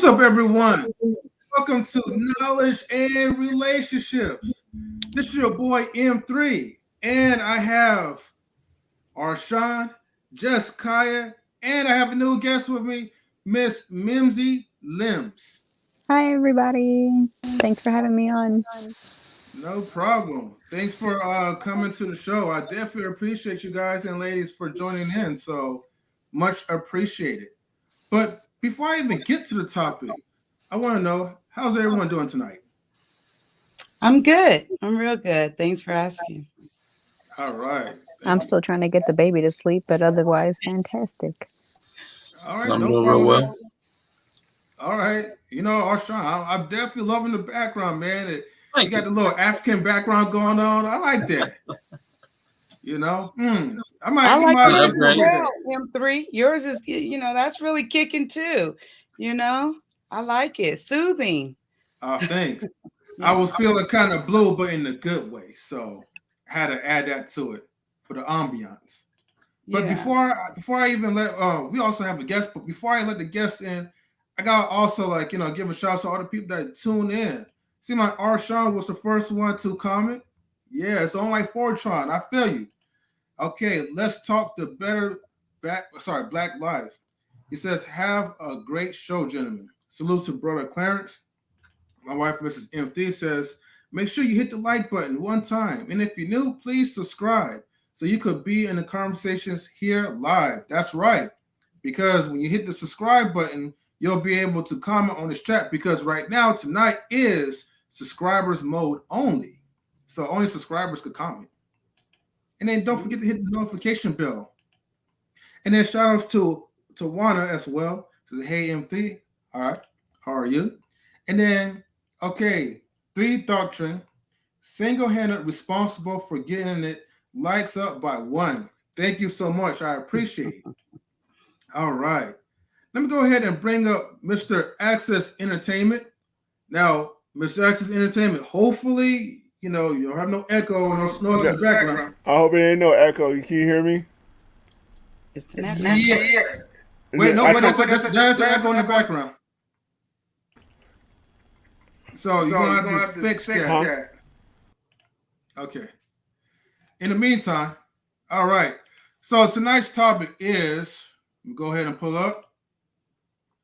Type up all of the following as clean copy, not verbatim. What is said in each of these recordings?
up, everyone? Welcome to Knowledge and Relationships. This is your boy M3, and I have Arshawn, Jess Kaya, and I have a new guest with me, Miss Mimsy Limbs. Hi, everybody. Thanks for having me on. No problem. Thanks for coming to the show. I definitely appreciate you guys and ladies for joining in. So much appreciated. But before I even get to the topic, I want to know how's everyone doing tonight? I'm good. I'm real good. Thanks for asking. All right. I'm still trying to get the baby to sleep, but otherwise, fantastic. All right. I'm No doing real problem. well. All right. You know, Arshawn, I'm definitely loving the background, man. You Thank got you. the little African background going on. I like that. I I might, you like might yours as incorporate well, that. M3. Yours is, that's really kicking too. I like it. Soothing. Thanks. I Yeah. was feeling kind of blue, but in a good way. So I had to add that to it for the ambiance. But Yeah. before I even let we also have a guest, but before I let the guests in, I gotta also give a shout out to all the people that tune in. See, my Arshawn was the first one to comment. Yeah, it's on like Fortron. I feel you. Okay, let's talk the Black Lives. He says, have a great show, gentlemen. Salute to brother Clarence. My wife, Mrs. MT, says, make sure you hit the like button one time. And if you're new, please subscribe so you could be in the conversations here live. That's right. Because when you hit the subscribe button, you'll be able to comment on this chat because right now, tonight is subscribers mode only. So only subscribers could comment. And then don't forget to hit the notification bell. And then shout outs to Tawanna as well. Says, hey, MT. All right. How are you? And then, okay, 3 Doctrine, single-handed responsible for getting it likes up by 1. Thank you so much. I appreciate it. All right. Let me go ahead and bring up Mr. Access Entertainment. Now, Mr. Access Entertainment, hopefully, you don't have no echo or no noise in the background. I hope it ain't no echo. You can hear me? It's the Yeah. Wait, no, wait, there's an echo in the background. So you're going to have to fix that. Okay. In the meantime, all right. So tonight's topic is, go ahead and pull up.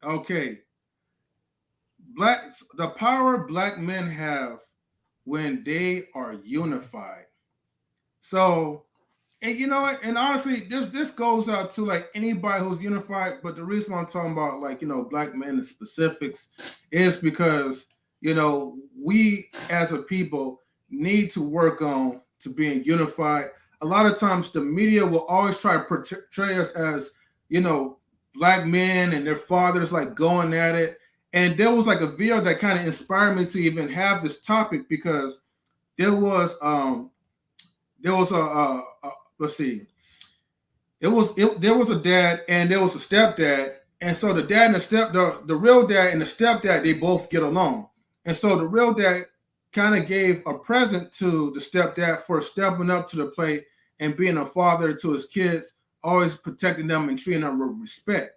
Okay. The power Black men have when they are unified. So, and you know what? And honestly, this goes out to like anybody who's unified. But the reason why I'm talking about Black men in specifics is because we as a people need to work on to being unified. A lot of times the media will always try to portray us as, Black men and their fathers like going at it. And there was like a video that kind of inspired me to even have this topic because there was a let's see. There was a dad and there was a stepdad. And so the dad and the real dad and the stepdad, they both get along. And so the real dad kind of gave a present to the stepdad for stepping up to the plate and being a father to his kids, always protecting them and treating them with respect.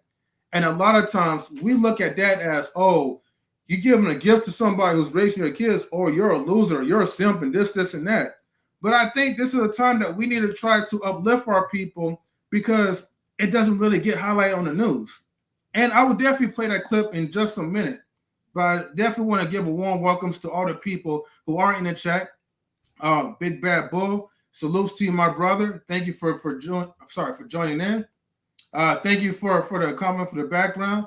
And a lot of times we look at that as, oh, you giving a gift to somebody who's raising your kids, or you're a loser, you're a simp, and this, and that. But I think this is a time that we need to try to uplift our people because it doesn't really get highlighted on the news. And I would definitely play that clip in just a minute. But I definitely want to give a warm welcomes to all the people who are in the chat. Big Bad Bull, salutes to you, my brother. Thank you for joining in. Thank you for the comment for the background.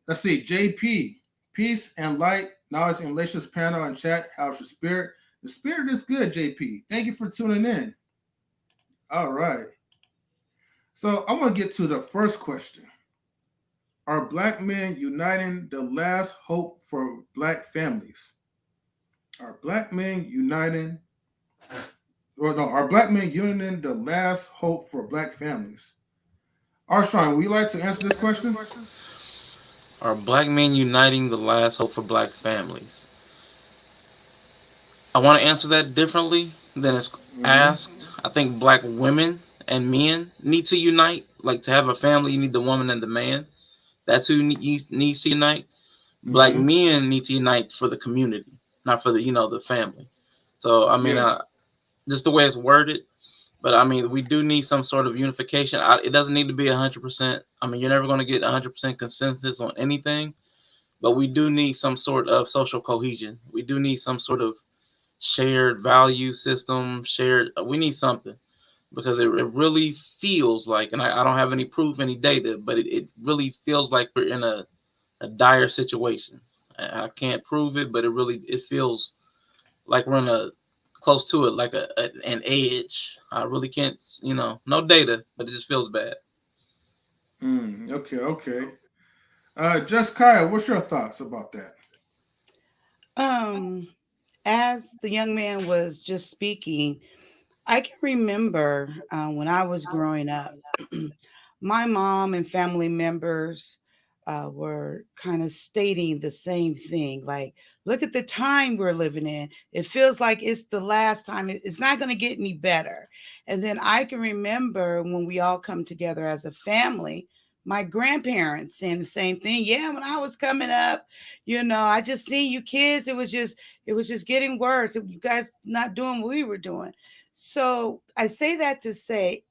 Let's see, JP, peace and light, knowledge and relations panel and chat. How's your spirit? The spirit is good, JP. Thank you for tuning in. All right. So I want to get to the first question. Are Black men uniting the last hope for Black families? Are Black men uniting the last hope for Black families? Armstrong, would you like to answer this question? Are Black men uniting the last hope for Black families? I want to answer that differently than it's asked. I think Black women and men need to unite. Like to have a family, you need the woman and the man. That's who needs to unite. Black men need to unite for the community, not for the the family. So I mean, just the way it's worded. But I mean, we do need some sort of unification. It doesn't need to be 100%. I mean, you're never going to get 100% consensus on anything, but we do need some sort of social cohesion. We do need some sort of shared value system. We need something, because it really feels like, and I don't have any proof, any data, but it really feels like we're in a dire situation. I can't prove it, but it feels like we're in a close to it, like an edge. I really can't, no data, but it just feels bad. Okay. Just Kaya, what's your thoughts about that? As the young man was just speaking, I can remember when I was growing up, my mom and family members were kind of stating the same thing. Like, look at the time we're living in. It feels like it's the last time. It's not going to get any better. And then I can remember when we all come together as a family, my grandparents saying the same thing. Yeah, when I was coming up, I just seen you kids. It was just getting worse. You guys not doing what we were doing. So I say that to say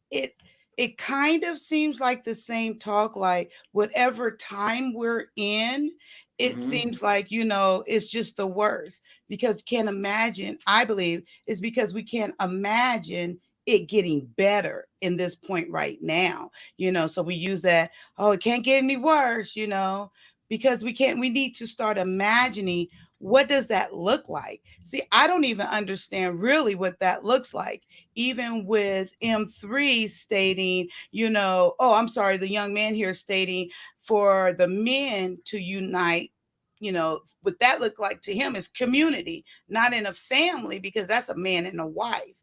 it kind of seems like the same talk, like whatever time we're in, it seems like, it's just the worst, because you can't imagine, I believe it's because we can't imagine it getting better in this point right now, so we use that, oh, it can't get any worse, because we need to start imagining, what does that look like? See, I don't even understand really what that looks like. Even with M3 stating, oh, I'm sorry, the young man here stating for the men to unite, what that look like to him is community, not in a family, because that's a man and a wife,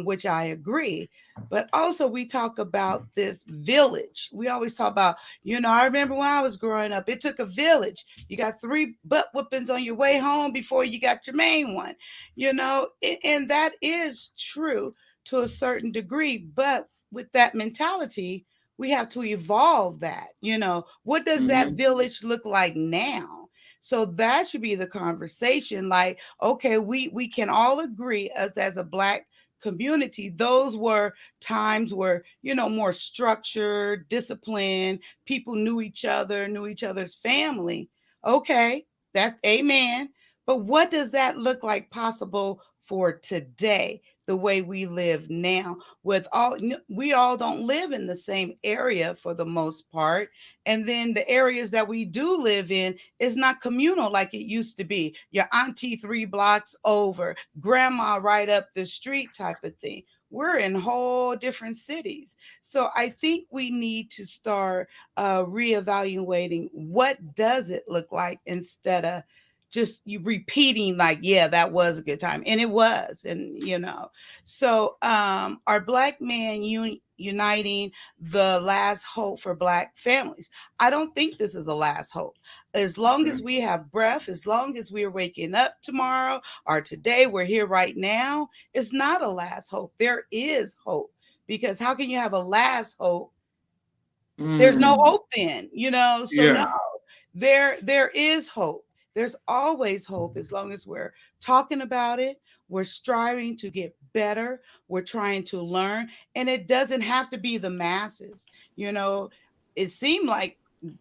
which I agree. But also we talk about this village. We always talk about, I remember when I was growing up, it took a village. You got 3 butt whoopings on your way home before you got your main one, and that is true to a certain degree. But with that mentality, we have to evolve that. What does that village look like now? So that should be the conversation. Like, okay, we can all agree, us as a Black community, those were times where, more structured, disciplined, people knew each other, knew each other's family. Okay, that's amen. But what does that look like possible for today, the way we live now? We all don't live in the same area for the most part. And then the areas that we do live in is not communal like it used to be. Your auntie 3 blocks over, grandma right up the street type of thing. We're in whole different cities. So I think we need to start reevaluating, what does it look like, instead of just you repeating like, yeah, that was a good time. And it was. And so are Black men uniting the last hope for Black families? I don't think this is a last hope. As long as we have breath, as long as we're waking up tomorrow or today, we're here right now, it's not a last hope. There is hope, because how can you have a last hope? There's no hope then, so no, there is hope. There's always hope, as long as we're talking about it, we're striving to get better, we're trying to learn, and it doesn't have to be the masses. It seemed like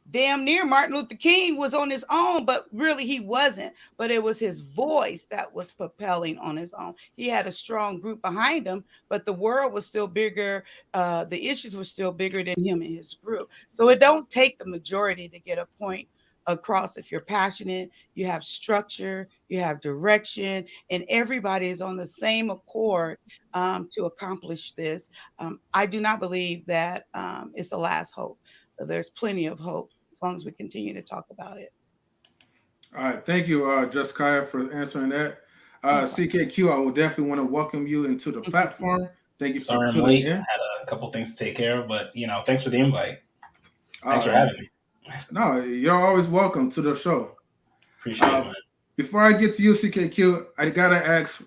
damn near Martin Luther King was on his own, but really he wasn't. But it was his voice that was propelling on his own. He had a strong group behind him, but the world was still bigger. The issues were still bigger than him and his group. So it don't take the majority to get a point across. If you're passionate, you have structure, you have direction, and everybody is on the same accord to accomplish this. I do not believe that it's the last hope. There's plenty of hope as long as we continue to talk about it. All right, thank you, Just Kaya, for answering that. No CKQ, I will definitely want to welcome you into the platform. Thank you Sorry for I'm tuning late. I in. had a couple things to take care of, but thanks for the invite. Thanks for Uh, having me. no, you're always welcome to the show. Appreciate it, man. Before I get to you, CKQ, I gotta ask.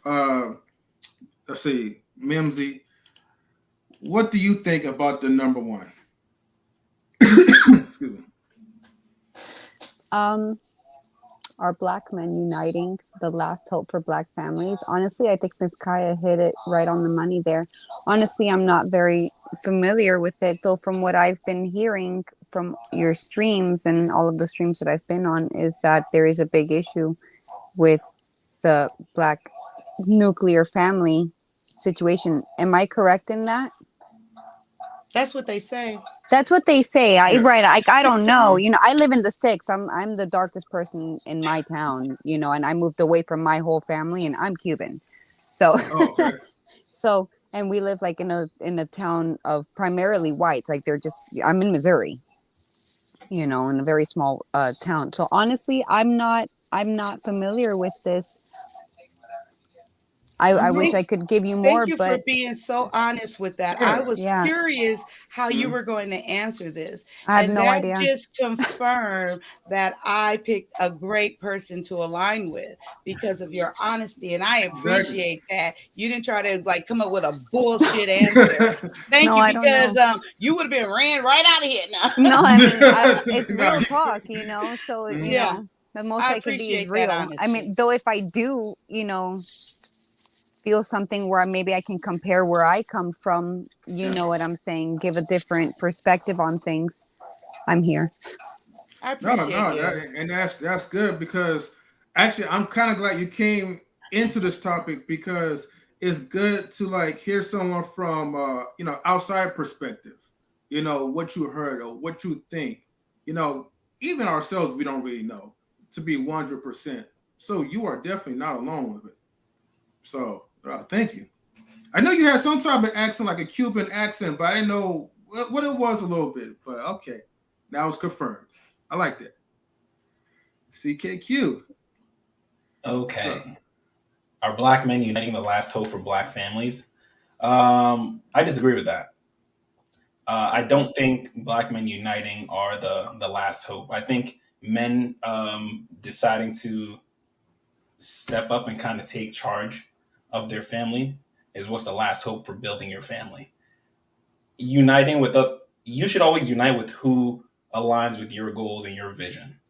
Let's see, Mimsy, what do you think about the number one? Excuse me. Are Black men uniting the last hope for Black families? Honestly, I think Miss Kaya hit it right on the money there. Honestly, I'm not very familiar with it, though. From what I've been hearing from your streams and all of the streams that I've been on, is that there is a big issue with the Black nuclear family situation. Am I correct in that? That's what they say. That's what they say. I don't know. Mhm. You know, I live in the sticks. I'm the darkest person in my town, you know, and I moved away from my whole family and I'm Cuban. So Oh, okay. so and we live like in a town of primarily whites. Like I'm in Missouri, you know, in a very small town. So honestly, I'm not familiar with this. I wish Thank, I could give you more, thank you for but being so honest with that. I Yeah. was yeah, curious how you Mhm. were going to answer this. I have And no that idea. just confirmed that I picked a great person to align with because of your honesty. And I Exactly. appreciate that. You didn't try to like come up with a bullshit answer. Thank No, you I don't because know. you would have been ran right out of here now. No, I mean, it's No, real you talk, good. you know. So, you Mhm. Yeah, know, the most I I could be is appreciate that real. I honesty. mean, though, if I do, you know, feel something where maybe I can compare where I come from, you know what I'm saying, give a different perspective on things, I'm here. I No, appreciate no, you. that's good because actually I'm kind of glad you came into this topic because it's good to like hear someone from outside perspective, what you heard or what you think, you know, even ourselves we don't really know to be 100%. So you are definitely not alone with it. So thank you. I know you had some type of accent like a Cuban accent, but I didn't know what it was a little bit. But okay, now it's confirmed. I like that. CKQ. Uh, Okay. Are Black men uniting the last hope for Black families? I disagree with that. I okay. don't think Black men uniting are the last hope. I think men deciding to step up and kind of take charge of their family is what's the last hope for building your family. Uniting with you should always unite with who aligns with your goals and your vision.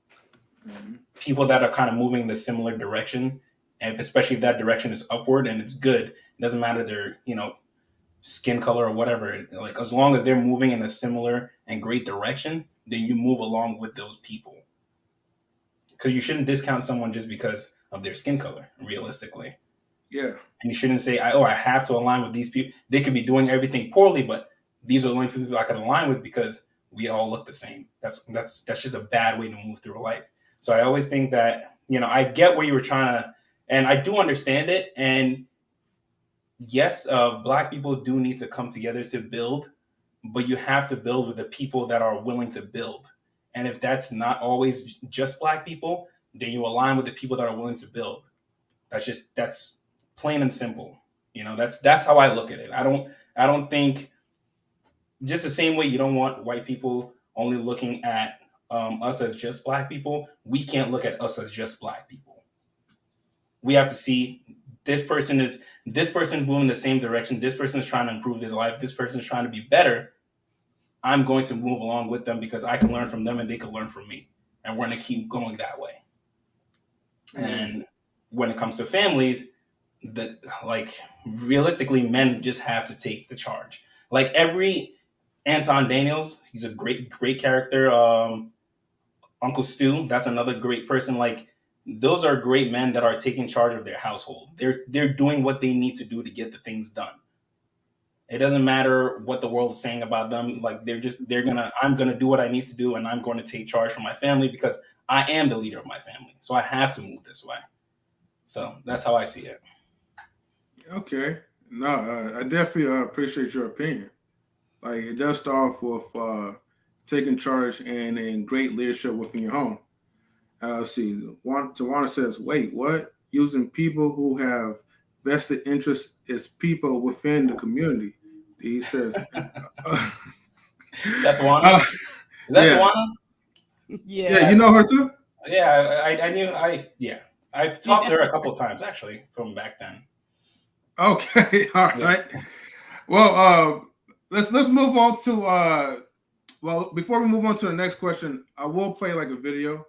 Mhm. People that are kind of moving in the similar direction, and especially if that direction is upward and it's good, it doesn't matter their skin color or whatever. Like as long as they're moving in a similar and great direction, then you move along with those people. Because you shouldn't discount someone just because of their skin color, realistically. Yeah. And you shouldn't say, "Oh, I have to align with these people." They could be doing everything poorly, but these are the only people I can align with because we all look the same. That's just a bad way to move through life. So I always think that I get where you were trying to, and I do understand it. And yes, Black people do need to come together to build, but you have to build with the people that are willing to build. And if that's not always just Black people, then you align with the people that are willing to build. That's plain and simple. That's how I look at it. I don't think, just the same way you don't want white people only looking at us as just Black people. We can't look at us as just Black people. We have to see this person moving the same direction. This person is trying to improve their life. This person is trying to be better. I'm going to move along with them because I can learn from them and they can learn from me, and we're going to keep going that way. Mhm. And when it comes to families, that, like, realistically, men just have to take the charge. Like every Anton Daniels, he's a great character. Uncle Stu, that's another great person. Like, those are great men that are taking charge of their household. They're doing what they need to do to get the things done. It doesn't matter what the world is saying about them. Like, I'm gonna do what I need to do, and I'm going to take charge for my family because I am the leader of my family. So I have to move this way. So that's how I see it. Okay. No, I definitely appreciate your opinion. Like it does start off with taking charge and great leadership within your home. Let's see. Tawanna says, "Wait, what? Using people who have vested interest as people within the community." He says, Is that Tawana? uh, Is that "Yeah, Tawana? yeah, Yeah, you know her too." I knew. Yeah, I've talked to her a couple times actually from back then. Okay, all Yeah. right. Well, let's move on to well, before we move on to the next question, I will play like a video.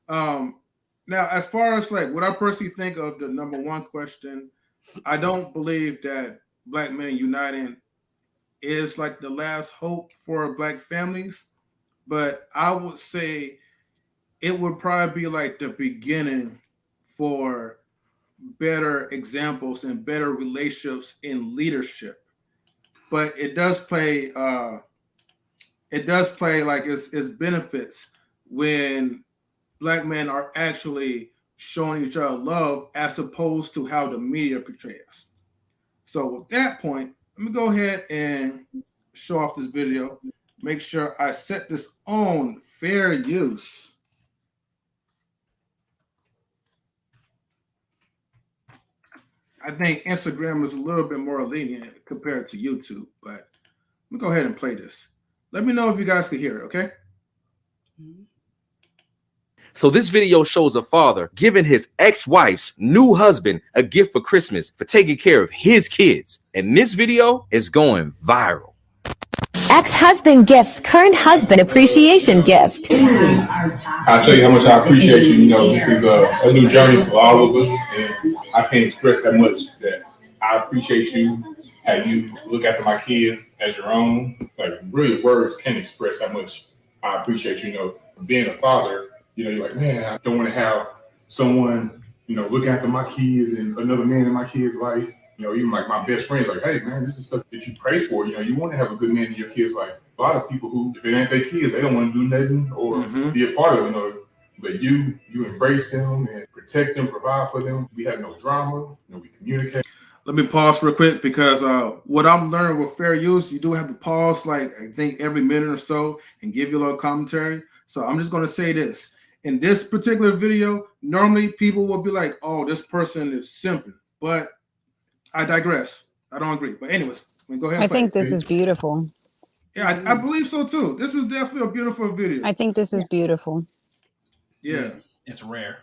Um, Now, as far as like what I personally think of the number one question, I don't believe that black men uniting is like the last hope for black families, but I would say it would probably be like the beginning for better examples and better relationships in leadership. But it does play like its benefits when black men are actually showing each other love as opposed to how the media portrays. So with that point, let me go ahead and show off this video. Make sure I set this on fair use. I think Instagram is a little bit more lenient compared to YouTube, but let me go ahead and play this. Let me know if you guys can hear it, okay? So this video shows a father giving his ex-wife's new husband a gift for Christmas for taking care of his kids. And this video is going viral. Ex-husband gifts current husband appreciation gift. I'll tell you how much I appreciate you. You know, this is a new journey for all of us, and I can't express that much that I appreciate you, how you look after my kids as your own. Like, really, words can't express how much I appreciate you. You know, being a father, you know, you're like, man, I don't want to have someone, you know, looking after my kids and another man in my kid's life. You know, even like my best friends, like, hey, man, this is stuff that you pray for. You know, you want to have a good man in your kid's life. A lot of people who, if it ain't their kids, they don't want to do nothing or be a part of it, you know. But you embrace them and protect them, provide for them. We have no drama, you know, we communicate. Let me pause real quick because what I'm learning with fair use, you do have to pause like I think every minute or so and give you a little commentary. So I'm just going to say this. In this particular video, normally people will be like, oh, this person is simping. But I digress. I don't agree. But anyways, go ahead. I think this is beautiful. Yeah, I believe so too. This is definitely a beautiful video. I think this is beautiful. Yeah, it's rare.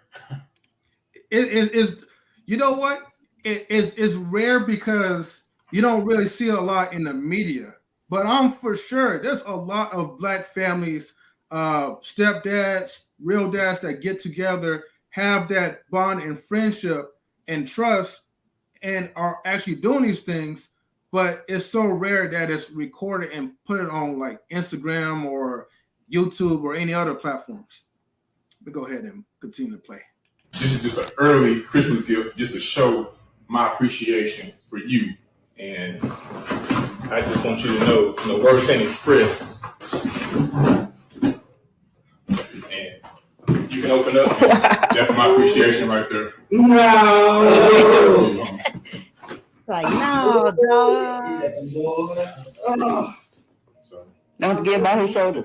It is. You know what? It's rare because you don't really see a lot in the media. But I'm for sure there's a lot of black families, stepdads, real dads that get together, have that bond and friendship and trust, and are actually doing these things. But it's so rare that it's recorded and put it on like Instagram or YouTube or any other platforms. But go ahead and continue to play. This is just an early Christmas gift just to show my appreciation for you. And I just want you to know, you know, words can't express. And you can open up. That's my appreciation right there. No. Like, no, dog. So, don't forget about his shoulder.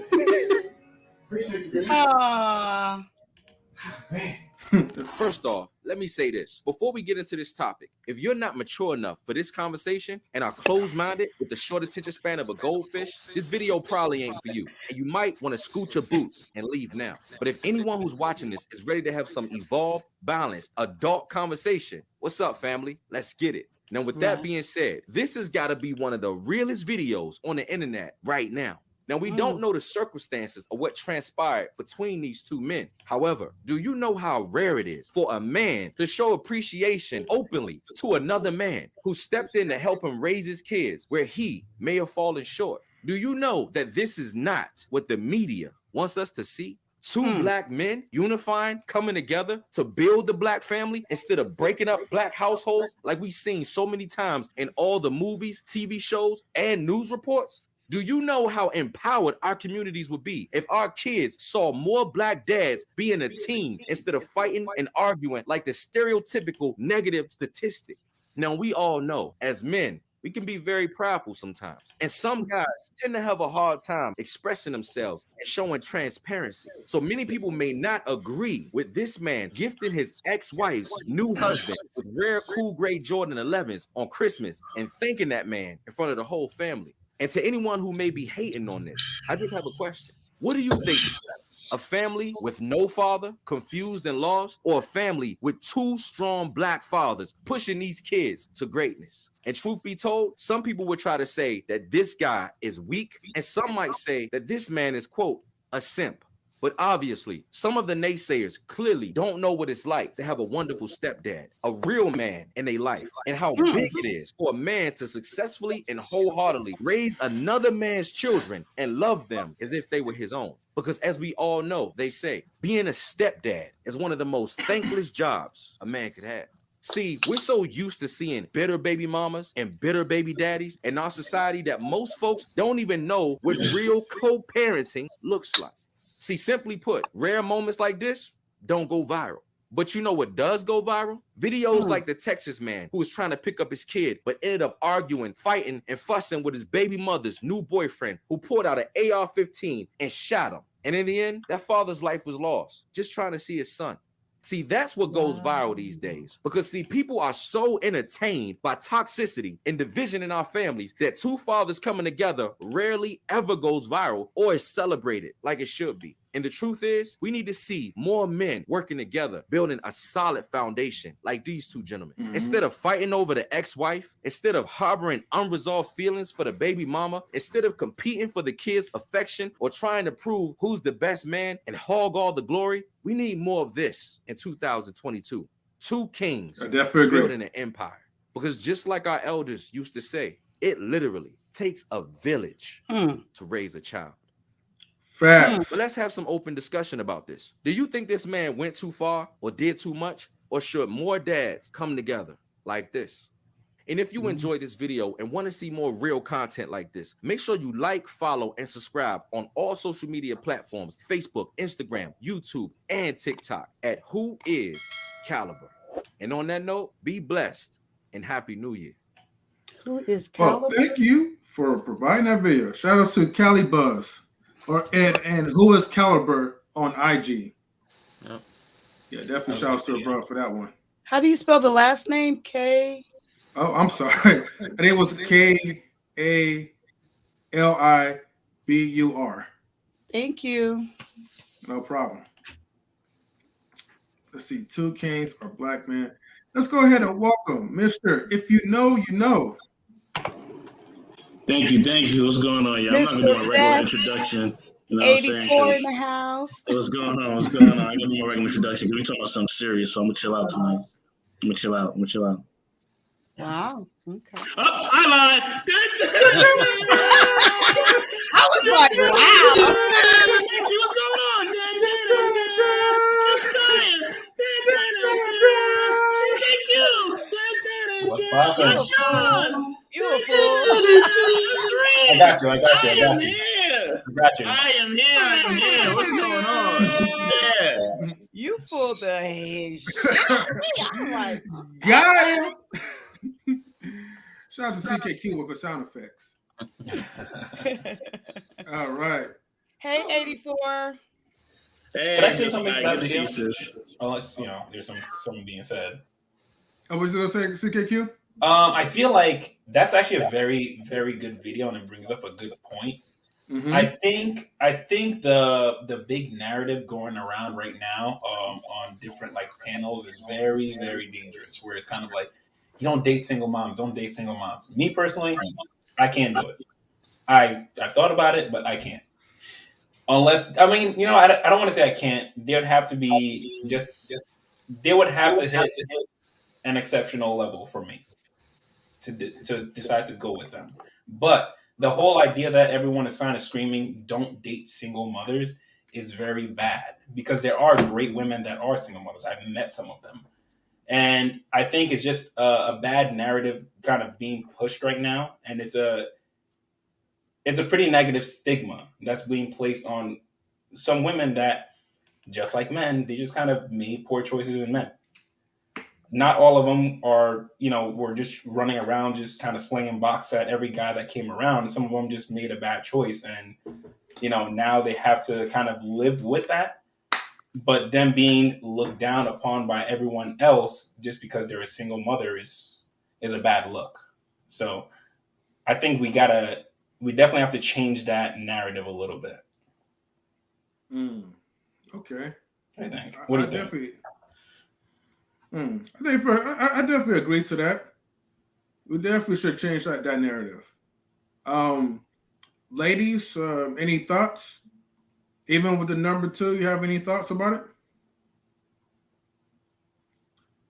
First off, let me say this. Before we get into this topic, if you're not mature enough for this conversation and are closed-minded with the short attention span of a goldfish, this video probably ain't for you. And you might want to scoot your boots and leave now. But if anyone who's watching this is ready to have some evolved, balanced, adult conversation, what's up, family? Let's get it. Now, with that being said, this has got to be one of the realest videos on the internet right now. Now, we don't know the circumstances of what transpired between these two men. However, do you know how rare it is for a man to show appreciation openly to another man who stepped in to help him raise his kids where he may have fallen short? Do you know that this is not what the media wants us to see? Two black men unifying, coming together to build the black family instead of breaking up black households like we've seen so many times in all the movies, TV shows, and news reports? Do you know how empowered our communities would be if our kids saw more black dads being a team instead of fighting and arguing like the stereotypical negative statistic? Now, we all know as men, we can be very prideful sometimes. And some guys tend to have a hard time expressing themselves and showing transparency. So many people may not agree with this man gifting his ex-wife's new husband with rare cool gray Jordan 11s on Christmas and thanking that man in front of the whole family. And to anyone who may be hating on this, I just have a question. What do you think is better? A family with no father, confused and lost, or a family with two strong black fathers pushing these kids to greatness? And truth be told, some people would try to say that this guy is weak, and some might say that this man is, quote, a simp. But obviously, some of the naysayers clearly don't know what it's like to have a wonderful stepdad, a real man in a life, and how big it is for a man to successfully and wholeheartedly raise another man's children and love them as if they were his own. Because as we all know, they say, being a stepdad is one of the most thankless jobs a man could have. See, we're so used to seeing bitter baby mamas and bitter baby daddies in our society that most folks don't even know what real co-parenting looks like. See, simply put, rare moments like this don't go viral. But you know what does go viral? Videos like the Texas man who was trying to pick up his kid, but ended up arguing, fighting, and fussing with his baby mother's new boyfriend who pulled out an AR-15 and shot him. And in the end, that father's life was lost, just trying to see his son. See, that's what goes viral these days. Because, see, people are so entertained by toxicity and division in our families that two fathers coming together rarely ever goes viral or is celebrated like it should be. And the truth is, we need to see more men working together, building a solid foundation like these two gentlemen. Instead of fighting over the ex-wife, instead of harboring unresolved feelings for the baby mama, instead of competing for the kid's affection or trying to prove who's the best man and hog all the glory, we need more of this in 2022. Two kings building an empire. Because just like our elders used to say, it literally takes a village to raise a child. Facts. But let's have some open discussion about this. Do you think this man went too far or did too much? Or should more dads come together like this? And if you enjoyed this video and want to see more real content like this, make sure you like, follow, and subscribe on all social media platforms, Facebook, Instagram, YouTube, and TikTok at Who Is Caliber. And on that note, be blessed and Happy New Year. Who is Caliber? Well, thank you for providing that video. Shout out to Cali Buzz. And Who Is Caliber on IG. Yep. Yeah, definitely shout out to the bro for that one. How do you spell the last name? K? Oh, I'm sorry. I think it was KALIBUR. Thank you. No problem. Let's see. Two kings or black men. Let's go ahead and welcome Mr. If You Know, You Know. Thank you. What's going on, y'all? I'm not gonna do a regular introduction. You know what I'm saying? 84 in the house. What's going on? I'm gonna do my regular introduction because we're talking about something serious, so I'm gonna chill out tonight. I'm gonna chill out. Wow. Okay. Oh, I lied. I was like, wow. Thank you. What's going on? Just saying. Thank you. What's poppin'? You a fool. I got you. I am here. What's going on? Yeah. You fooled the head shit. I'm like, Got him. Shout out to CKQ with the sound effects. All right. Hey, 84. Hey, Can I say something to that video? Jesus. Unless, there's something being said. Oh, what was you going to say, CKQ? I feel like that's actually a very, very good video, and it brings up a good point. Mm-hmm. I think the big narrative going around right now on different panels is very, very dangerous. Where it's kind of like, you don't date single moms. Me personally, I can't do it. I've thought about it, but I can't. Unless I don't want to say I can't. There would have to be they would have to hit an exceptional level for me to decide to go with them. But the whole idea that everyone is kind of screaming, don't date single mothers, is very bad because there are great women that are single mothers. I've met some of them. And I think it's just a bad narrative kind of being pushed right now. And it's a pretty negative stigma that's being placed on some women that, just like men, they just kind of made poor choices with men. Not all of them are, were just running around just kind of slinging box at every guy that came around. Some of them just made a bad choice. And, now they have to kind of live with that. But them being looked down upon by everyone else just because they're a single mother is a bad look. So I think we definitely have to change that narrative a little bit. Okay. I think. What do you think? I definitely agree to that. We definitely should change that narrative. Ladies, any thoughts? Even with the number 2, you have any thoughts about it?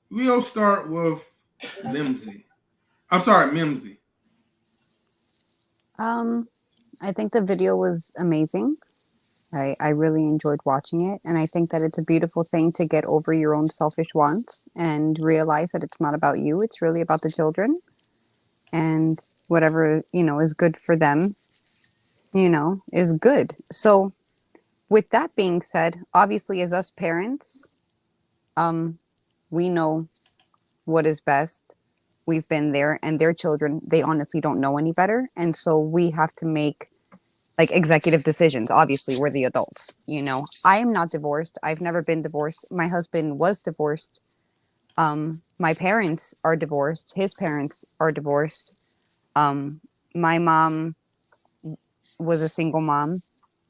We'll start with Mimsy. I'm sorry, Mimsy. I think the video was amazing. I really enjoyed watching it. And I think that it's a beautiful thing to get over your own selfish wants and realize that it's not about you. It's really about the children and whatever, is good for them, is good. So with that being said, obviously as us parents, we know what is best. We've been there, and their children, they honestly don't know any better. And so we have to make like executive decisions. Obviously, we're the adults, I am not divorced. I've never been divorced. My husband was divorced. My parents are divorced. His parents are divorced. My mom was a single mom,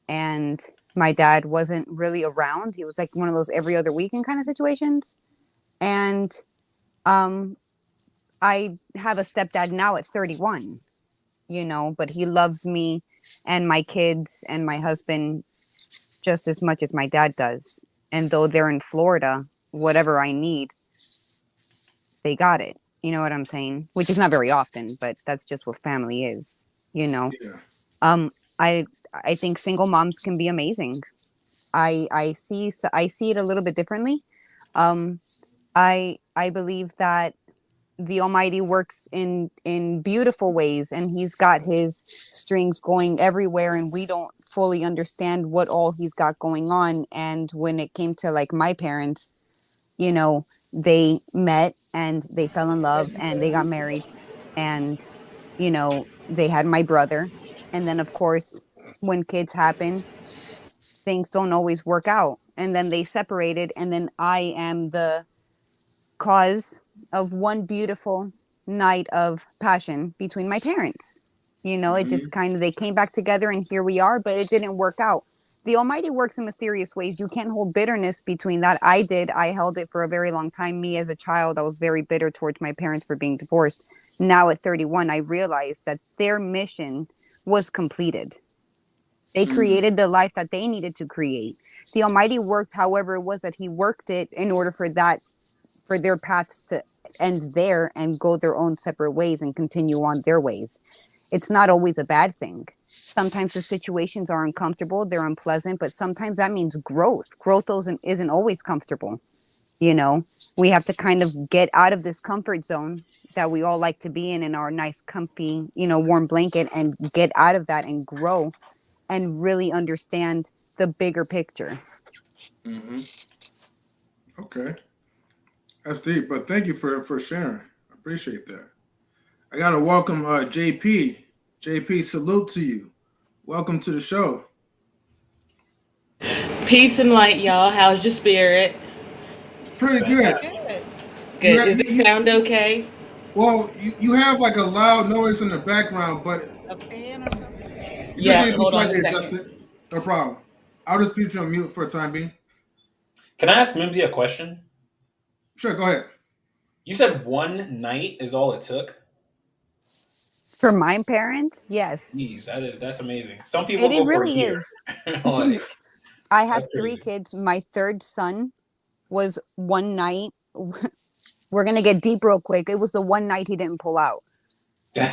and my dad wasn't really around. He was like one of those every other weekend kind of situations. And I have a stepdad now at 31, but he loves me and my kids and my husband just as much as my dad does. And though they're in Florida, whatever I need, they got it. You know what I'm saying? Which is not very often, but that's just what family is, Yeah. I think single moms can be amazing. I see it a little bit differently. I believe that the Almighty works in beautiful ways, and he's got his strings going everywhere, and we don't fully understand what all he's got going on. And when it came to like my parents, they met and they fell in love and they got married, and they had my brother. And then of course when kids happen, things don't always work out, and then they separated, and then I am the cause of one beautiful night of passion between my parents. It just kind of, they came back together and here we are, but it didn't work out. The Almighty works in mysterious ways. You can't hold bitterness between that. I held it for a very long time. Me as a child, I was very bitter towards my parents for being divorced. Now at 31, I realized that their mission was completed. They created the life that they needed to create. The Almighty worked however it was that he worked it in order for their paths to end there and go their own separate ways and continue on their ways. It's not always a bad thing. Sometimes the situations are uncomfortable, they're unpleasant, but sometimes that means growth. Growth isn't always comfortable. We have to kind of get out of this comfort zone that we all like to be in our nice, comfy, warm blanket, and get out of that and grow and really understand the bigger picture. Mm-hmm. Okay. That's deep, but thank you for sharing. I appreciate that. I gotta welcome JP. JP, salute to you. Welcome to the show. Peace and light, y'all. How's your spirit? It's pretty good. Fantastic. You, Good. ha- Is you, this you sound okay? well, you have like a loud noise in the background, but A fan or something? you just Yeah, need to be hold on a slightly second. adjusted. No problem. I'll just put you on mute for the time being. Can I ask Mimsy a question? Sure, go ahead. You said one night is all it took. For my parents, yes. Jeez, that's amazing. Some people It go for a really year. is. Like, I have that's 3 crazy. kids. My third son was one night. We're going to get deep real quick. It was the one night he didn't pull out.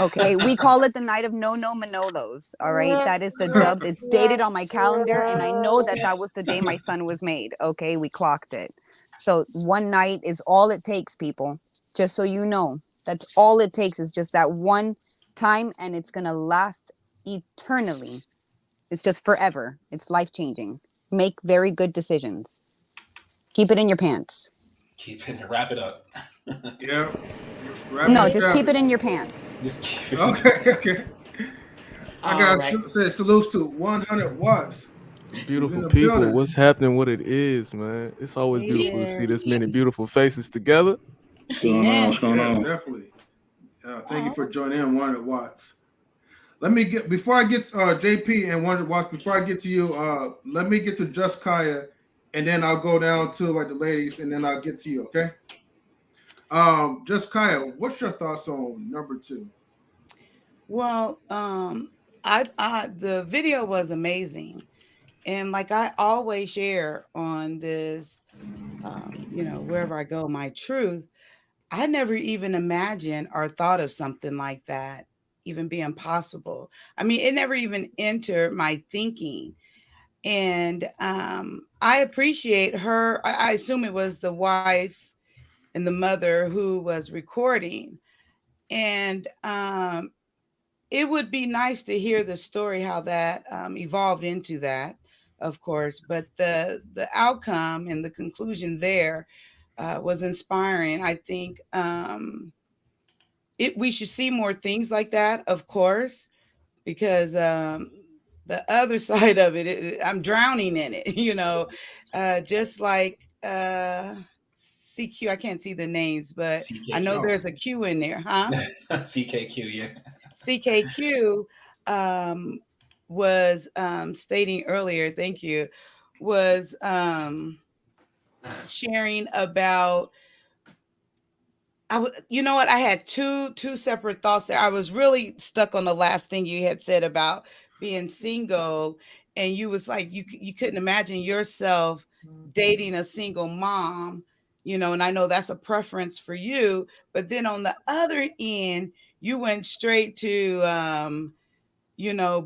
Okay. We call it the night of no Manolos. All right. That is the dub. It's dated on my calendar. And I know that that was the day my son was made. Okay. We clocked it. So one night is all it takes, people. Just so you know, that's all it takes, is just that one time, and it's going to last eternally. It's just forever. It's life changing. Make very good decisions. Keep it in your pants. Keep it, wrap it up. Yeah. No, just keep it in your pants. Just keep it. Okay, okay. I All got right. to say salutes to 100 watts. Beautiful the people, building. what's happening? What it is, man? It's always beautiful to see this many beautiful faces together. What's going on? What's going Yes, on? definitely. Thank you for joining in, 100 watts. Let me get, before I get JP and 100 watts, before I get to you, let me get to Just Kaya, and then I'll go down to like the ladies, and then I'll get to you, okay? Just Kaya, what's your thoughts on number 2? Well, I the video was amazing. And like I always share on this, wherever I go, my truth, I never even imagined or thought of something like that even being possible. I mean, it never even entered my thinking. And I appreciate her. I assume it was the wife and the mother who was recording. And it would be nice to hear the story, how that evolved into that, of course. But the outcome and the conclusion there was inspiring. I think we should see more things like that, of course, because the other side of I'm drowning in it, just like CQ. I can't see the names, but I know CKQ. there's a Q in there, huh? CKQ, yeah. CKQ was stating earlier, thank you, was sharing about, you know what? I had two separate thoughts there. I was really stuck on the last thing you had said about being single, and you was like you couldn't imagine yourself dating a single mom, and I know that's a preference for you. But then on the other end, you went straight to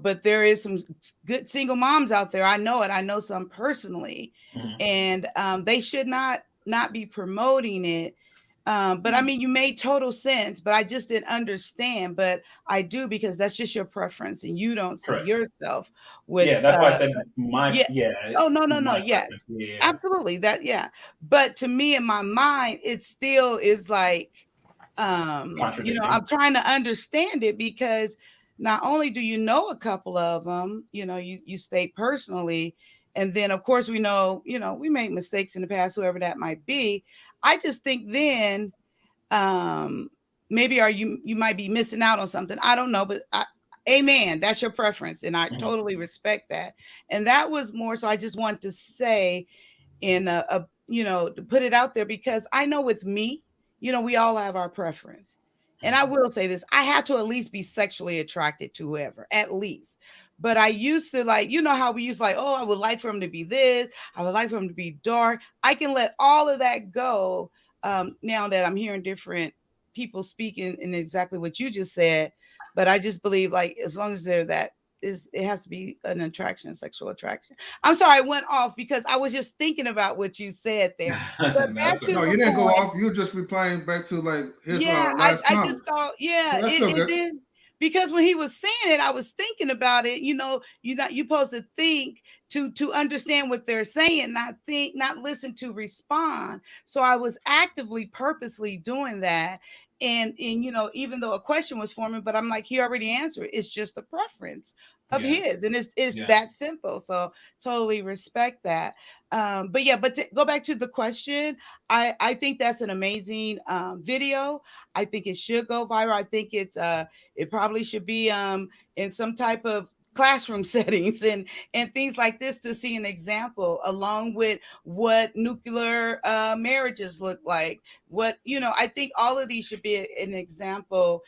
but there is some good single moms out there. I know it. I know some personally, and they should not be promoting it. But I mean, you made total sense, but I just didn't understand. But I do, because that's just your preference, and you don't see yourself with. Yeah, that's why I said my. Yeah. Oh, no. Yes. Yes. Yeah. Absolutely. That. Yeah. But to me, in my mind, it still is like, I'm trying to understand it, because not only do you know a couple of them, you state personally, and then of course we know, we made mistakes in the past, whoever that might be. I just think then maybe you might be missing out on something. I don't know, but amen. That's your preference, and I totally respect that. And that was more so I just want to say in to put it out there, because I know with me, we all have our preference. And I will say this, I have to at least be sexually attracted to whoever, at least. But I used to, like, how we used to, like, oh, I would like for him to be this, I would like for him to be dark. I can let all of that go now that I'm hearing different people speaking in exactly what you just said. But I just believe, like, as long as they're it has to be an attraction, sexual attraction. I'm sorry, I went off because I was just thinking about what you said there. But back to no, you didn't go off. You were just replying back to like his last I comment. just thought, so that's still it good. did, because when he was saying it, I was thinking about it. You're supposed to think to understand what they're saying, not listen to respond. So I was actively, purposely doing that. And even though a question was forming, but I'm like, he already answered. It's just a preference of his, and it's that simple. So totally respect that. But to go back to the question, I think that's an amazing video. I think it should go viral. I think it probably should be in some type of classroom settings and things like this, to see an example, along with what nuclear marriages look like. I think all of these should be an example,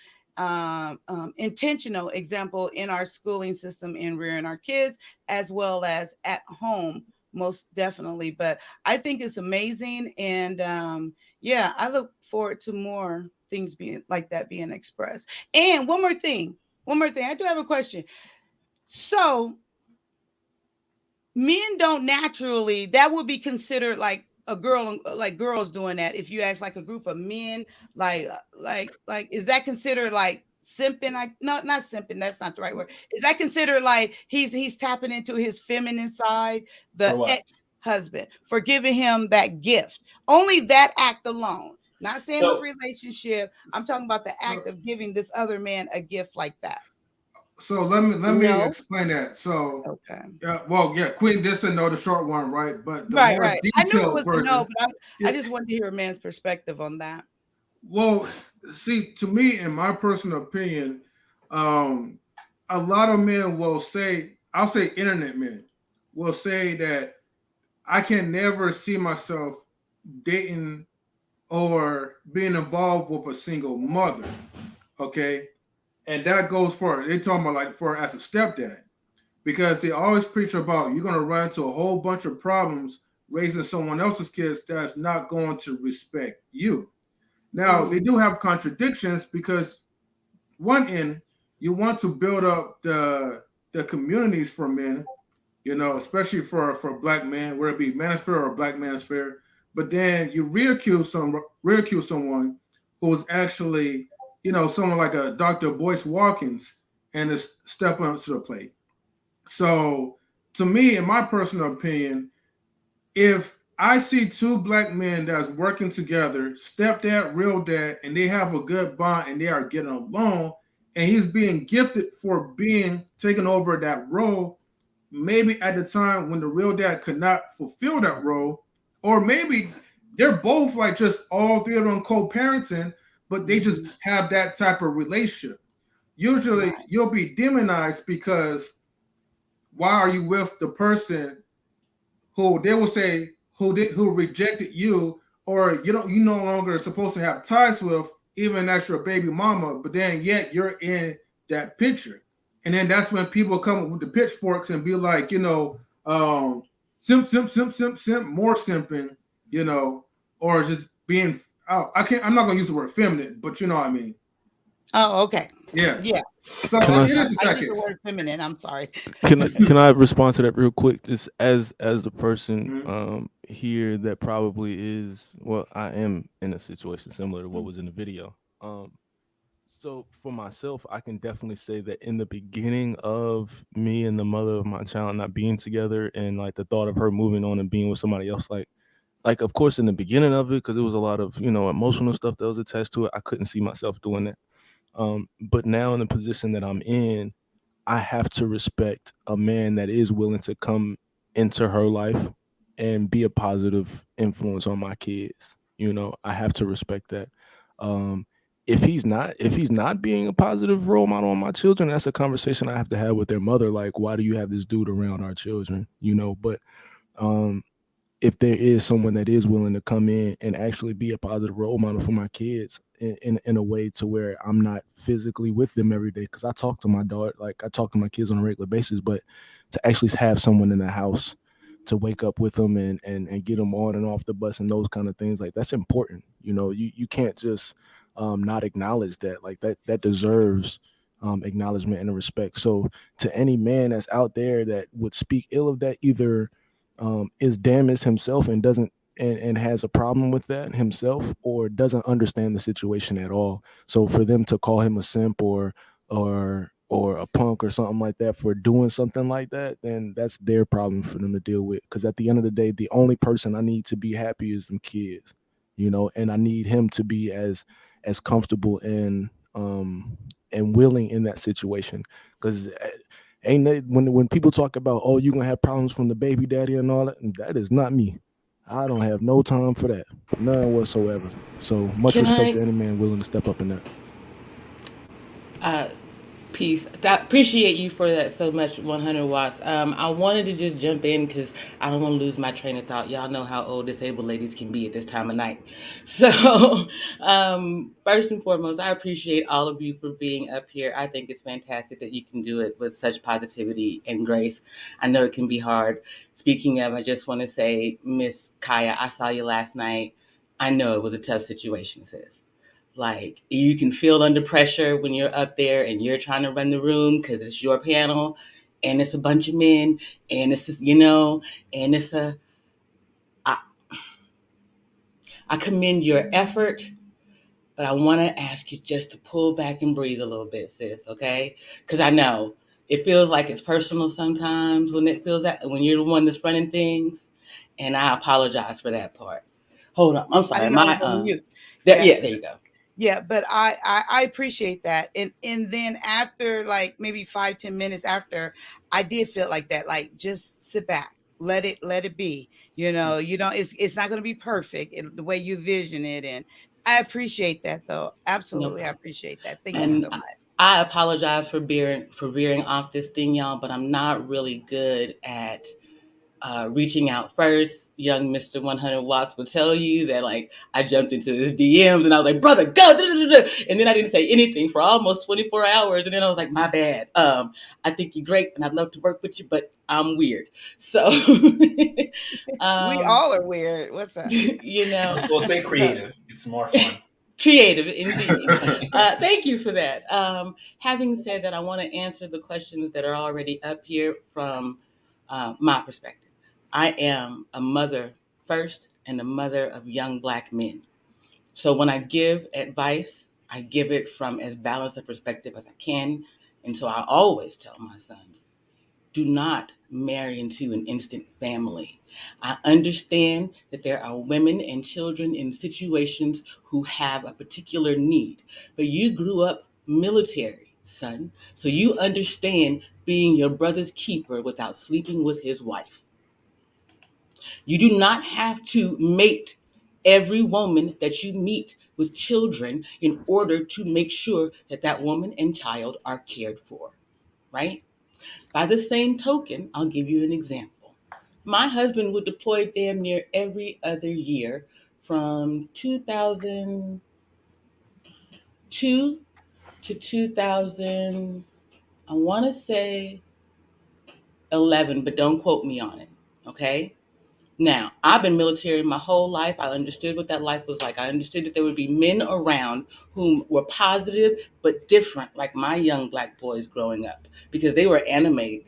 intentional example in our schooling system, in rearing our kids, as well as at home, most definitely. But I think it's amazing, and I look forward to more things being like that being expressed. And one more thing, I do have a question. So men don't naturally, that would be considered like a girl, like girls doing that. If you ask like a group of men, like is that considered like simping? Not simping, that's not the right word. Is that considered like he's tapping into his feminine side, the ex-husband, for giving him that gift? Only that act alone. Not saying a relationship. I'm talking about the act of giving this other man a gift like that. So let me explain that. So Queen did say no, the short one, right? But the more detailed I knew it was version. no, but I just wanted to hear a man's perspective on that. Well, see, to me, in my personal opinion, a lot of men will say, I'll say internet men will say that I can never see myself dating or being involved with a single mother. Okay. And that goes for, they talking about like for as a stepdad. because they always preach about you're going to run into a whole bunch of problems raising someone else's kids that's not going to respect you. Now, they do have contradictions because one end, you want to build up the communities for men, especially for black men, whether it be manosphere or black manosphere. But then you ridicule someone who is actually, someone like a Dr. Boyce Watkins and is stepping up to the plate. So to me, in my personal opinion, if I see two black men that's working together, stepdad, real dad, and they have a good bond and they are getting along, and he's being gifted for being taken over that role, maybe at the time when the real dad could not fulfill that role, or maybe they're both like just all three of them co-parenting, but they just have that type of relationship. Usually you'll be demonized because why are you with the person who they will say who rejected you, or you no longer supposed to have ties with, even as your baby mama, but then yet you're in that picture. And then that's when people come with the pitchforks and be like, simp, more simping, or just being I'm not gonna use the word feminine, but you know what I mean. Oh, okay. Yeah. So I use the word feminine. I'm sorry. Can I respond to that real quick? Just as the person here that probably is, well, I am in a situation similar to what was in the video. So for myself, I can definitely say that in the beginning of me and the mother of my child not being together, and like the thought of her moving on and being with somebody else, like of course in the beginning of it, because it was a lot of emotional stuff that was attached to it, I couldn't see myself doing that. But now in the position that I'm in, I have to respect a man that is willing to come into her life and be a positive influence on my kids. I have to respect that. Um, if he's not being a positive role model on my children, that's a conversation I have to have with their mother. Like, why do you have this dude around our children? But um, if there is someone that is willing to come in and actually be a positive role model for my kids in a way to where I'm not physically with them every day, because I talk to my daughter, like I talk to my kids on a regular basis, but to actually have someone in the house to wake up with them and get them on and off the bus and those kind of things, like that's important. You can't just not acknowledge that. Like that deserves acknowledgement and respect. So to any man that's out there that would speak ill of that, either is damaged himself and doesn't and has a problem with that himself, or doesn't understand the situation at all. So for them to call him a simp or a punk or something like that for doing something like that, then that's their problem for them to deal with. Because at the end of the day, the only person I need to be happy is them kids, and I need him to be as comfortable and willing in that situation. Because ain't that, when people talk about, oh, you're gonna have problems from the baby daddy and all that, that is not me. I don't have no time for that, none whatsoever. So much respect to any man willing to step up in that. Peace. Appreciate you for that so much, 100 watts. I wanted to just jump in because I don't want to lose my train of thought. Y'all know how old disabled ladies can be at this time of night. So, first and foremost, I appreciate all of you for being up here. I think it's fantastic that you can do it with such positivity and grace. I know it can be hard. Speaking of, I just want to say, Miss Kaya, I saw you last night. I know it was a tough situation, sis. Like, you can feel under pressure when you're up there and you're trying to run the room because it's your panel and it's a bunch of men and it's just, and it's I commend your effort, but I want to ask you just to pull back and breathe a little bit, sis, okay? Because I know it feels like it's personal sometimes when when you're the one that's running things, and I apologize for that part. Hold on, I'm sorry. There you go. Yeah, but I appreciate that. And then after like maybe 5-10 minutes after, I did feel like that. Like, just sit back, let it be. It's not going to be perfect the way you vision it. And I appreciate that, though. Absolutely, I appreciate that. Thank you so much. I apologize for veering off this thing, y'all, but I'm not really good at reaching out first. Young Mr. 100 Watts would tell you that, like, I jumped into his DMs and I was like, brother, go. And then I didn't say anything for almost 24 hours. And then I was like, my bad. I think you're great and I'd love to work with you, but I'm weird. So we all are weird. What's up? You know, we'll say creative. It's more fun. Creative, indeed. Thank you for that. Having said that, I want to answer the questions that are already up here from my perspective. I am a mother first and a mother of young Black men. So when I give advice, I give it from as balanced a perspective as I can. And so I always tell my sons, do not marry into an instant family. I understand that there are women and children in situations who have a particular need, but you grew up military, son, so you understand being your brother's keeper without sleeping with his wife. You do not have to mate every woman that you meet with children in order to make sure that that woman and child are cared for, right? By the same token, I'll give you an example. My husband would deploy damn near every other year from 2002 to 2000, I want to say 11, but don't quote me on it, okay? Now, I've been military my whole life. I understood what that life was like. I understood that there would be men around whom were positive but different, like my young Black boys growing up, because they were anime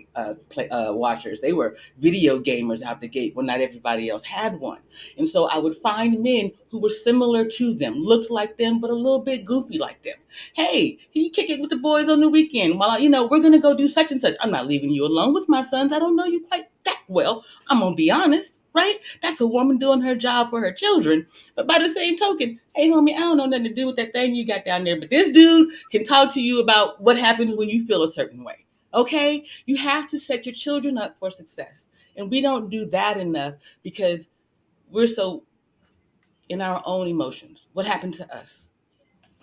watchers. They were video gamers out the gate when not everybody else had one. And so I would find men who were similar to them, looked like them, but a little bit goofy like them. Hey, can you kick it with the boys on the weekend? Well, we're going to go do such and such. I'm not leaving you alone with my sons. I don't know you quite that well. I'm going to be honest. Right? That's a woman doing her job for her children. But by the same token, hey, homie, I don't know nothing to do with that thing you got down there. But this dude can talk to you about what happens when you feel a certain way. Okay? You have to set your children up for success. And we don't do that enough because we're so in our own emotions. What happened to us?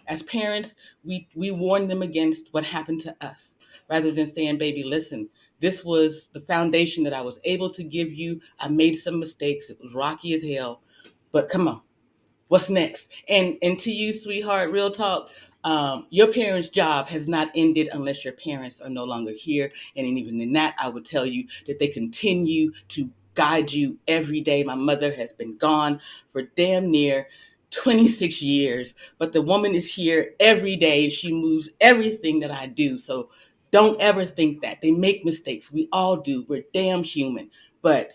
As parents, we warn them against what happened to us rather than saying, baby, listen, this was the foundation that I was able to give you. I made some mistakes. It was rocky as hell, but come on, what's next? And to you, sweetheart, real talk, your parents' job has not ended unless your parents are no longer here. And even in that, I would tell you that they continue to guide you every day. My mother has been gone for damn near 26 years, but the woman is here every day. She moves everything that I do. So don't ever think that. They make mistakes. We all do. We're damn human. But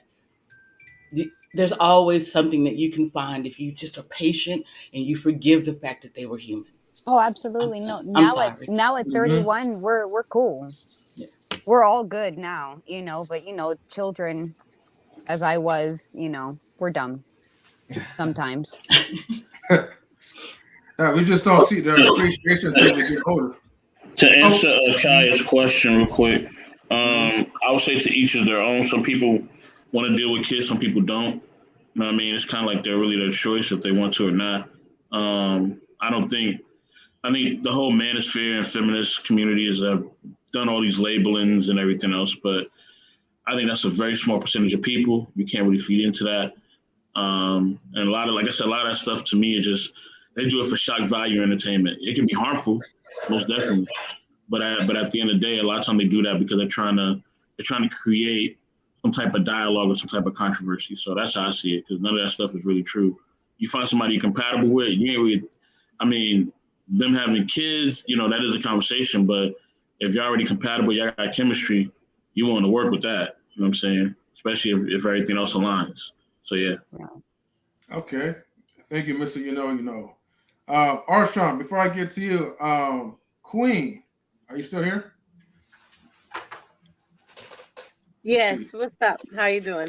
there's always something that you can find if you just are patient and you forgive the fact that they were human. Oh, absolutely. No, I'm sorry. Now at 31, we're cool. Yeah. We're all good now, but children as I was, we're dumb sometimes. We just don't see the appreciation until we get older. To answer Kaya's question real quick, I would say to each of their own. Some people want to deal with kids, some people don't. You know what I mean? It's kind of like they're really their choice if they want to or not. I think the whole manosphere and feminist communities have done all these labelings and everything else, but I think that's a very small percentage of people. You can't really feed into that. And a lot of that stuff to me is just, they do it for shock value entertainment. It can be harmful, most definitely. But at the end of the day, a lot of times they do that because they're trying to create some type of dialogue or some type of controversy. So that's how I see it, because none of that stuff is really true. You find somebody you're compatible with, you ain't really, them having kids, that is a conversation. But if you're already compatible, y'all got chemistry, you want to work with that. You know what I'm saying? Especially if everything else aligns. So yeah. Okay. Thank you, Mr. You know. Arshawn, before I get to you, Queen, are you still here? Yes. What's up? How you doing?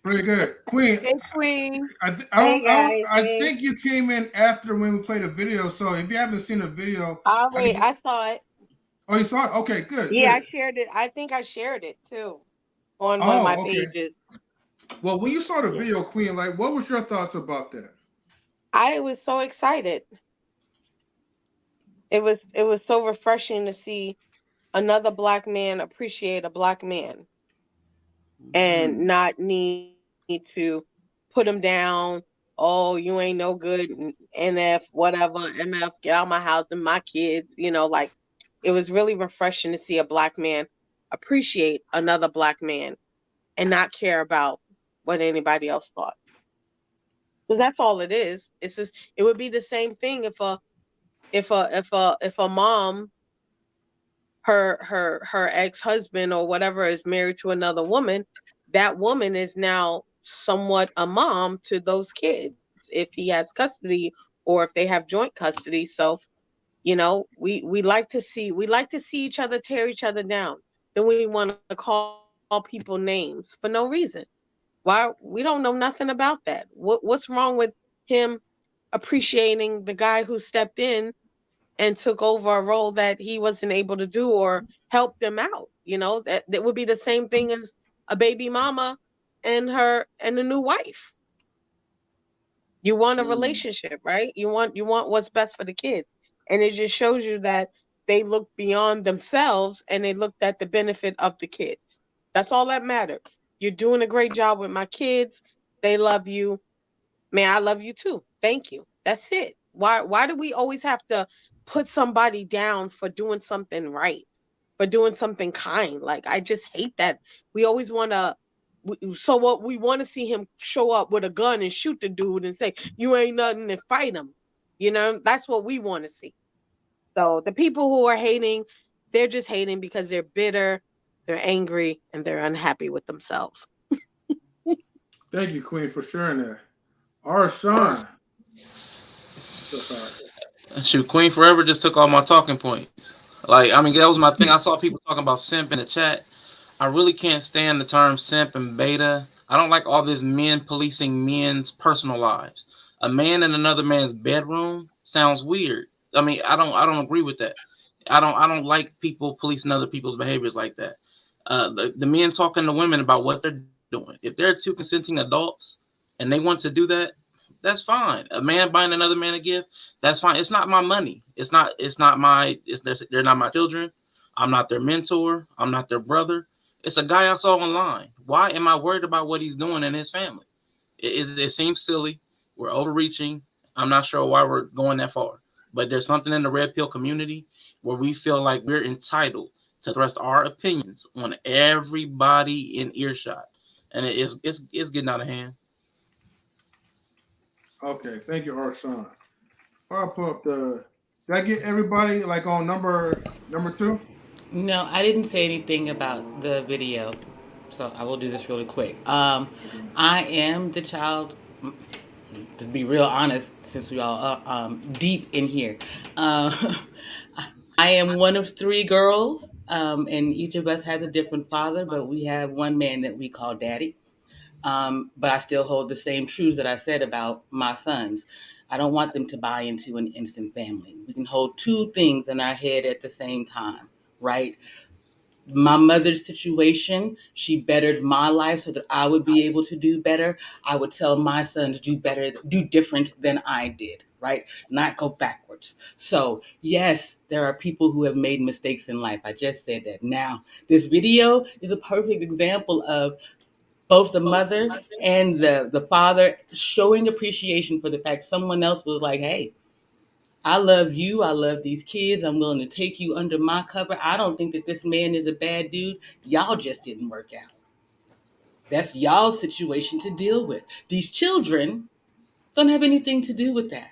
Pretty good. Queen. Hey, Queen. I think you came in after when we played a video. So if you haven't seen a video. Wait, I saw it. Oh, you saw it? Okay, good. Yeah, good. I shared it. I think I shared it too on one of my pages. Well, when you saw the video, Queen, what was your thoughts about that? I was so excited. It was so refreshing to see another Black man appreciate a Black man. and not need to put them down. Oh, you ain't no good, NF, whatever, MF, get out of my house and my kids. Like it was really refreshing to see a black man appreciate another black man and not care about what anybody else thought. Because that's all it is. It's just it would be the same thing if a mom, her ex-husband or whatever is married to another woman, that woman is now somewhat a mom to those kids if he has custody or if they have joint custody. So we like to see each other tear each other down. Then we want to call people names for no reason. Why? We don't know nothing about that. What's wrong with him appreciating the guy who stepped in and took over a role that he wasn't able to do or helped them out? That would be the same thing as a baby mama and a new wife. You want a relationship, right? You want what's best for the kids. And it just shows you that they look beyond themselves and they looked at the benefit of the kids. That's all that mattered. You're doing a great job with my kids. They love you. May I love you too. Thank you. That's it. Why do we always have to put somebody down for doing something right, for doing something kind? Like I just hate that. We always want to. So what we want to see him show up with a gun and shoot the dude and say you ain't nothing and fight him. That's what we want to see. So the people who are hating, they're just hating because they're bitter, they're angry, and they're unhappy with themselves. Thank you, Queen, for sharing that. Sean. So sorry. Shoot, Queen Forever just took all my talking points. Like, I mean, that was my thing. I saw people talking about simp in the chat. I really can't stand the term simp and beta. I don't like all this men policing men's personal lives. A man in another man's bedroom sounds weird. I mean, I don't agree with that. I don't like people policing other people's behaviors like that. The men talking to women about what they're doing. If they're two consenting adults and they want to do that, that's fine. A man buying another man a gift, that's fine. It's not my money. They're not my children. I'm not their mentor. I'm not their brother. It's a guy I saw online. Why am I worried about what he's doing in his family? It seems silly. We're overreaching. I'm not sure why we're going that far. But there's something in the red pill community where we feel like we're entitled to thrust our opinions on everybody in earshot. And it's getting out of hand. Okay, thank you, Sean. I'll put up the. Did I get everybody like on number 2? No, I didn't say anything about the video, so I will do this really quick. I am the child. To be real honest, since we all are deep in here, I am one of 3 girls, and each of us has a different father, but we have one man that we call Daddy. But I still hold the same truths that I said about my sons. I don't want them to buy into an instant family. We can hold 2 things in our head at the same time, right? My mother's situation, she bettered my life so that I would be able to do better. I would tell my sons do better, do different than I did, right? Not go backwards. So yes, there are people who have made mistakes in life. I just said that. Now, this video is a perfect example of both the mother and the father showing appreciation for the fact someone else was like, hey, I love you. I love these kids. I'm willing to take you under my cover. I don't think that this man is a bad dude. Y'all just didn't work out. That's y'all's situation to deal with. These children don't have anything to do with that.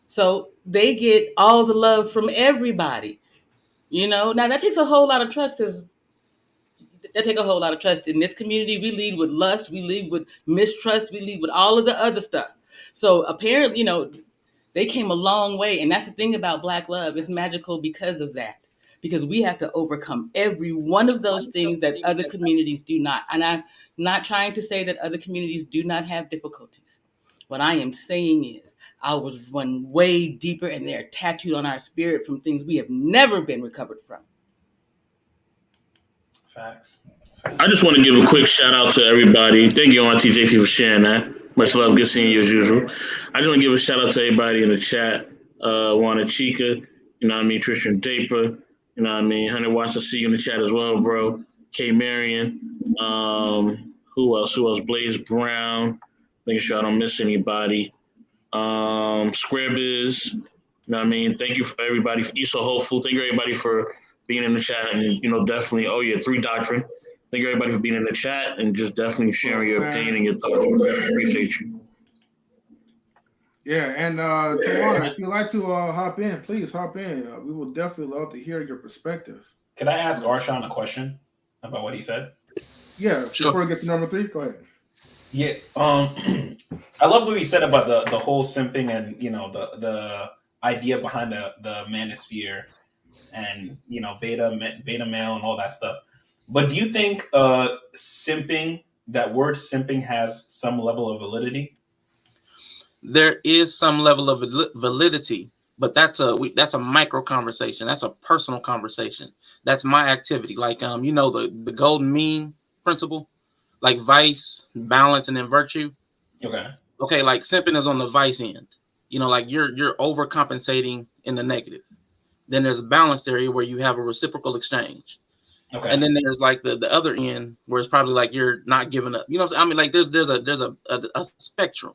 So they get all the love from everybody. Now that takes a whole lot of trust because in this community. We lead with lust, we lead with mistrust, we lead with all of the other stuff. So apparently, they came a long way. And that's the thing about Black love. It's magical because of that. Because we have to overcome every one of those things that other communities do not. And I'm not trying to say that other communities do not have difficulties. What I am saying is I was one way deeper and they're tattooed on our spirit from things we have never been recovered from. Facts. I just want to give a quick shout out to everybody. Thank you, Auntie JP, for sharing that. Much love. Good seeing you as usual. I just want to give a shout out to everybody in the chat. Juana Chica, Tristan Daper, 100 Watts, I see you in the chat as well, bro. K. Marion. Who else? Blaze Brown. Making sure I don't miss anybody. Square Biz. You know what I mean? Thank you for everybody. For Issa Hopeful. Thank you everybody for being in the chat. And, definitely, Three Doctrine. Thank you everybody for being in the chat and just definitely sharing your opinion and your thoughts. We definitely appreciate you. Yeah, and Tawanna, if you'd like to hop in, please hop in. We will definitely love to hear your perspective. Could I ask Arshawn a question about what he said? Yeah, Sure. Before we get to number 3, go ahead. Yeah, I love what he said about the whole simping and the idea behind the manosphere and beta male and all that stuff. But do you think simping, that word simping, has some level of validity? There is some level of validity, but that's a micro conversation. That's a personal conversation. That's my activity. Like the golden mean principle, like vice, balance, and then virtue. Okay, like simping is on the vice end. Like you're overcompensating in the negative. Then there's a balanced area where you have a reciprocal exchange. Okay. And then there's like the other end where it's probably like you're not giving up. I mean, like there's a spectrum.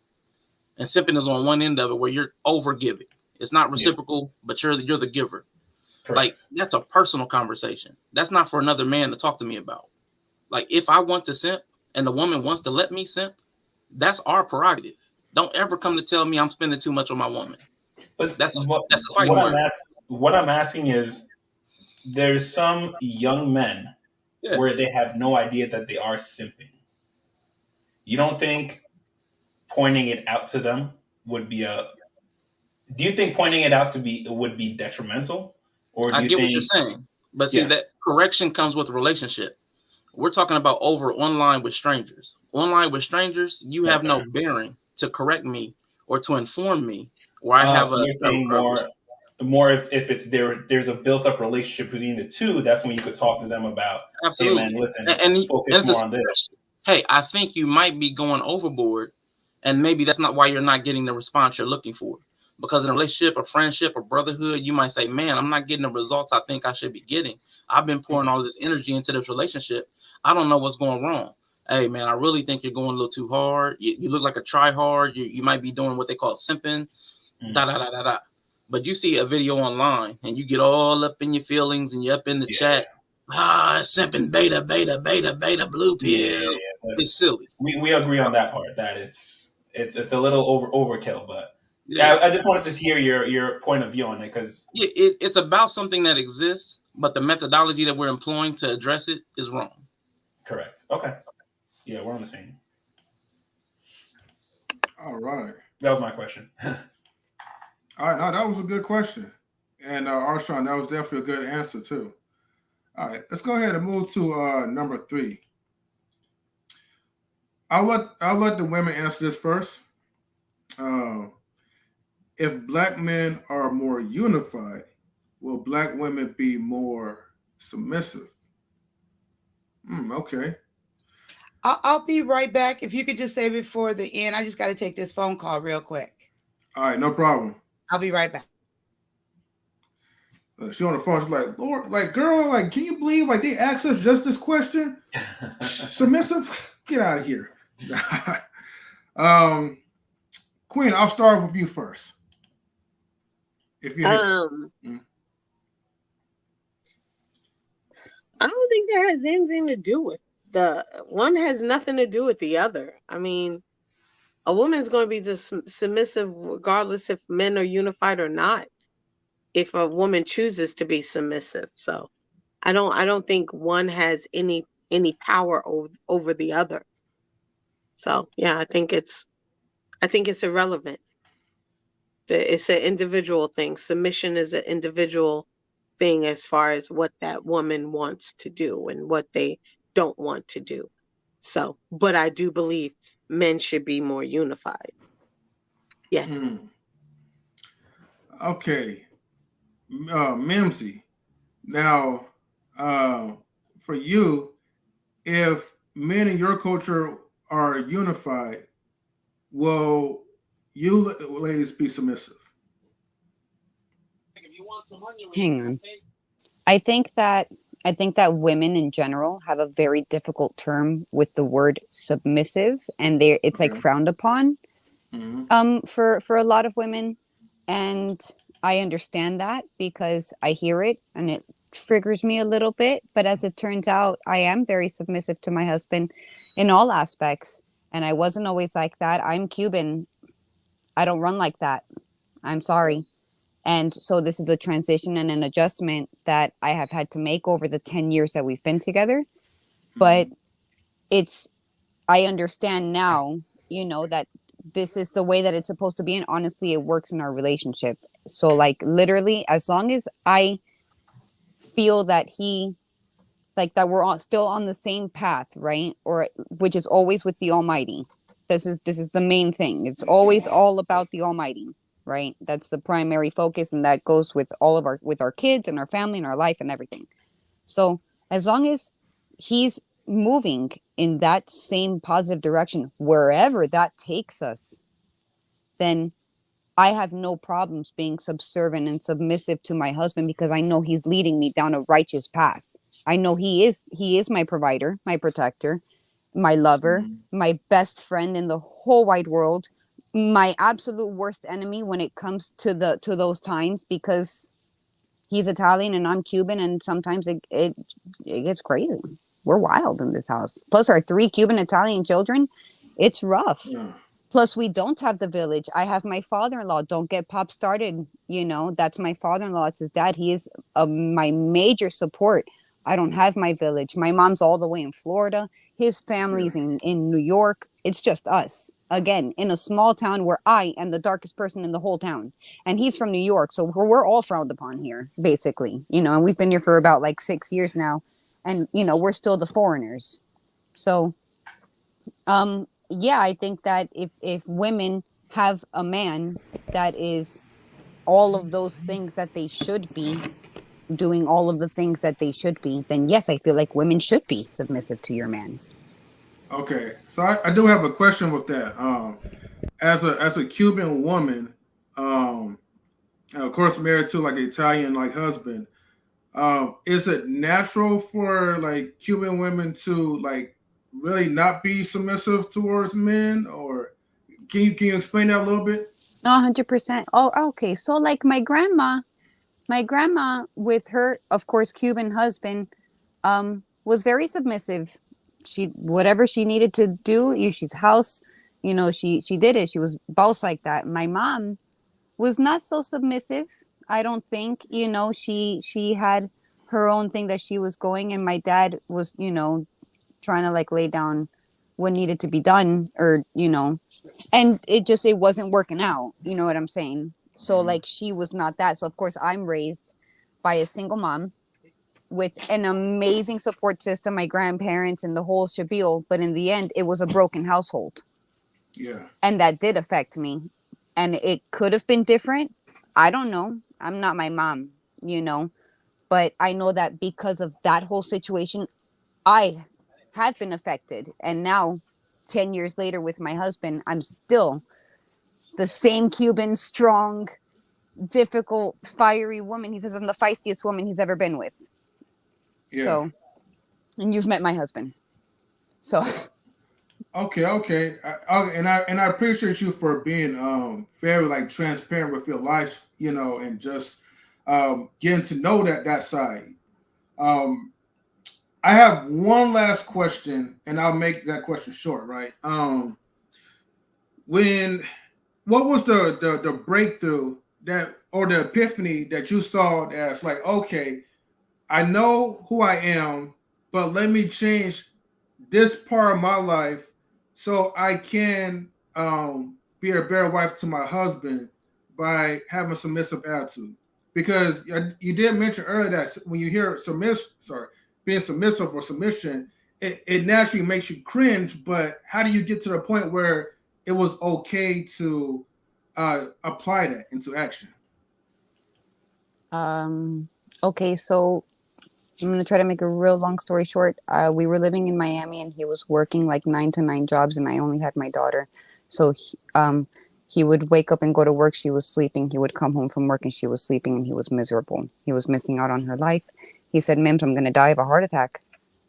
And simping is on one end of it where you're over giving. It's not reciprocal, but you're the giver. Correct. Like that's a personal conversation. That's not for another man to talk to me about. Like if I want to simp and the woman wants to let me simp, that's our prerogative. Don't ever come to tell me I'm spending too much on my woman. But that's a fighting word. What I'm asking is, there's some young men where they have no idea that they are simping. You don't think pointing it out to them would be do you think pointing it out would be detrimental? Or do I get what you're saying. But see, that correction comes with a relationship. We're talking about over online with strangers. Online with strangers, you have no bearing to correct me or to inform me where I have you're saying more if it's there's a built-up relationship between the two, that's when you could talk to them about, absolutely. Hey man, listen, and focus more on this. Hey, I think you might be going overboard, and maybe that's not why you're not getting the response you're looking for. Because in a relationship, a friendship, a brotherhood, you might say, man, I'm not getting the results I think I should be getting. I've been pouring all this energy into this relationship. I don't know what's going wrong. Hey, man, I really think you're going a little too hard. You look like a try-hard. You might be doing what they call simping, da-da-da-da-da. But you see a video online, and you get all up in your feelings, and you're up in the chat. Simping, beta, blue pill. It's silly. We agree on that part, that it's a little overkill, but I just wanted to hear your point of view on it, because it's about something that exists, but the methodology that we're employing to address it is wrong. Correct. Okay. Yeah, we're on the same. All right. That was my question. All right, no, that was a good question. And Arshawn, that was definitely a good answer too. All right, let's go ahead and move to number 3. I'll let the women answer this first. If black men are more unified, will black women be more submissive? Okay. I'll be right back. If you could just save it for the end. I just got to take this phone call real quick. All right, no problem. I'll be right back. She on the phone. She's like, Lord, like, girl, like, can you believe like they asked us just this question? Submissive? Get out of here. Queen, I'll start with you first. If you I don't think that has anything to do with one has nothing to do with the other. I mean, a woman's going to be just submissive regardless if men are unified or not, if a woman chooses to be submissive. So I don't think one has any power over the other. So yeah, I think it's irrelevant. It's an individual thing. Submission is an individual thing as far as what that woman wants to do and what they don't want to do. So, but I do believe men should be more unified. Yes. Okay. Mimsy. Now, for you, if men in your culture are unified, will you ladies be submissive? Hang on. I think that I think that women in general have a very difficult term with the word submissive, and it's like frowned upon for a lot of women. And I understand that because I hear it and it triggers me a little bit. But as it turns out, I am very submissive to my husband in all aspects. And I wasn't always like that. I'm Cuban. I don't run like that. I'm sorry. And so this is a transition and an adjustment that I have had to make over the 10 years that we've been together. But I understand now, that this is the way that it's supposed to be. And honestly, it works in our relationship. So like literally, as long as I feel that that we're still on the same path, right? Or which is always with the Almighty. This is the main thing. It's always all about the Almighty, right? That's the primary focus, and that goes with all of our kids and our family and our life and everything. So as long as he's moving in that same positive direction, wherever that takes us, then I have no problems being subservient and submissive to my husband, because I know he's leading me down a righteous path. I know he is my provider, my protector, my lover, my best friend in the whole wide world, my absolute worst enemy when it comes to those times, because he's Italian and I'm Cuban, and sometimes it gets crazy. We're wild in this house. Plus our 3 Cuban Italian children, it's rough. Yeah. Plus, we don't have the village. I have my father-in-law. Don't get Pop started. That's my father-in-law. It's his dad. He is my major support. I don't have my village. My mom's all the way in Florida. His family's in New York. It's just us. Again, in a small town where I am the darkest person in the whole town. And he's from New York. So we're all frowned upon here, basically. And we've been here for about like 6 years now. And, we're still the foreigners. So, yeah, I think that if women have a man that is all of those things that they should be, doing all of the things that they should be, then yes, I feel like women should be submissive to your man. Okay, so I do have a question with that. As a Cuban woman, and of course married to like an Italian like husband, is it natural for like Cuban women to like really not be submissive towards men, or can you explain that a little bit? 100%. Oh, okay. So like my grandma with her, of course, Cuban husband, was very submissive. She, whatever she needed to do, she's house, she did it. She was boss like that. My mom was not so submissive. I don't think, she had her own thing that she was going, and my dad was, trying to like lay down what needed to be done, or, and it wasn't working out. You know what I'm saying? So like she was not that. So of course I'm raised by a single mom with an amazing support system, my grandparents and the whole shabil. But in the end, it was a broken household. Yeah. And that did affect me. And it could have been different. I don't know. I'm not my mom, but I know that because of that whole situation, I have been affected. And now 10 years later with my husband, I'm still the same Cuban, strong, difficult, fiery woman. He says I'm the feistiest woman he's ever been with. Yeah. So, and you've met my husband. So. Okay. I appreciate you for being very like transparent with your life, and just getting to know that side. I have one last question, and I'll make that question short, right? What was the breakthrough or the epiphany that you saw that's like, okay, I know who I am, but let me change this part of my life so I can be a better wife to my husband by having a submissive attitude. Because you did mention earlier that when you hear being submissive or submission, it naturally makes you cringe. But how do you get to the point where it was okay to apply that into action? Okay, so I'm going to try to make a real long story short. We were living in Miami, and he was working like 9 to 9 jobs, and I only had my daughter. So he would wake up and go to work. She was sleeping. He would come home from work and she was sleeping, and he was miserable. He was missing out on her life. He said, Mims, I'm going to die of a heart attack.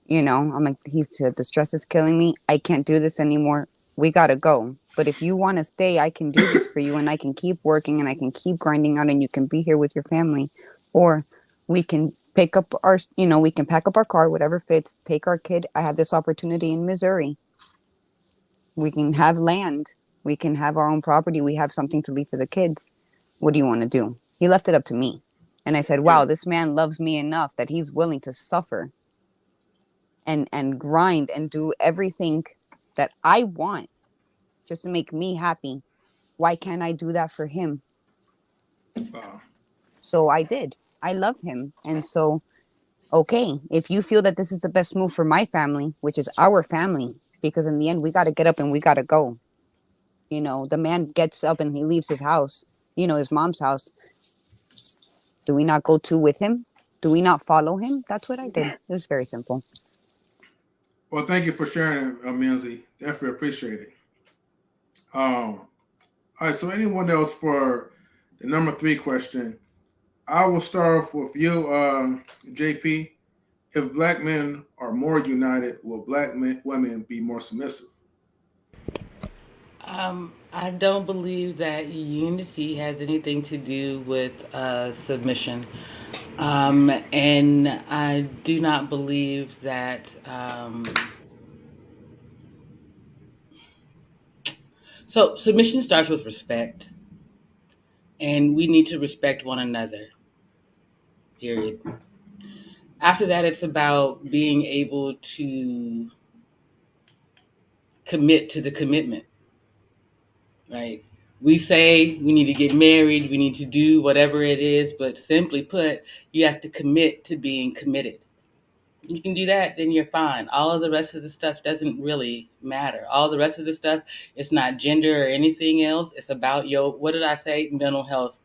You know, I'm like, he said, the stress is killing me. I can't do this anymore. We got to go. But if you want to stay, I can do this for you and I can keep working and I can keep grinding out and you can be here with your family. Or we can pick up our, you know, we can pack up our car, whatever fits, take our kid. I have this opportunity in Missouri. We can have land. We can have our own property. We have something to leave for the kids. What do you want to do? He left it up to me. And I said, wow, this man loves me enough that he's willing to suffer and grind and do everything that I want just to make me happy. Why can't I do that for him? Wow. So I did. I love him. And so, okay, if you feel that this is the best move for my family, which is our family, because in the end, we got to get up and we got to go. You know, the man gets up and he leaves his house, you know, his mom's house. Do we not go to with him? Do we not follow him? That's what I did. It was very simple. Well, thank you for sharing, Minzy. Definitely appreciate it. All right, so anyone else for the number 3 question? I will start with you, JP. If black men are more united, will women be more submissive? I don't believe that unity has anything to do with submission. And I do not believe that. So, submission starts with respect, and we need to respect one another, period. After that, it's about being able to commit to the commitment, right? We say we need to get married, we need to do whatever it is, but simply put, you have to commit to being committed. You can do that, then you're fine. All of the rest of the stuff doesn't really matter. All the rest of the stuff, it's not gender or anything else. It's about what did I say? Mental health.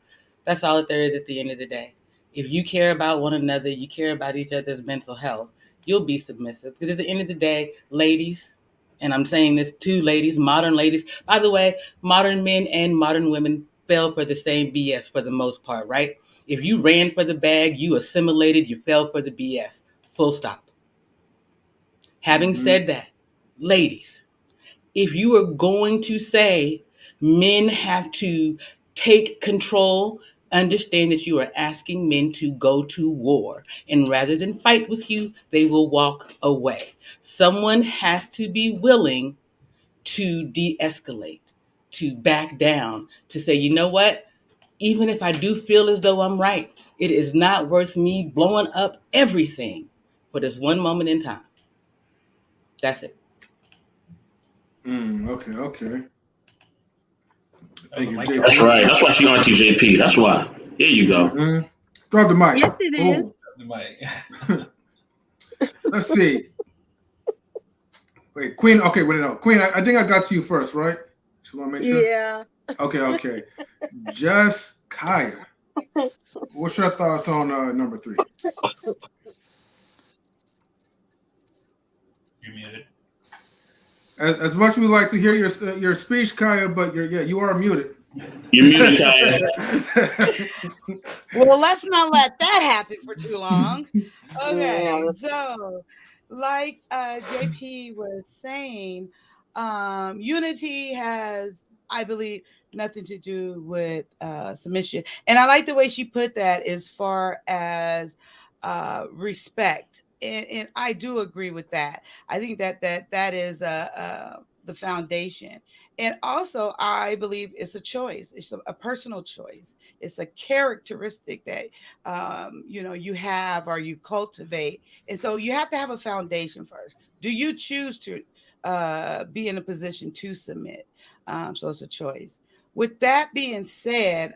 That's all that there is at the end of the day. If you care about one another, you care about each other's mental health, you'll be submissive. Because at the end of the day, ladies, and I'm saying this to ladies, modern ladies, by the way, modern men and modern women fell for the same BS for the most part, right? If you ran for the bag, you assimilated, you fell for the BS. Full stop. Having said that, ladies, if you are going to say men have to take control, understand that you are asking men to go to war. And rather than fight with you, they will walk away. Someone has to be willing to de-escalate, to back down, to say, you know what? Even if I do feel as though I'm right, it is not worth me blowing up everything for this one moment in time. That's it. Okay. Thank you, JP. That's right. That's why she Auntie JP. That's why. Here you go. Mm-hmm. Drop the mic. Yes, it is. The mic. Let's see. Wait, Queen. Okay, wait, no. Queen, I think I got to you first, right? Just want to make sure. Yeah. Okay. Just Kaya. What's your thoughts on number 3? You're muted. As much as we like to hear your speech, Kaya, but you are muted. You're muted, Kaya. Well, let's not let that happen for too long. Okay, Yeah. so like JP was saying, unity has, I believe, nothing to do with submission. And I like the way she put that as far as respect. And I do agree with that. I think that is the foundation. And also, I believe it's a choice. It's a personal choice. It's a characteristic that you have or you cultivate. And so you have to have a foundation first. Do you choose to be in a position to submit? So it's a choice. With that being said,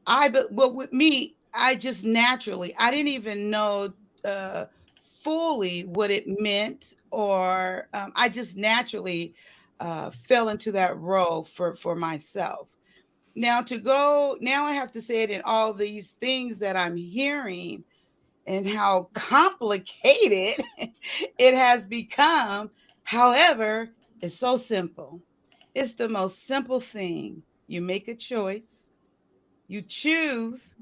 with me, I just naturally, I didn't even know fully what it meant, or I just naturally fell into that role for myself. Now I have to say it in all these things that I'm hearing and how complicated it has become. However, it's so simple. It's the most simple thing. You make a choice. You choose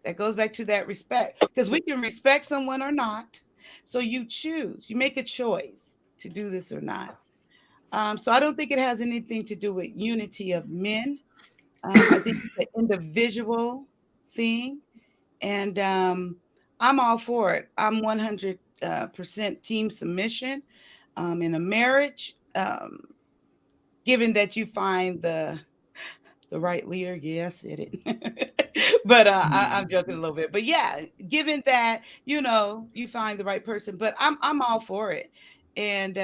That goes back to that respect, because we can respect someone or not. So you choose, you make a choice to do this or not. So I don't think it has anything to do with unity of men. I think it's an individual thing, and I'm all for it. I'm 100% team submission in a marriage. Given that you find the right leader, yes, it. But I'm joking a little bit. But yeah, given that you find the right person, but I'm all for it, and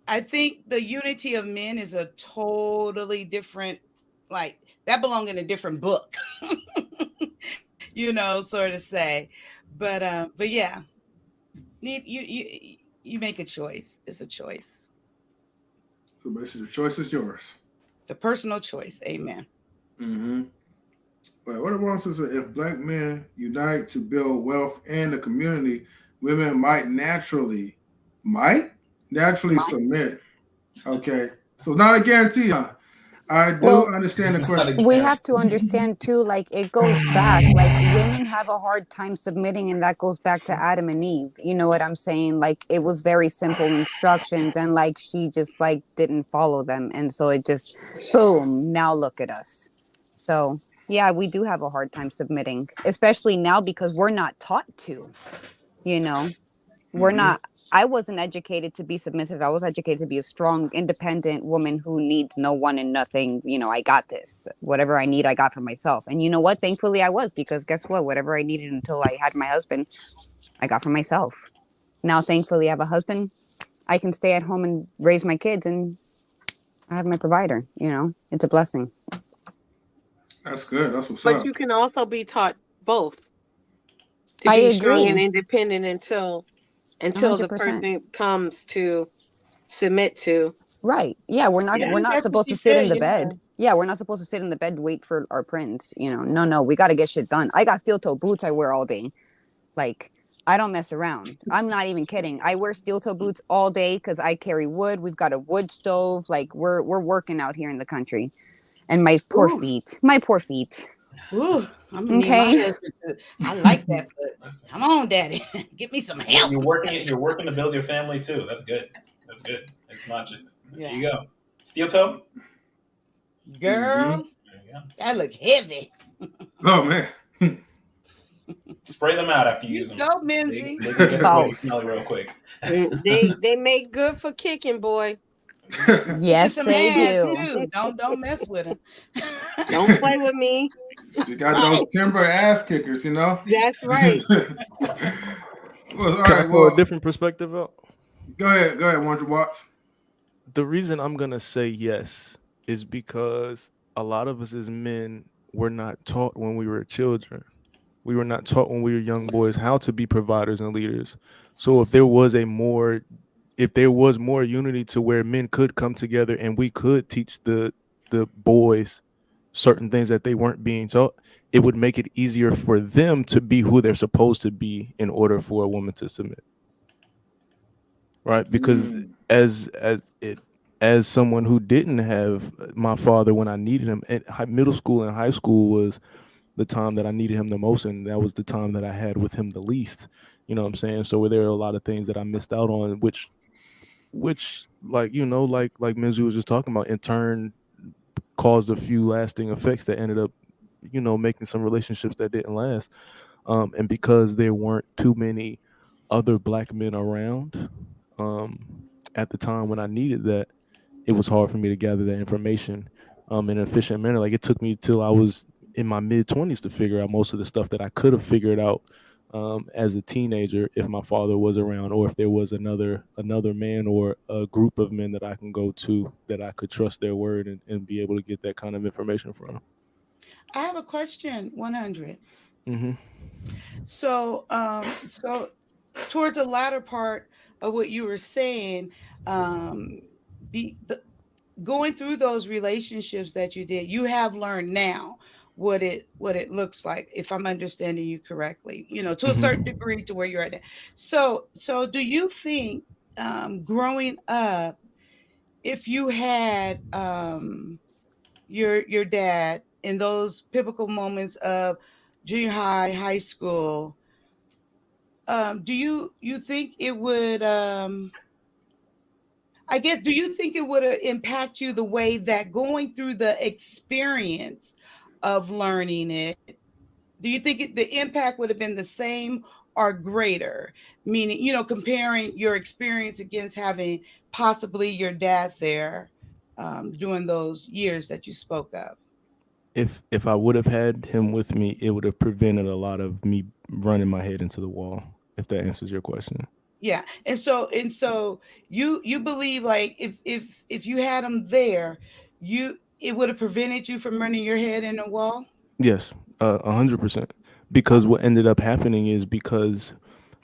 I think the unity of men is a totally different, like that belong in a different book, sort of say. But yeah, you make a choice. It's a choice. So basically, the choice is yours. It's a personal choice. Amen. Mm-hmm. Well, what it wants is if black men unite to build wealth and the community, women might naturally submit. Okay, so it's not a guarantee, huh? I do Well, understand the question. we have to understand too, like it goes back, like women have a hard time submitting, and that goes back to Adam and Eve. You know what I'm saying? Like it was very simple instructions, and like she just like didn't follow them, and so it just boom. Now look at us. So yeah, we do have a hard time submitting, especially now because we're not taught to. You know, we're not. I wasn't educated to be submissive. I was educated to be a strong, independent woman who needs no one and nothing. I got this. Whatever I need, I got for myself. And you know what? Thankfully, I was, because guess what? Whatever I needed until I had my husband, I got for myself. Now, thankfully, I have a husband. I can stay at home and raise my kids, and I have my provider. It's a blessing. That's good. That's what's But up. you can also be taught both to I be strong and agree. independent until the 100%. person comes to submit to. Right. Yeah, we're not Yeah, we're not that's what supposed to she sit in said. the Yeah. bed. Yeah, we're not supposed to sit in the bed wait for our prince. No, we got to get shit done. I got steel toe boots I wear all day. Like I don't mess around. I'm not even kidding. I wear steel toe boots all day because I carry wood. We've got a wood stove. Like we're working out here in the country. And my poor Ooh. feet. My poor feet. Ooh, I'm gonna need my Okay. husband to. I like that, but come on, Daddy, give me some help. You're working to build your family too. That's good. That's good. It's not just there you go. Steel toe? Girl, There you go. that look heavy. Oh man. Spray them out after you use them. Go, Minzy. They can get sweaty False. smelly real quick. They make good for kicking, boy. Yes, It's a they man do. too. Don't mess with him. Don't play with me. You got those timber ass kickers, That's right. Well, all Can I right. throw a Well, different perspective out? go ahead. 100 watts. The reason I'm gonna say yes is because a lot of us as men were not taught when we were children. We were not taught when we were young boys how to be providers and leaders. So if there was more unity to where men could come together and we could teach the boys certain things that they weren't being taught, it would make it easier for them to be who they're supposed to be in order for a woman to submit. Right? Because as someone who didn't have my father when I needed him, middle school and high school was the time that I needed him the most, and that was the time that I had with him the least. You know what I'm saying? So there are a lot of things that I missed out on, which like Mizu was just talking about, in turn caused a few lasting effects that ended up making some relationships that didn't last. And because there weren't too many other black men around at the time when I needed that, it was hard for me to gather that information in an efficient manner. Like it took me till I was in my mid-20s to figure out most of the stuff that I could have figured out as a teenager if my father was around, or if there was another man or a group of men that I can go to that I could trust their word and be able to get that kind of information from. I have a question. 100. Mm-hmm. So towards the latter part of what you were saying, be the, going through those relationships that you did, you have learned now what it looks like, if I'm understanding you correctly, to a certain degree to where you're at now. So do you think growing up, if you had your dad in those pivotal moments of junior high, high school, do you think it would I guess, do you think it would impact you the way that going through the experience of learning it, do you think the impact would have been the same or greater? Meaning, comparing your experience against having possibly your dad there during those years that you spoke of. If I would have had him with me, it would have prevented a lot of me running my head into the wall. If that answers your question. Yeah, and so you believe like if you had him there, it would have prevented you from running your head in the wall. Yes, 100%. Because what ended up happening is because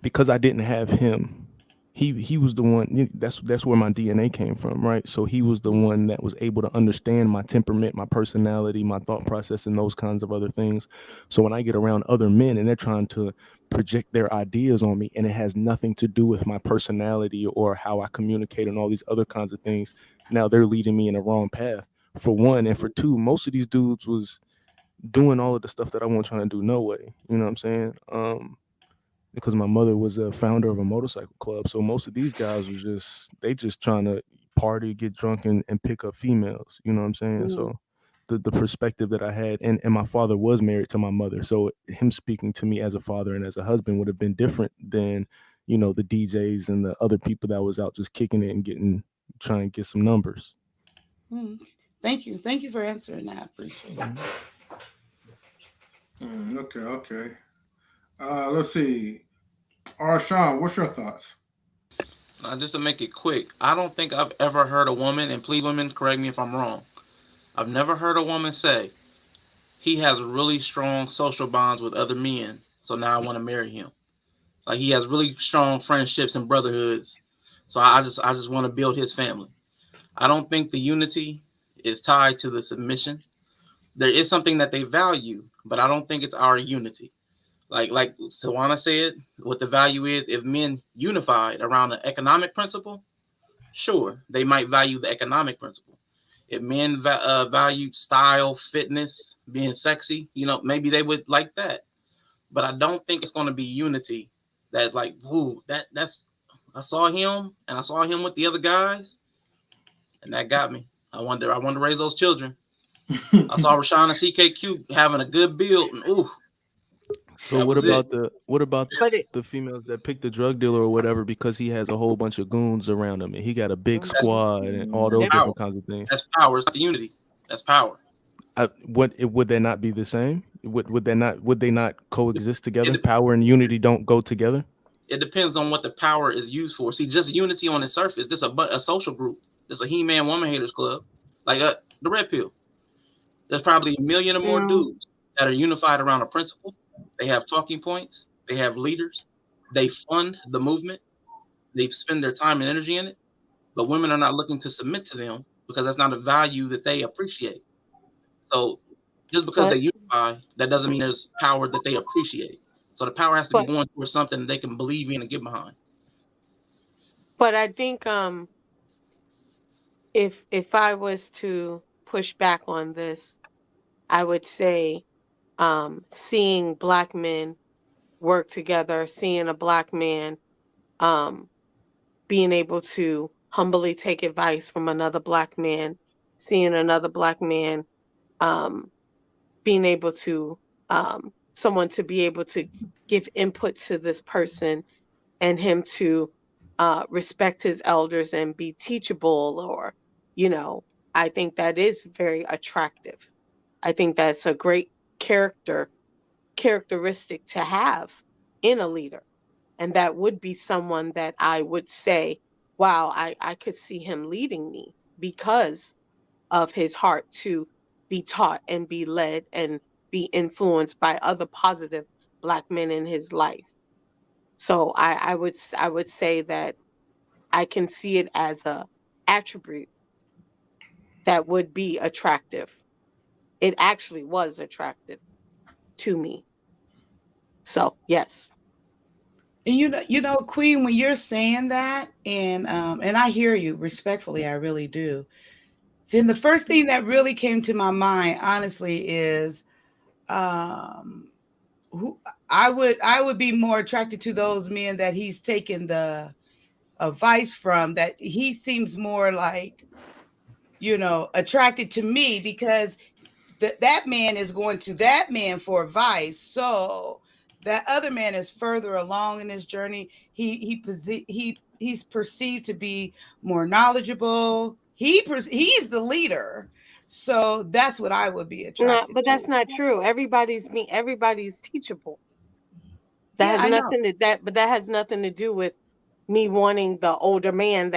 I didn't have him. He was the one. That's where my DNA came from, right? So he was the one that was able to understand my temperament, my personality, my thought process, and those kinds of other things. So when I get around other men and they're trying to project their ideas on me, and it has nothing to do with my personality or how I communicate and all these other kinds of things, now they're leading me in the wrong path. For one, and for two, most of these dudes was doing all of the stuff that I wasn't trying to do no way. You know what I'm saying? Because my mother was a founder of a motorcycle club. So most of these guys was just trying to party, get drunk and pick up females. You know what I'm saying? So the perspective that I had, and my father was married to my mother. So him speaking to me as a father and as a husband would have been different than, the DJs and the other people that was out just kicking it and trying to get some numbers. Mm. Thank you for answering that. I appreciate it. Okay. Let's see. Sean, what's your thoughts? Just to make it quick, I don't think I've ever heard a woman, and please, women, correct me if I'm wrong. I've never heard a woman say he has really strong social bonds with other men, so now I want to marry him. Like he has really strong friendships and brotherhoods, so I just want to build his family. I don't think the unity is tied to the submission. There is something that they value, but I don't think it's our unity. Like Tawanna said, what the value is, if men unified around an economic principle, sure, they might value the economic principle. If men value style, fitness, being sexy, maybe they would like that. But I don't think it's going to be unity. That like, ooh, that's I saw him and I saw him with the other guys, and that got me. I wanted to raise those children. I saw Rashawn and CKQ having a good build, and ooh, So that what was it. about the females that pick the drug dealer or whatever because he has a whole bunch of goons around him and he got a big That's squad and all those power. different kinds of things? That's power. It's not the unity. That's power. Would that not be the same? Would they not coexist together? It, Power and unity don't go together. it depends on what the power is used for. See, just unity on the surface, just a social group, just a He-Man Woman Haters Club, like the Red Pill. There's probably a million or more dudes that are unified around a principle. They have talking points. They have leaders. They fund the movement. They spend their time and energy in it. But women are not looking to submit to them because that's not a value that they appreciate. So just because they But unify, that doesn't mean there's power that they appreciate. So the power has to be but going towards something that they can believe in and get behind. but I think if I was to push back on this, I would say seeing black men work together, seeing a black man um being able to humbly take advice from another black man, seeing another black man um being able to someone to be able to give input to this person and him to respect his elders and be teachable, or you know I think that is very attractive. I think that's a great characteristic to have in a leader, and that would be someone that I would say, wow, I could see him leading me because of his heart to be taught and be led and be influenced by other positive black men in his life. So I would say that I can see it as a attribute that would be attractive. It actually was attractive to me. So yes. And Queen, when you're saying that, and I hear you respectfully, I really do. Then the first thing that really came to my mind, honestly, is who I would be more attracted to those men that he's taken the advice from, that he seems more like, attracted to me because that man is going to that man for advice. So that other man is further along in his journey. He's perceived to be more knowledgeable. He's the leader. So that's what I would be attracted No, but to. that's not true. Everybody's teachable. That Yeah, has I know. that has nothing to do with me wanting the older man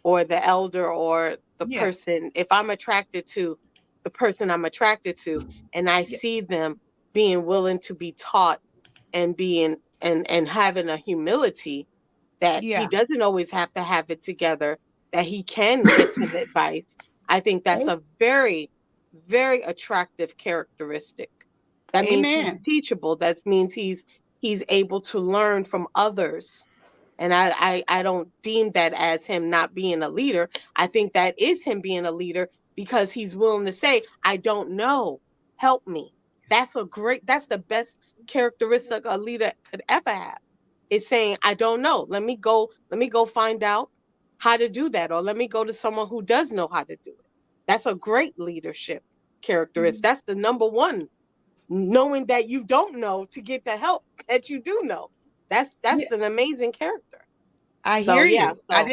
or the elder or the Yeah. person. If I'm attracted to the person I'm attracted to and I Yeah. see them being willing to be taught and being and having a humility that he Yeah. doesn't always have to have it together, that he can get some advice. I think that's a very, very attractive characteristic. That means he's Amen. teachable. That means he's able to learn from others. And I don't deem that as him not being a leader. I think that is him being a leader because he's willing to say, I don't know. Help me. That's the best characteristic a leader could ever have. Is saying, I don't know. Let me go find out how to do that. Or let me go to someone who does know how to do it. That's a great leadership characteristic. That's the number one. Knowing that you don't know to get the help that you do know. That's Yeah. an amazing character. I So hear yeah, you. I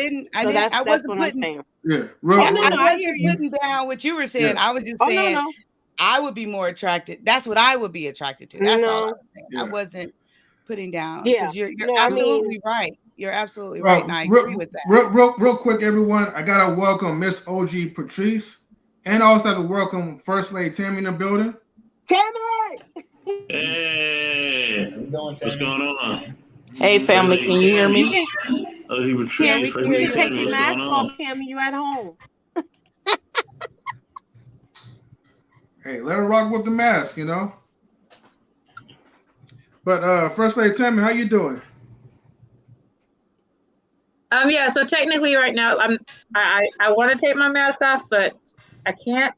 that's wasn't what I'm putting. saying. Yeah, I I hear wasn't you. putting down what you were saying. Yeah. I was just Oh saying no. I would be more attracted. That's what I would be attracted to. That's all I No. was saying. I Yeah. wasn't putting down Yeah. because you're No, I mean, absolutely right. You're absolutely right, and I agree Real, with that. real quick, everyone. I gotta welcome Miss OG Patrice, and also to welcome First Lady Tammy in the building. Tammy! Hey, How you doing, what's Tammy? going on? Hey, family, can you hear me? Oh, he Yeah, retreated. we You can First hear Lady can you. take Tammy, your what's mask going off, on? Tammy. You at home. Hey, let her rock with the mask, But First Lady Tammy, how you doing? Yeah, so technically right now I want to take my mask off, but I can't.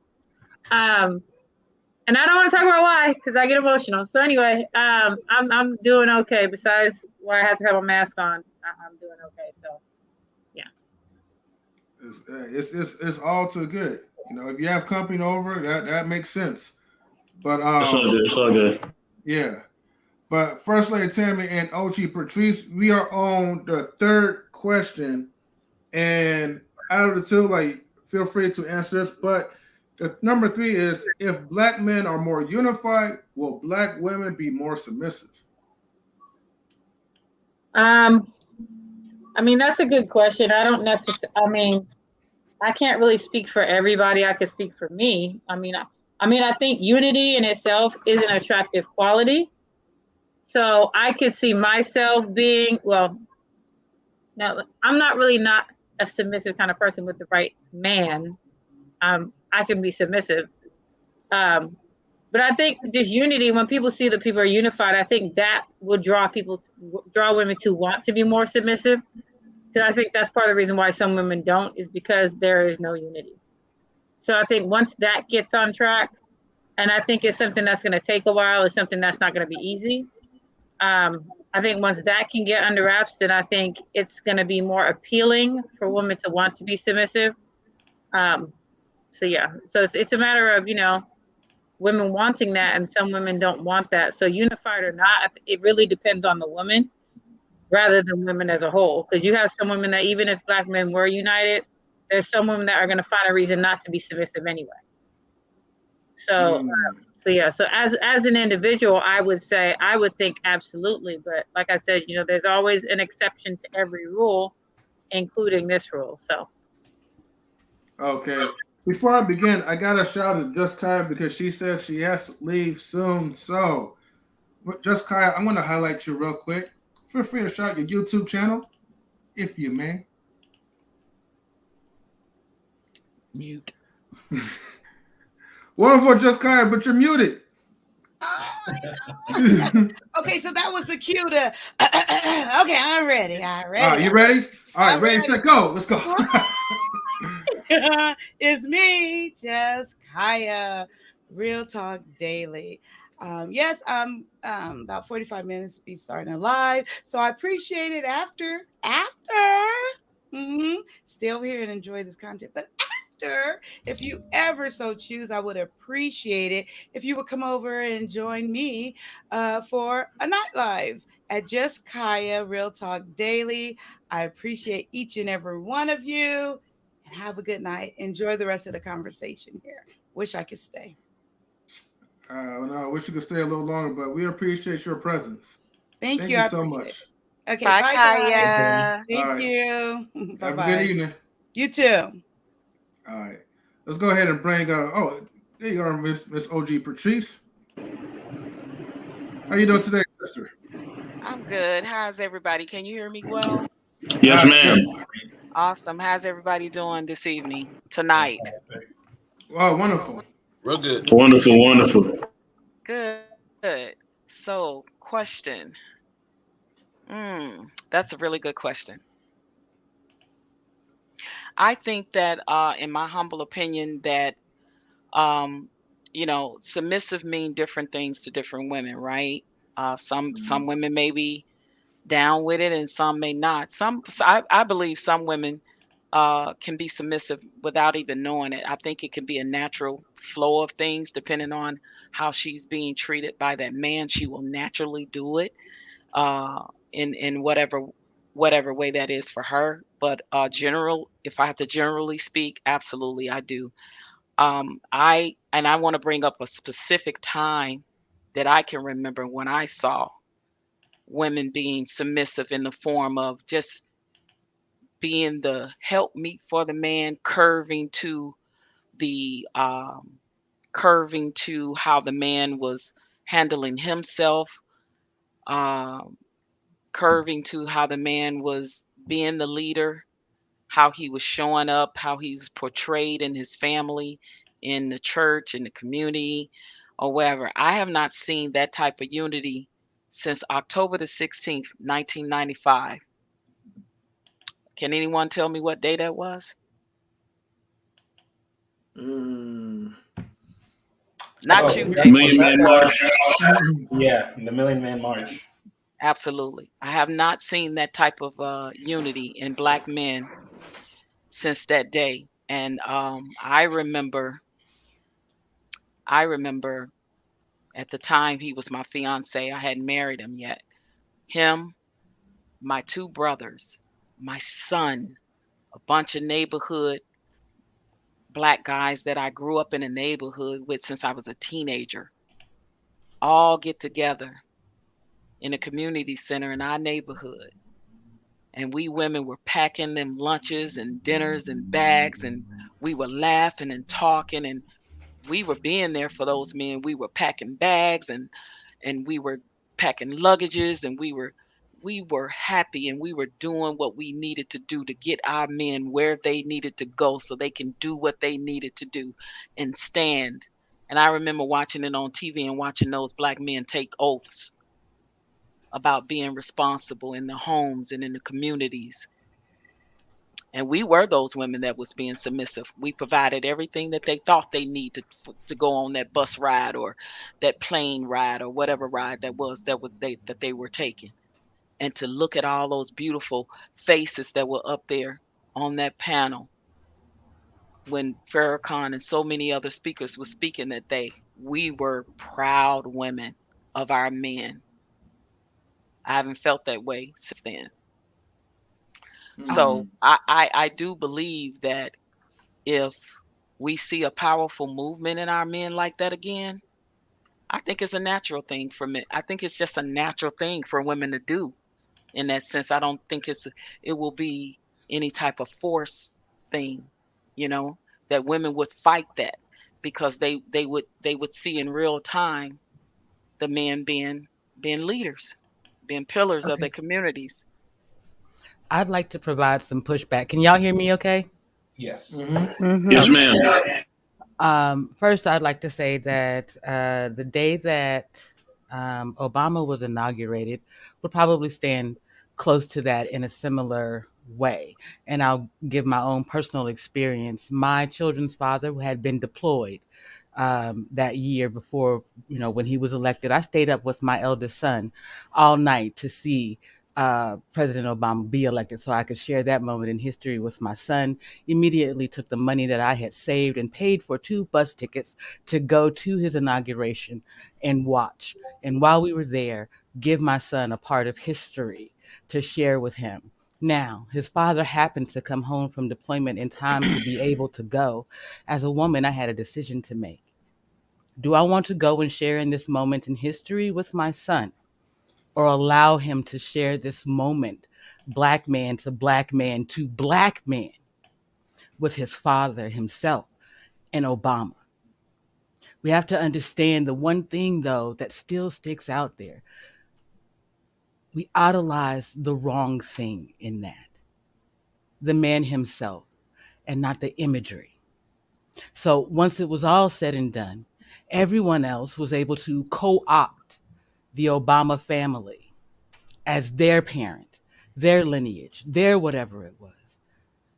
And I don't want to talk about why, because I get emotional. So anyway, I'm doing okay. Besides why I have to have a mask on, I'm doing okay. So yeah. It's all too good. If you have company over, that makes sense. But It's all good. It's all good. yeah. But First Lady Tammy and OG Patrice, we are on the third question. And out of the two, feel free to answer this. But the number 3 is, if black men are more unified, will black women be more submissive? I mean, that's a good question. I don't necessarily. I mean, I can't really speak for everybody. I could speak for me. I mean, I think unity in itself is an attractive quality. So I could see myself being, well, now I'm not a submissive kind of person with the right man. I can be submissive. But I think just unity, when people see that people are unified, I think that will draw women to want to be more submissive. Because I think that's part of the reason why some women don't, is because there is no unity. So I think once that gets on track, and I think it's something that's going to take a while, it's something that's not going to be easy. I think once that can get under wraps, then I think it's going to be more appealing for women to want to be submissive. So yeah, so it's a matter of, women wanting that, and some women don't want that. So unified or not, it really depends on the woman rather than women as a whole. Because you have some women that even if black men were united, there's some women that are going to find a reason not to be submissive anyway. So, so yeah. So as an individual, I would think absolutely. But like I said, there's always an exception to every rule, including this rule. So. Okay. Before I begin, I got to shout out to Just Kaya because she says she has to leave soon. So, Just Kaya, I'm going to highlight you real quick. Feel free to shout your YouTube channel, if you may. Mute. Wonderful, Just Kaya, but you're muted. Okay, so that was the cue to. Okay, I'm ready. All right, you ready? All right, ready, set, go. Let's go. It's me, Just Kaya, Real Talk Daily. Yes, I'm about 45 minutes to be starting live. So I appreciate it after. Still here and enjoy this content. But after, if you ever so choose, I would appreciate it if you would come over and join me for a night live at Just Kaya Real Talk Daily. I appreciate each and every one of you. And have a good night. Enjoy the rest of the conversation here. Wish I could stay. No, I wish you could stay a little longer, but we appreciate your presence. Thank you. you I so appreciate much. it. Okay, Bye, bye, guys. Kaya. Thank All right. you. Have a good evening. You too. All right. Let's go ahead and bring there you are, Miss OG Patrice. How you doing today, sister? I'm good. How's everybody? Can you hear me well? Yes, ma'am. Awesome. How's everybody doing this evening, tonight? Wow, wonderful. Real good. Wonderful, wonderful. Good. So, question. That's a really good question. I think that, in my humble opinion, that submissive mean different things to different women, right? Some women may be down with it, and some may not. I believe some women can be submissive without even knowing it. I think it can be a natural flow of things depending on how she's being treated by that man. She will naturally do it in whatever way that is for her. But if I have to generally speak, absolutely I do. I want to bring up a specific time that I can remember when I saw women being submissive in the form of just being the helpmeet for the man, the curving to how the man was handling himself, um, curving to how the man was being the leader, how he was showing up, how he was portrayed in his family, in the church, in the community, or wherever. I have not seen that type of unity since October the 16th, 1995. Can anyone tell me what day that was? Not you. Million Man March. Yeah, the Million Man March. Absolutely. I have not seen that type of unity in Black men since that day. And I remember at the time he was my fiance. I hadn't married him yet. Him, my two brothers, my son, a bunch of neighborhood Black guys that I grew up in a neighborhood with since I was a teenager, all get together in a community center in our neighborhood. And we women were packing them lunches and dinners and bags, and we were laughing and talking, and we were being there for those men. We were packing bags, and we were packing luggages, and we were happy, and we were doing what we needed to do to get our men where they needed to go so they can do what they needed to do and stand. And I remember watching it on TV and watching those Black men take oaths about being responsible in the homes and in the communities. And we were those women that was being submissive. We provided everything that they thought they needed to go on that bus ride or that plane ride or whatever ride that they were taking. And to look at all those beautiful faces that were up there on that panel when Farrakhan and so many other speakers were speaking that day, we were proud women of our men. I haven't felt that way since then. So I do believe that if we see a powerful movement in our men like that again, I think it's a natural thing for men. I think it's just a natural thing for women to do in that sense. I don't think it will be any type of force thing, that women would fight that because they would see in real time the men being leaders, being pillars of their communities. I'd like to provide some pushback. Can y'all hear me okay? Yes. Yes, ma'am. First, I'd like to say that the day that Obama was inaugurated would probably stand close to that in a similar way. And I'll give my own personal experience. My children's father had been deployed that year before, when he was elected. I stayed up with my eldest son all night to see President Obama be elected so I could share that moment in history with my son. Immediately took the money that I had saved and paid for 2 bus tickets to go to his inauguration and watch. And while we were there, give my son a part of history to share with him. Now, his father happened to come home from deployment in time to be able to go. As a woman, I had a decision to make. Do I want to go and share in this moment in history with my son, or allow him to share this moment, black man to black man to black man, with his father himself and Obama? We have to understand the one thing, though, that still sticks out there. We idolize the wrong thing in that. The man himself and not the imagery. So once it was all said and done, everyone else was able to co-opt the Obama family as their parent, their lineage, their whatever it was.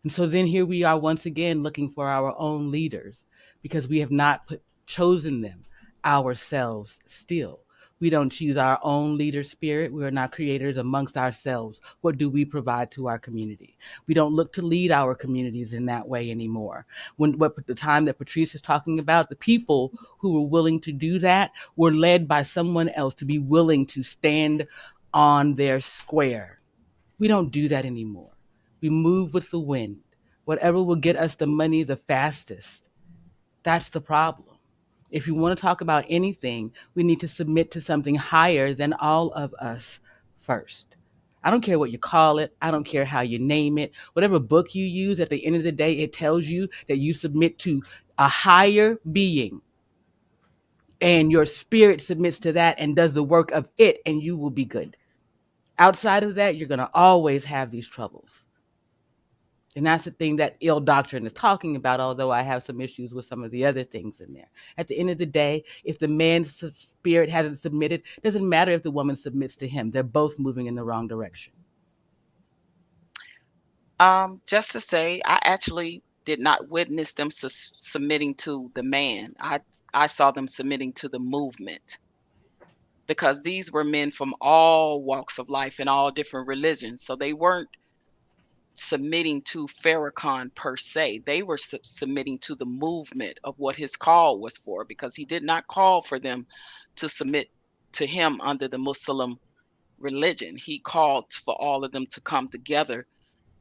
And so then here we are once again looking for our own leaders because we have not chosen them ourselves still. We don't choose our own leader spirit. We are not creators amongst ourselves. What do we provide to our community? We don't look to lead our communities in that way anymore. The time that Patrice is talking about, the people who were willing to do that were led by someone else to be willing to stand on their square. We don't do that anymore. We move with the wind. Whatever will get us the money the fastest. That's the problem. If you want to talk about anything, we need to submit to something higher than all of us first. I don't care what you call it. I don't care how you name it. Whatever book you use, at the end of the day, it tells you that you submit to a higher being. And your spirit submits to that and does the work of it, and you will be good. Outside of that, you're going to always have these troubles. And that's the thing that ill doctrine is talking about, although I have some issues with some of the other things in there. At the end of the day, if the man's spirit hasn't submitted, it doesn't matter if the woman submits to him. They're both moving in the wrong direction. Just to say, I actually did not witness them submitting to the man. I saw them submitting to the movement, because these were men from all walks of life and all different religions. So they weren't submitting to Farrakhan per se. They were submitting to the movement of what his call was for, because he did not call for them to submit to him under the Muslim religion. He called for all of them to come together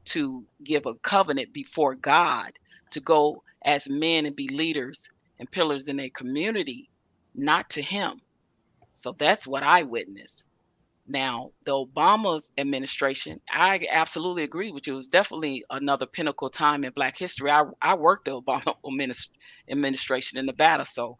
to give a covenant before God, to go as men and be leaders and pillars in a community, not to him. So that's what I witnessed. Now, the Obama administration, I absolutely agree with you. It was definitely another pinnacle time in Black history. I worked the Obama administration in Nevada, so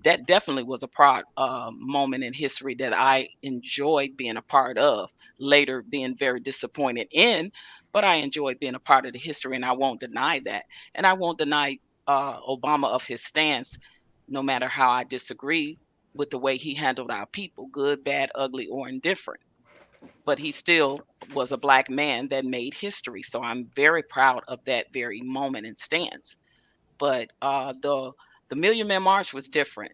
that definitely was a proud moment in history that I enjoyed being a part of. Later, being very disappointed in, but I enjoyed being a part of the history, and I won't deny that. And I won't deny Obama of his stance, no matter how I disagree with the way he handled our people, good, bad, ugly, or indifferent. But he still was a Black man that made history. So I'm very proud of that very moment and stance. But the Million Man March was different.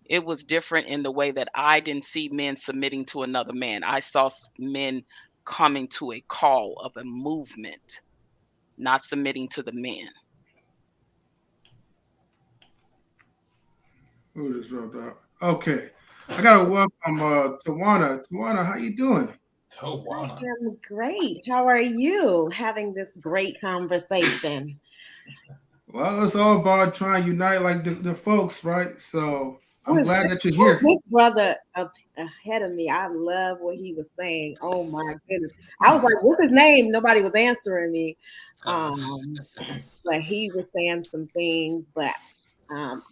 It was different in the way that I didn't see men submitting to another man. I saw men coming to a call of a movement, not submitting to the men. Who just dropped out? Okay. I gotta welcome Tawanna. Tawanna, how you doing? Tawanna. I'm great. How are you having this great conversation? Well, it's all about trying to unite like the folks, right? So I'm glad that you're here. This brother ahead of me, I love what he was saying. Oh my goodness. I was like, what's his name? Nobody was answering me. But he was saying some things, but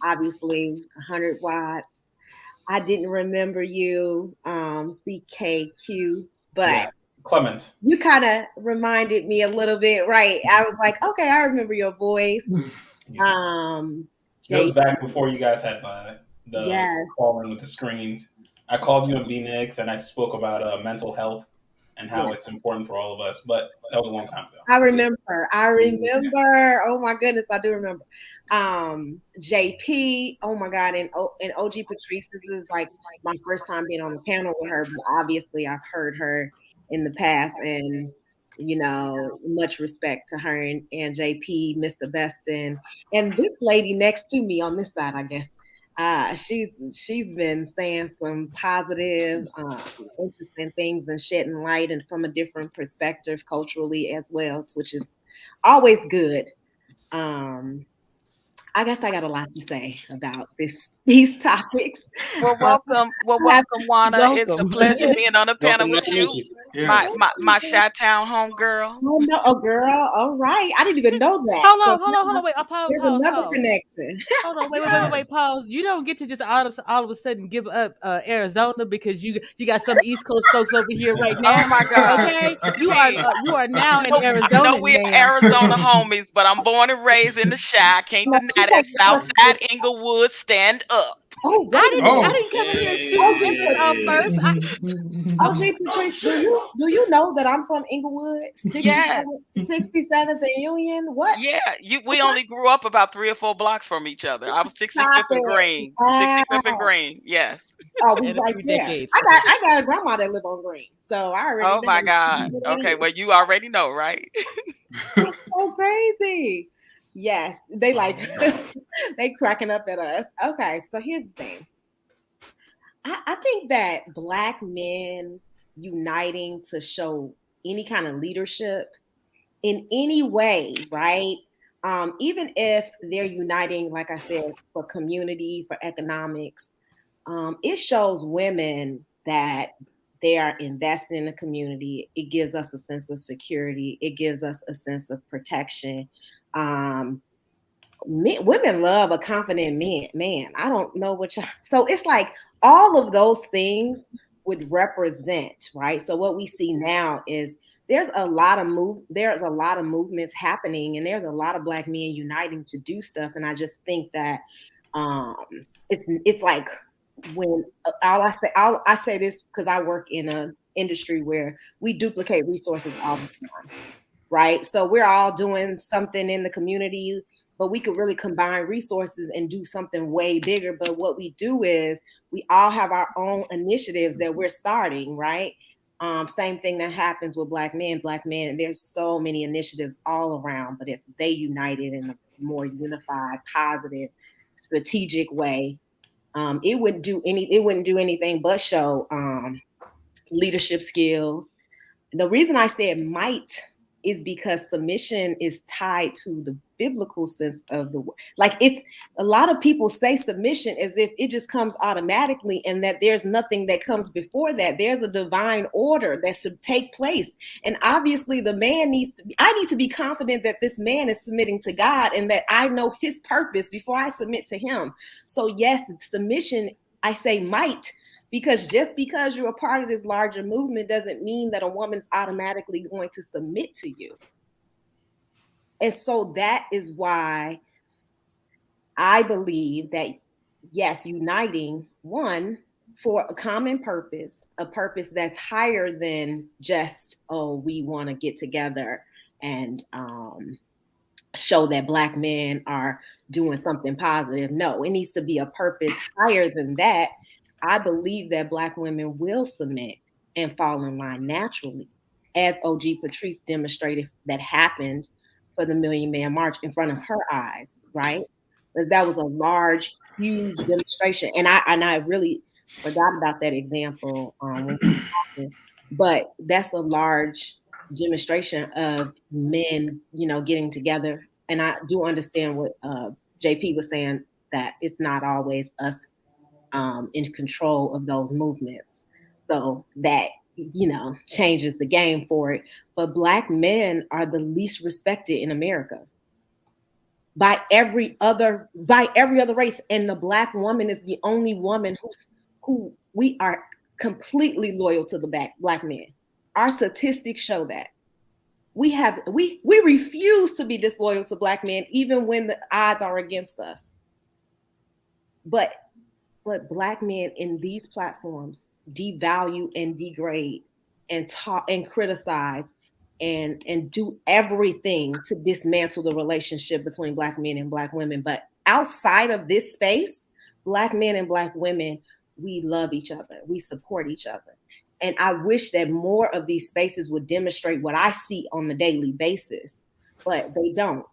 obviously 100 watts. I didn't remember you, CKQ, but yeah. Clement. You kind of reminded me a little bit, right? I was like, okay, I remember your voice. Yeah. It was back before you guys had the calling with the screens. I called you in B-Nix and I spoke about mental health and how it's important for all of us. But that was a long time ago. I remember. Oh my goodness, I do remember. JP, oh my God, and OG Patrice, this is like my first time being on the panel with her, but obviously I've heard her in the past, and much respect to her and JP, Mr. Beston, and this lady next to me on this side, I guess. She's been saying some positive, interesting things and shedding light and from a different perspective culturally as well, which is always good. I guess I got a lot to say about these topics. Well, welcome, Tawanna. It's a pleasure being on the panel with you. Yes. My Chi-Town home girl. Oh no, oh girl, all right. I didn't even know that. Hold on, wait. Pause, There's another connection. Hold on, wait, pause. You don't get to just all of a sudden give up Arizona because you got some East Coast folks over here right now. Oh my God. Okay, you are now in Arizona. No, we're Arizona homies, but I'm born and raised in the Chi. Can't deny that. Southside Inglewood, stand up. Oh, I didn't come in here shooting first. Patrice, do you know that I'm from Inglewood? 67th and Union? What? Yeah, we only grew up about 3 or 4 blocks from each other. I was 65th and Green. 65th and Green, yes. Oh, we right there. I got a grandma that live on Green, so I already know. Oh my God. Okay, well, you already know, right? That's so crazy. Yes, they they cracking up at us. Okay, so here's the thing. I think that Black men uniting to show any kind of leadership in any way, right? Even if they're uniting, like I said, for community, for economics, it shows women that they are investing in the community. It gives us a sense of security. It gives us a sense of protection. Women love a confident man. I don't know so it's like all of those things would represent, right? So what we see now is there's a lot of movements happening, and there's a lot of Black men uniting to do stuff. And I just think that it's like when I say this because I work in an industry where we duplicate resources all the time, right? So we're all doing something in the community, but we could really combine resources and do something way bigger. But what we do is we all have our own initiatives that we're starting, right? Same thing that happens with Black men. There's so many initiatives all around, but if they united in a more unified, positive, strategic way, it wouldn't do anything but show leadership skills. The reason I said might is because submission is tied to the biblical sense of the word. Like, it's a lot of people say submission as if it just comes automatically and that there's nothing that comes before that. There's a divine order that should take place. And obviously the man I need to be confident that this man is submitting to God and that I know his purpose before I submit to him. So yes, submission, I say might, because just because you're a part of this larger movement doesn't mean that a woman's automatically going to submit to you. And so that is why I believe that, yes, uniting, one, for a common purpose, a purpose that's higher than just, we want to get together and show that Black men are doing something positive. No, it needs to be a purpose higher than that. I believe that Black women will submit and fall in line naturally, as OG Patrice demonstrated that happened for the Million Man March in front of her eyes, right? Because that was a large, huge demonstration. And I really forgot about that example but that's a large demonstration of men, getting together. And I do understand what JP was saying, that it's not always us in control of those movements. So that, changes the game for it. But Black men are the least respected in America by every other race. And the Black woman is the only woman who we are completely loyal to the Black men. Our statistics show that. We refuse to be disloyal to Black men, even when the odds are against us. But Black men in these platforms devalue and degrade and talk and criticize and do everything to dismantle the relationship between Black men and Black women. But outside of this space, Black men and Black women, we love each other. We support each other. And I wish that more of these spaces would demonstrate what I see on the daily basis, but they don't.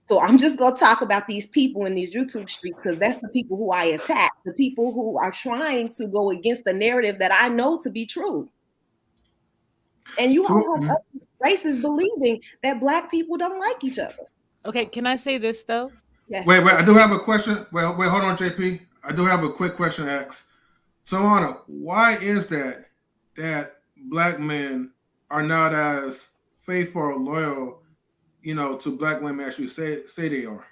So I'm just going to talk about these people in these YouTube streets because that's the people who I attack, the people who are trying to go against the narrative that I know to be true. And you all have other races believing that Black people don't like each other. Okay, can I say this though? Yes. Wait, I do have a question. Wait, hold on, JP. I do have a quick question to ask. Tawanna, why is that Black men are not as faithful or loyal, to Black women as you say they are,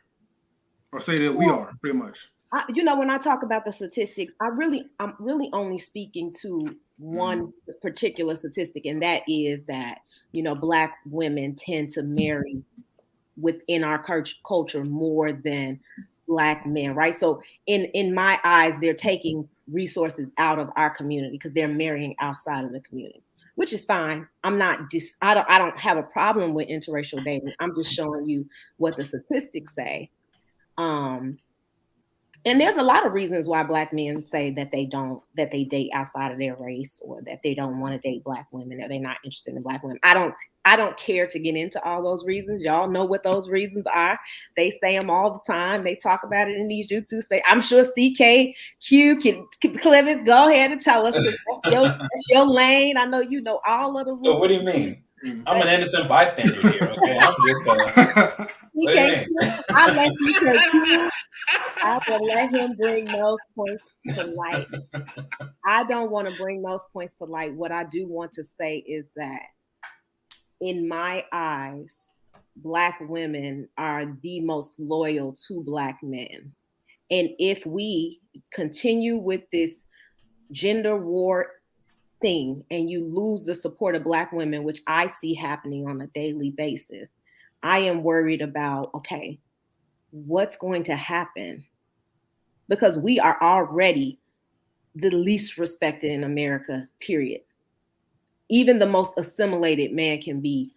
or say that we are, pretty much? When I talk about the statistics, I'm really only speaking to one particular statistic, and that is that, Black women tend to marry within our culture more than Black men, right? So in my eyes, they're taking resources out of our community because they're marrying outside of the community, which is fine. I don't have a problem with interracial dating. I'm just showing you what the statistics say. And there's a lot of reasons why Black men say that they date outside of their race, or that they don't want to date Black women, or they're not interested in Black women. I don't care to get into all those reasons. Y'all know what those reasons are. They say them all the time. They talk about it in these YouTube spaces. I'm sure CKQ can Clevis, go ahead and tell us. That's your lane. I know you know all of the rules. So what do you mean? I'm an innocent bystander here, okay? I'm just I will let him bring those points to light. I don't want to bring those points to light. What I do want to say is that in my eyes, Black women are the most loyal to Black men. And if we continue with this gender war thing and you lose the support of Black women, which I see happening on a daily basis, I am worried about, okay, what's going to happen? Because we are already the least respected in America, period. Even the most assimilated man can be,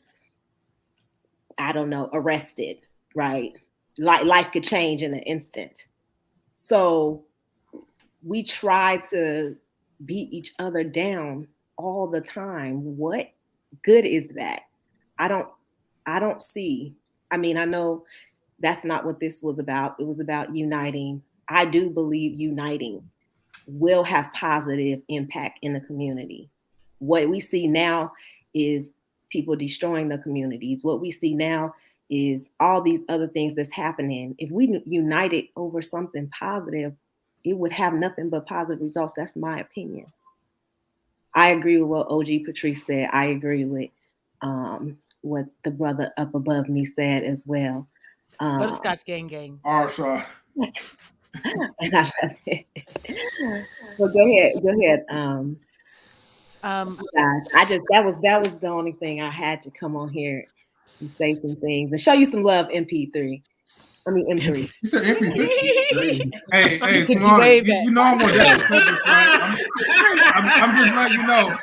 arrested, right? Life could change in an instant. So we try to beat each other down all the time. What good is that? I don't see. I know that's not what this was about. It was about uniting. I do believe uniting will have positive impact in the community. What we see now is people destroying the communities. What we see now is all these other things that's happening. If we united over something positive, it would have nothing but positive results. That's my opinion. I agree with what OG Patrice said. I agree with what the brother up above me said as well. Butterscotch gang. Arsha. And I love it. Well, go ahead. Guys, that was the only thing I had to come on here and say some things and show you some love, MP3. I mean M3. You said MP3. Hey, Tawanna, you know I'm on that. I'm just letting you know.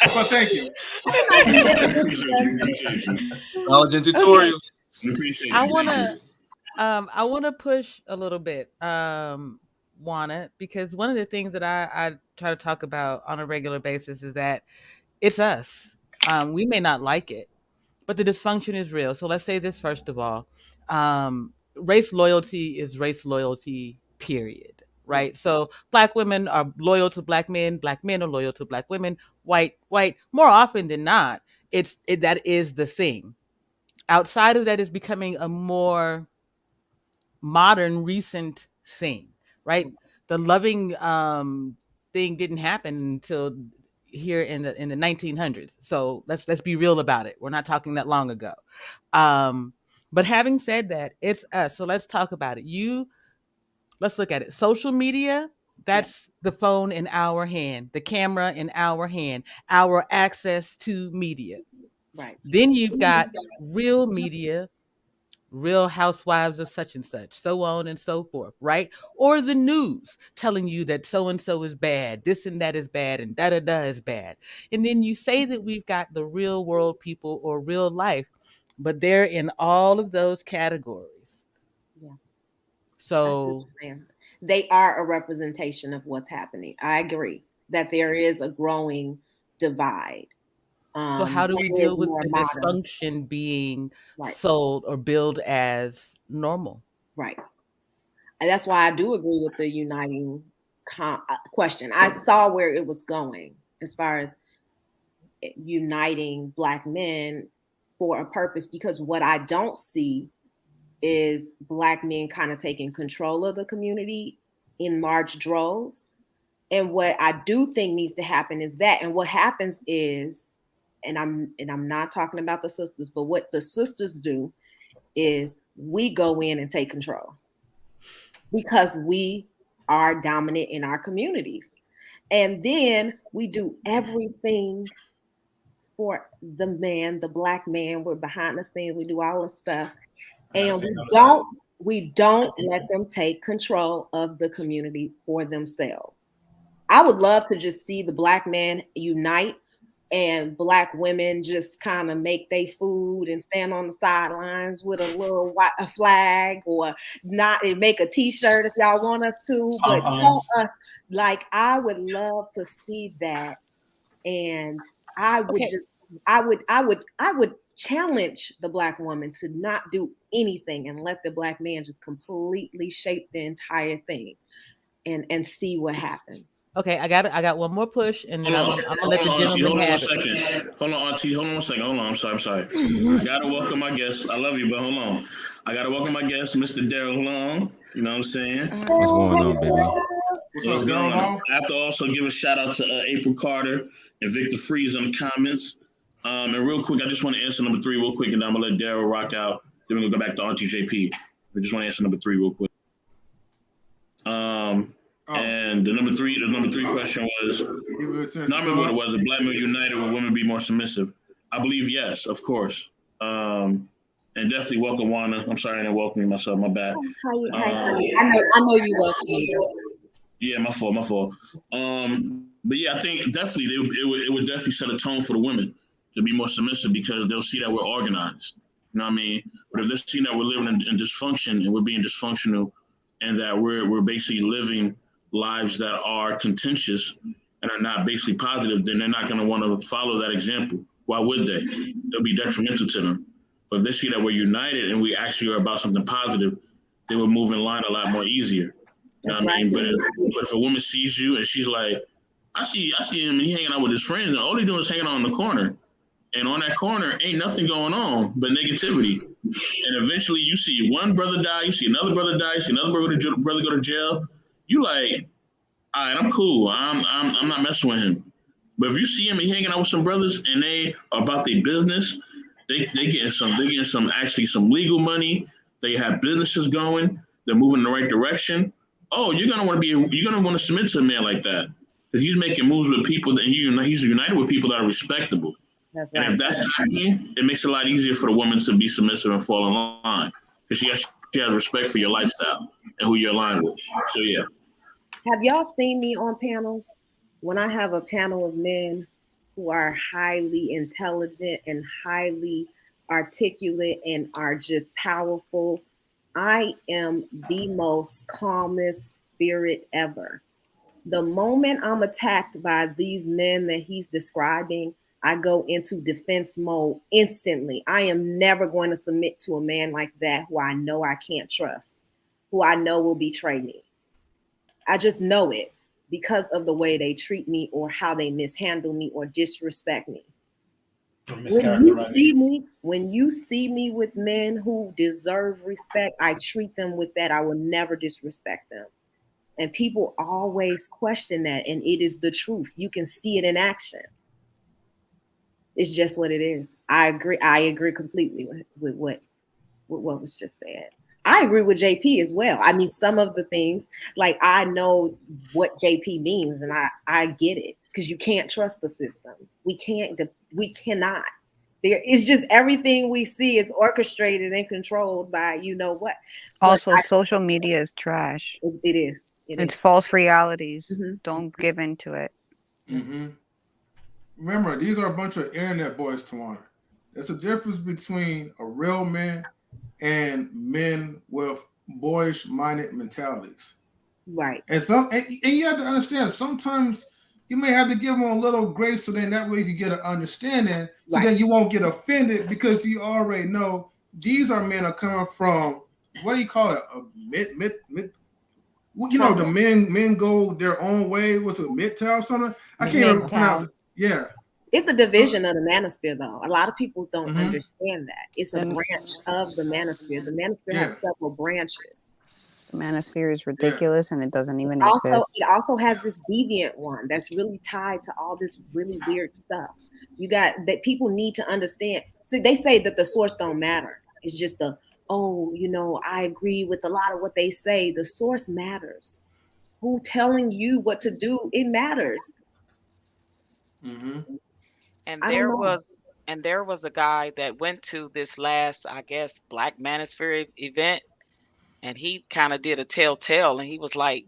But thank you. Knowledge and tutorials. I wanna push a little bit, Wanna, because one of the things that I try to talk about on a regular basis is that it's us. We may not like it, but the dysfunction is real. So let's say this first of all. Race loyalty is race loyalty, period. Right? So Black women are loyal to Black men are loyal to Black women, white, more often than not, that is the thing. Outside of that is becoming a more modern, recent thing, right? The loving thing didn't happen until here in the 1900s. So let's be real about it. We're not talking that long ago. But having said that, it's us. So let's talk about it. Let's look at it. Social media, that's the phone in our hand, the camera in our hand, our access to media. Right. Then you've got real media, Real Housewives of such and such, so on and so forth, right? Or the news telling you that so and so is bad, this and that is bad, and da da da is bad. And then you say that we've got the real world people or real life, but they're in all of those categories. Yeah. So they are a representation of what's happening. I agree that there is a growing divide. So how do we deal with the modern. dysfunction being sold or billed as normal? Right. And that's why I do agree with the uniting question. I saw where it was going as far as uniting Black men for a purpose, because what I don't see is Black men kind of taking control of the community in large droves. And what I do think needs to happen is that, and what happens is, and I'm not talking about the sisters, but what the sisters do is we go in and take control because we are dominant in our communities. And then we do everything for the man, the Black man. We're behind the scenes, we do all the stuff. And we don't let them take control of the community for themselves. I would love to just see the Black man unite and Black women just kind of make their food and stand on the sidelines with a little a flag, or not, and make a T-shirt if y'all want us to. But show us, like, I would love to see that, and I would I would challenge the Black woman to not do anything and let the Black man just completely shape the entire thing, and see what happens. Okay, I got one more push, and then I'm gonna let the gentleman have it. Hold on, Auntie. Hold on 1 second. Hold on. I'm sorry. I gotta welcome my guest. I love you, but hold on. I gotta welcome my guest, Mr. Daryl Long. You know what I'm saying? What's going on, baby? What's going on? I have to also give a shout out to April Carter and Victor Freeze on the comments. And real quick, I just want to answer number 3 real quick, and then I'm gonna let Daryl rock out. Then we're gonna go back to Auntie JP. I just want to answer number 3 real quick. And the number three question was, no, I remember what it was. The Black men united, will women be more submissive? I believe yes, of course. And definitely welcome Tawanna. I'm sorry I didn't welcome myself. My bad. I know you welcome me. Yeah, my fault. But yeah, I think definitely it would definitely set a tone for the women to be more submissive, because they'll see that we're organized. You know what I mean? But if they're seeing that we're living in dysfunction and we're being dysfunctional, and that we're basically living lives that are contentious and are not basically positive, then they're not going to want to follow that example. Why would they? It'll be detrimental to them. But if they see that we're united and we actually are about something positive, they will move in line a lot more easier. You know what I mean? But if a woman sees you and she's like, I see him, he hanging out with his friends, and all he doing is hanging out in the corner. And on that corner, ain't nothing going on but negativity. And eventually you see one brother die, you see another brother die, you see another brother go to jail. You like, all right, I'm cool. I'm not messing with him. But if you see him, he hanging out with some brothers and they are about their business, they getting some legal money. They have businesses going. They're moving in the right direction. Oh, you're gonna want to submit to a man like that, because he's making moves with people that he's united with people that are respectable. That's right. And if that's happening, it makes it a lot easier for the woman to be submissive and fall in line, because she has respect for your lifestyle and who you're aligned with. So yeah. Have y'all seen me on panels? When I have a panel of men who are highly intelligent and highly articulate and are just powerful, I am the most calmest spirit ever. The moment I'm attacked by these men that he's describing, I go into defense mode instantly. I am never going to submit to a man like that who I know I can't trust, who I know will betray me. I just know it because of the way they treat me or how they mishandle me or disrespect me. When you see me with men who deserve respect, I treat them with that. I will never disrespect them. And people always question that, and it is the truth. You can see it in action. It's just what it is. I agree completely with what was just said. I agree with JP as well. I mean, some of the things, like, I know what JP means, and I get it, because you can't trust the system. We cannot. There is just everything we see is orchestrated and controlled by you know what. Also, social media is trash. It is. It's false realities. Mm-hmm. Don't give into it. Mm-hmm. Remember, these are a bunch of internet boys, Tawanna. There's a difference between a real man and men with boyish-minded mentalities. Right. And you have to understand, sometimes you may have to give them a little grace so then that way you can get an understanding, so then you won't get offended because you already know these are men are coming from, what do you call it? A mid you know, the men go their own way. What's it, MGTOW or something? I can't even pronounce it. Yeah. It's a division of the manosphere, though. A lot of people don't understand that. It's a branch of the manosphere. The manosphere has several branches. The manosphere is ridiculous and it doesn't even Also, exist. it also has this deviant one that's really tied to all this really weird stuff. You got that people need to understand. See, they say that the source don't matter. It's just I agree with a lot of what they say. The source matters. Who telling you what to do? It matters. Mm-hmm. And there was a guy that went to this last, I guess, Black Manosphere event, and he kind of did a telltale, and he was like,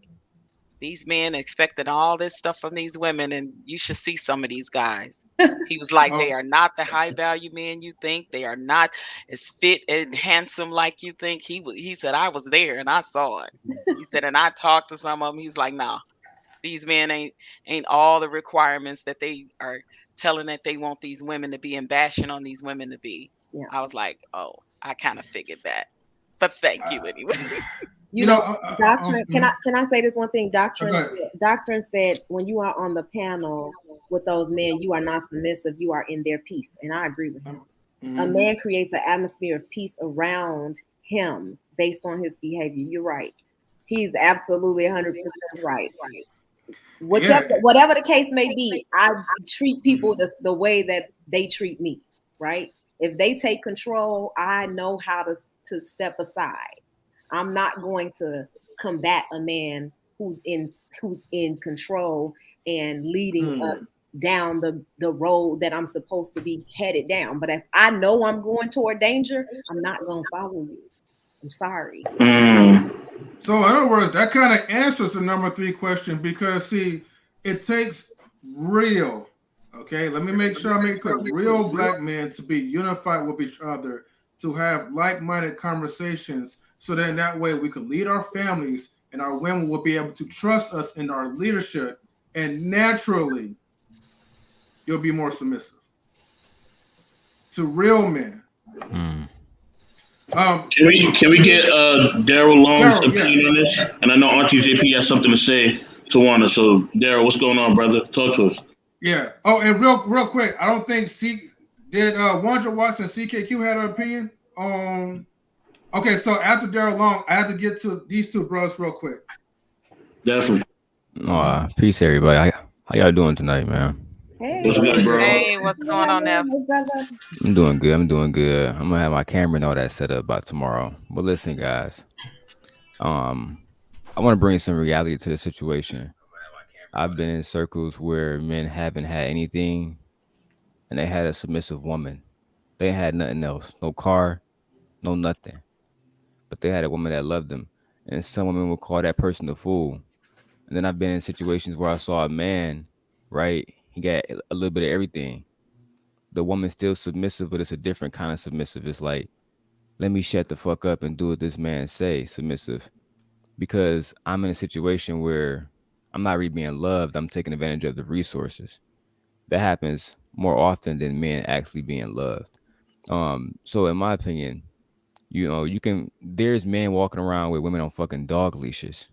these men expecting all this stuff from these women, and you should see some of these guys. He was like, they are not the high value men you think. They are not as fit and handsome like you think. He said, I was there and I saw it. He said, and I talked to some of them. He's like, nah, these men ain't all the requirements that they are telling that they want these women to be and bashing on these women to be. Yeah. I was like, oh, I kind of figured that. But thank you anyway. You know, doctrine. Can I say this one thing? Doctrine said when you are on the panel with those men, you are not submissive. You are in their peace, and I agree with him. A man creates an atmosphere of peace around him based on his behavior. You're right. He's absolutely 100% right. Whatever the case may be, I treat people the way that they treat me. Right? If they take control, I know how to step aside. I'm not going to combat a man who's in control and leading us down the road that I'm supposed to be headed down. But if I know I'm going toward danger, I'm not going to follow you. I'm sorry. So in other words, that kind of answers the number 3 question, because see, it takes real, okay, let me make sure I make clear, real Black men to be unified with each other, to have like-minded conversations, so then that way we could lead our families and our women will be able to trust us in our leadership, and naturally you'll be more submissive to real men. Can we get Daryl Long's opinion on this? And I know Auntie JP has something to say, Tawanna. So Daryl, what's going on, brother? Talk to us. Yeah. Oh, and real quick, I don't think Wandra Watson CKQ had an opinion on. Okay, so after Daryl Long, I have to get to these two brothers real quick. Definitely. Peace, everybody. How y'all doing tonight, man? Hey, what's good, bro? Hey, what's going on now? I'm doing good. I'm gonna have my camera and all that set up by tomorrow. But listen, guys, I want to bring some reality to the situation. I've been in circles where men haven't had anything, and they had a submissive woman. They had nothing else, no car, no nothing, but they had a woman that loved them. And some women would call that person a fool. And then I've been in situations where I saw a man, right? He got a little bit of everything. The woman's still submissive, but it's a different kind of submissive. It's like, let me shut the fuck up and do what this man say, submissive. Because I'm in a situation where I'm not really being loved. I'm taking advantage of the resources. That happens more often than men actually being loved. So in my opinion, there's men walking around with women on fucking dog leashes.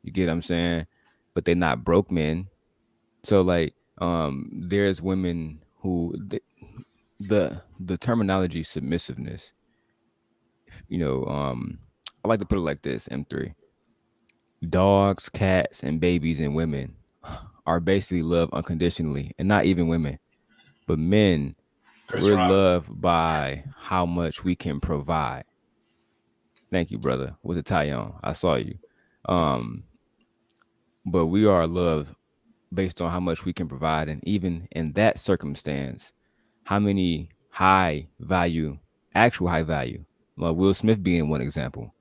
You get what I'm saying? But they're not broke men. So like, there's women who the terminology submissiveness, I like to put it like this, M3. Dogs, cats, and babies and women are basically loved unconditionally, and not even women, but men. We're loved by how much we can provide. Thank you, brother. With the tie on, I saw you. But we are loved based on how much we can provide, and even in that circumstance, how many high value, actual high value. Well, Will Smith being one example.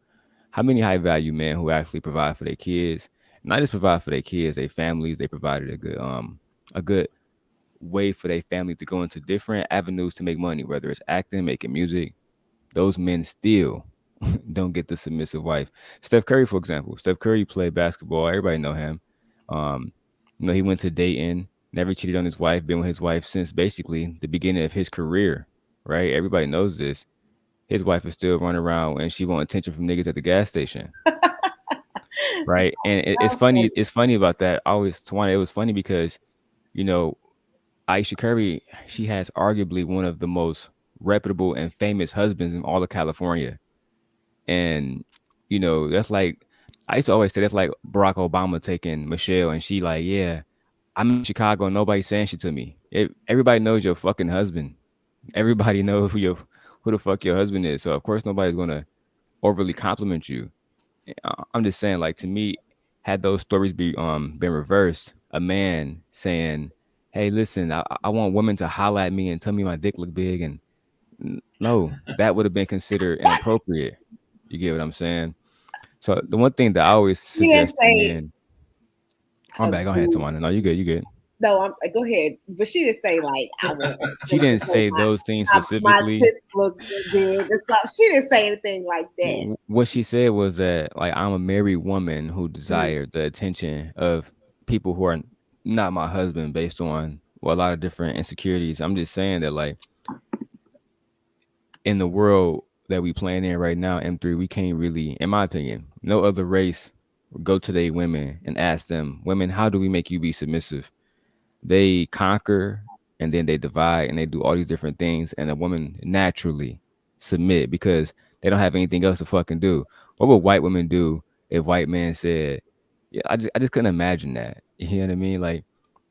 How many high value men who actually provide for their kids, not just provide for their kids, their families, they provided a good way for their family to go into different avenues to make money, whether it's acting, making music. Those men still don't get the submissive wife. Steph Curry, for example. Steph Curry played basketball. Everybody know him. Um, he went to Dayton, never cheated on his wife, been with his wife since basically the beginning of his career, right? Everybody knows this. His wife is still running around and she want attention from niggas at the gas station. Right. And it's funny. It's funny about that. Always, Tawanna, it was funny because, you know, Aisha Curry, she has arguably one of the most reputable and famous husbands in all of California. And, that's like, I used to always say that's like Barack Obama taking Michelle and she like, yeah, I'm in Chicago and nobody's saying shit to me. Everybody knows your fucking husband. Everybody knows who the fuck your husband is. So of course nobody's gonna overly compliment you. I'm just saying, like, to me, had those stories been reversed, a man saying, "Hey, listen, I want women to holler at me and tell me my dick look big," and no, that would have been considered inappropriate. You get what I'm saying? So the one thing that I always She didn't suggest to say. men, I'm back. Go ahead, Tawanna. No, you good. You good. No, go ahead. But she didn't say like I want She didn't say those things my specifically. tits look big or something. She didn't say anything like that. What she said was that, like, I'm a married woman who desired the attention of people who are not my husband based on, well, a lot of different insecurities. I'm just saying that, like, in the world that we playing in right now, M3, we can't really, in my opinion, no other race go to their women and ask them, women, how do we make you be submissive? They conquer and then they divide and they do all these different things, and the women naturally submit because they don't have anything else to fucking do. What would white women do if white men said, yeah, I just couldn't imagine that. You know what I mean? Like,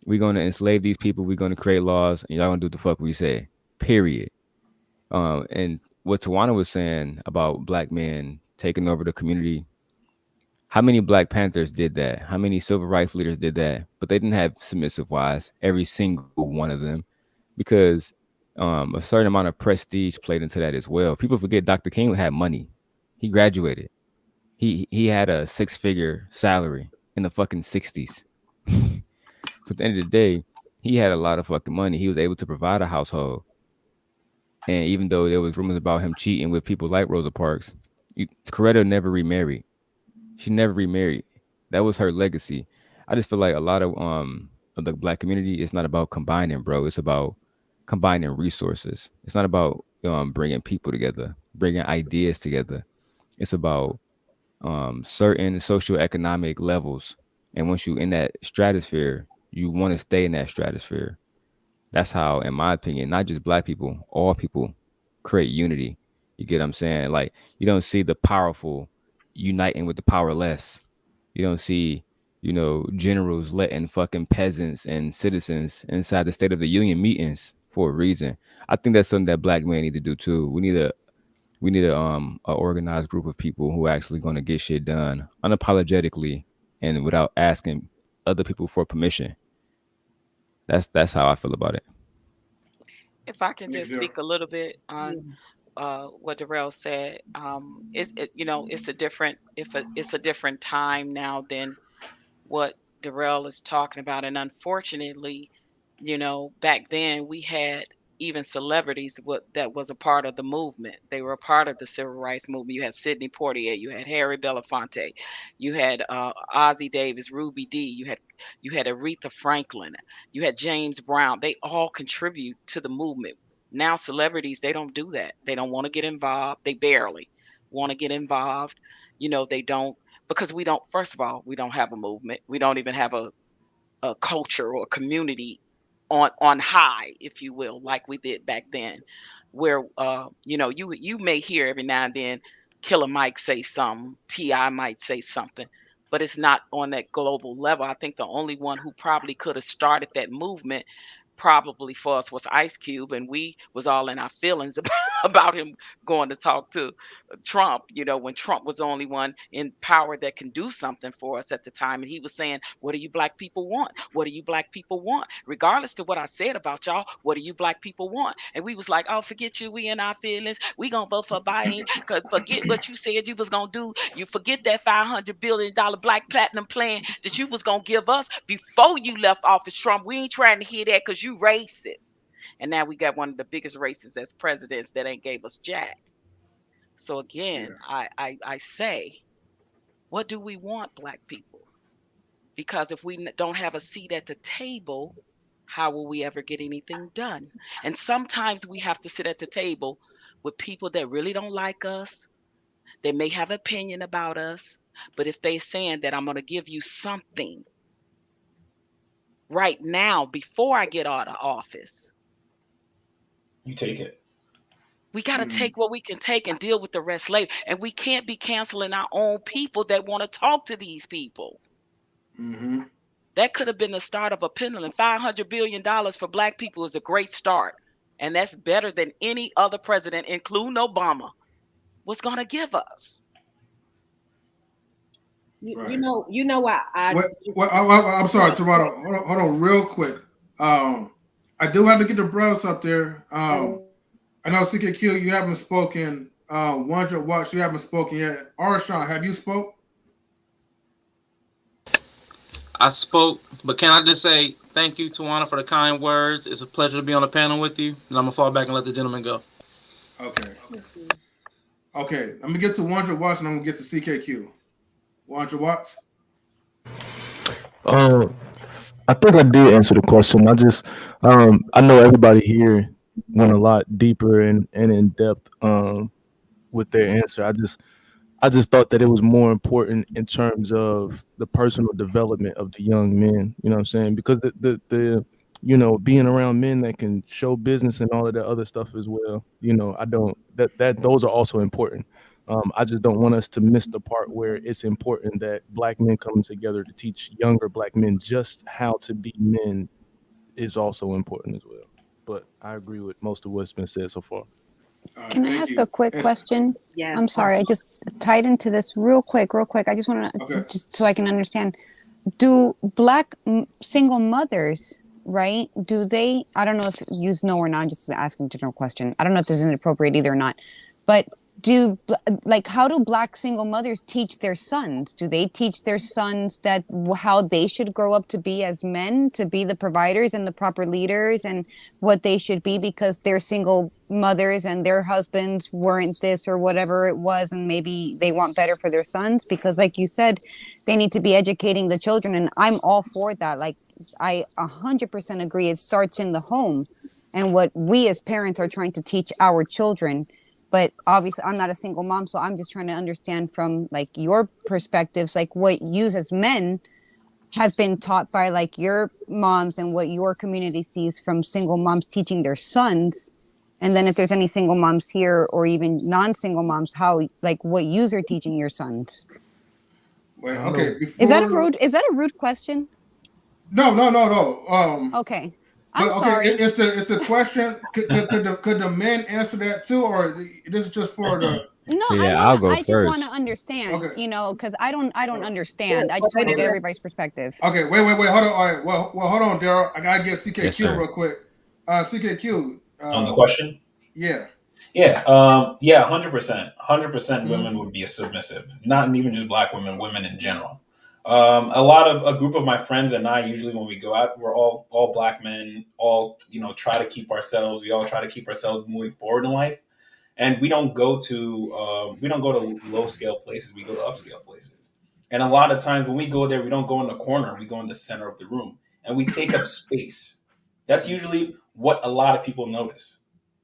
we're gonna enslave these people, we're gonna create laws, and y'all gonna do what the fuck we say. Period. And what Tawanna was saying about black men taking over the community, how many Black Panthers did that? How many civil rights leaders did that? But they didn't have submissive wives, every single one of them, because a certain amount of prestige played into that as well. People forget Dr. King had money. He graduated. He had a 6-figure salary in the fucking 60s. So at the end of the day, he had a lot of fucking money. He was able to provide a household. And even though there was rumors about him cheating with people like Rosa Parks, Coretta never remarried. She never remarried. That was her legacy. I just feel like a lot of the black community is not about combining, bro. It's about combining resources. It's not about bringing people together, bringing ideas together. It's about certain socioeconomic levels. And once you in that stratosphere, you want to stay in that stratosphere. That's how, in my opinion, not just black people, all people create unity. You get what I'm saying? Like, you don't see the powerful uniting with the powerless. You don't see, generals letting fucking peasants and citizens inside the State of the Union meetings for a reason. I think that's something that black men need to do too. We need a organized group of people who are actually going to get shit done unapologetically and without asking other people for permission. That's how I feel about it. If I can just speak a little bit on what Darrell said, it's a different it's a different time now than what Darrell is talking about, and unfortunately, back then we had even celebrities that was a part of the movement. They were a part of the civil rights movement. You had Sidney Poitier, you had Harry Belafonte, you had Ozzie Davis, Ruby Dee, you had Aretha Franklin, you had James Brown. They all contribute to the movement. Now celebrities, they don't do that. They don't want to get involved. They barely want to get involved. They don't, because we don't, first of all, we don't have a movement. We don't even have a culture or community on high, if you will, like we did back then, where you may hear every now and then Killer Mike say something, Ti might say something, but it's not on that global level. I think the only one who probably could have started that movement probably for us was Ice Cube, and we was all in our feelings about him going to talk to Trump, when Trump was the only one in power that can do something for us at the time. And he was saying, what do you black people want? What do you black people want? Regardless to what I said about y'all, what do you black people want? And we was like, oh, forget you. We in our feelings. We gonna vote for Biden, because forget what you said you was gonna do. You forget that $500 billion black platinum plan that you was gonna give us before you left office, Trump. We ain't trying to hear that because you racist. And now we got one of the biggest racists as presidents that ain't gave us jack. So again, I say, what do we want, black people? Because if we don't have a seat at the table, how will we ever get anything done? And sometimes we have to sit at the table with people that really don't like us. They may have opinion about us, but if they're saying that I'm going to give you something right now before I get out of office, you take it. we got to take what we can take and deal with the rest later. And we can't be canceling our own people that want to talk to these people. Mm-hmm. That could have been the start of a pendulum. $500 billion for black people is a great start. And that's better than any other president, including Obama, was going to give us. You know what? I'm sorry, Toronto. Hold on real quick. I do have to get the bros up there. I know CKQ, you haven't spoken. 100 Watts, you haven't spoken yet. Arshawn, have you spoke? I spoke, but can I just say thank you, Tawanna, for the kind words. It's a pleasure to be on the panel with you. And I'm going to fall back and let the gentleman go. Okay. Okay, I'm going to get to 100 Watts and I'm going to get to CKQ. 100 Watts? I think I did answer the question. I know everybody here went a lot deeper and in depth with their answer. I just thought that it was more important in terms of the personal development of the young men. You know what I'm saying? Because the being around men that can show business and all of that other stuff as well. I don't that those are also important. I just don't want us to miss the part where it's important that black men coming together to teach younger black men just how to be men is also important as well. But I agree with most of what's been said so far. Can I ask a quick question? Yes. I'm sorry, I just tied into this real quick. I just want to, just so I can understand. Do black single mothers, right? Do they, I don't know if you know or not, I'm just asking a general question. I don't know if this is inappropriate either or not, but how do black single mothers teach their sons? Do they teach their sons that how they should grow up to be as men, to be the providers and the proper leaders, and what they should be because they're single mothers and their husbands weren't this or whatever it was, and maybe they want better for their sons? Because like you said, they need to be educating the children, and I'm all for that. Like, I 100% agree. It starts in the home and what we as parents are trying to teach our children. But obviously I'm not a single mom, so I'm just trying to understand from like your perspectives, like what you as men have been taught by like your moms and what your community sees from single moms teaching their sons. And then if there's any single moms here or even non-single moms, how, like, what yous are teaching your sons. Wait, okay. Is that a rude question? No. Okay. I'm sorry. It's the question. Could the men answer that too, or this is just for the? No, So, I'll go I just first. want to understand. Okay. Because I don't understand. I just want to get everybody's perspective. Okay, wait. Hold on. All right. Well, hold on, Daryl. I gotta get CKQ Yes, sir. real quick. CKQ. On the question? Yeah. Yeah. 100%. 100% Mhm. women would be a submissive. Not even just black women, women in general. A group of my friends and I, usually when we go out, we're all black men, all, try to keep ourselves. We all try to keep ourselves moving forward in life. And we don't go to low scale places. We go to upscale places. And a lot of times when we go there, we don't go in the corner. We go in the center of the room, and we take up space. That's usually what a lot of people notice.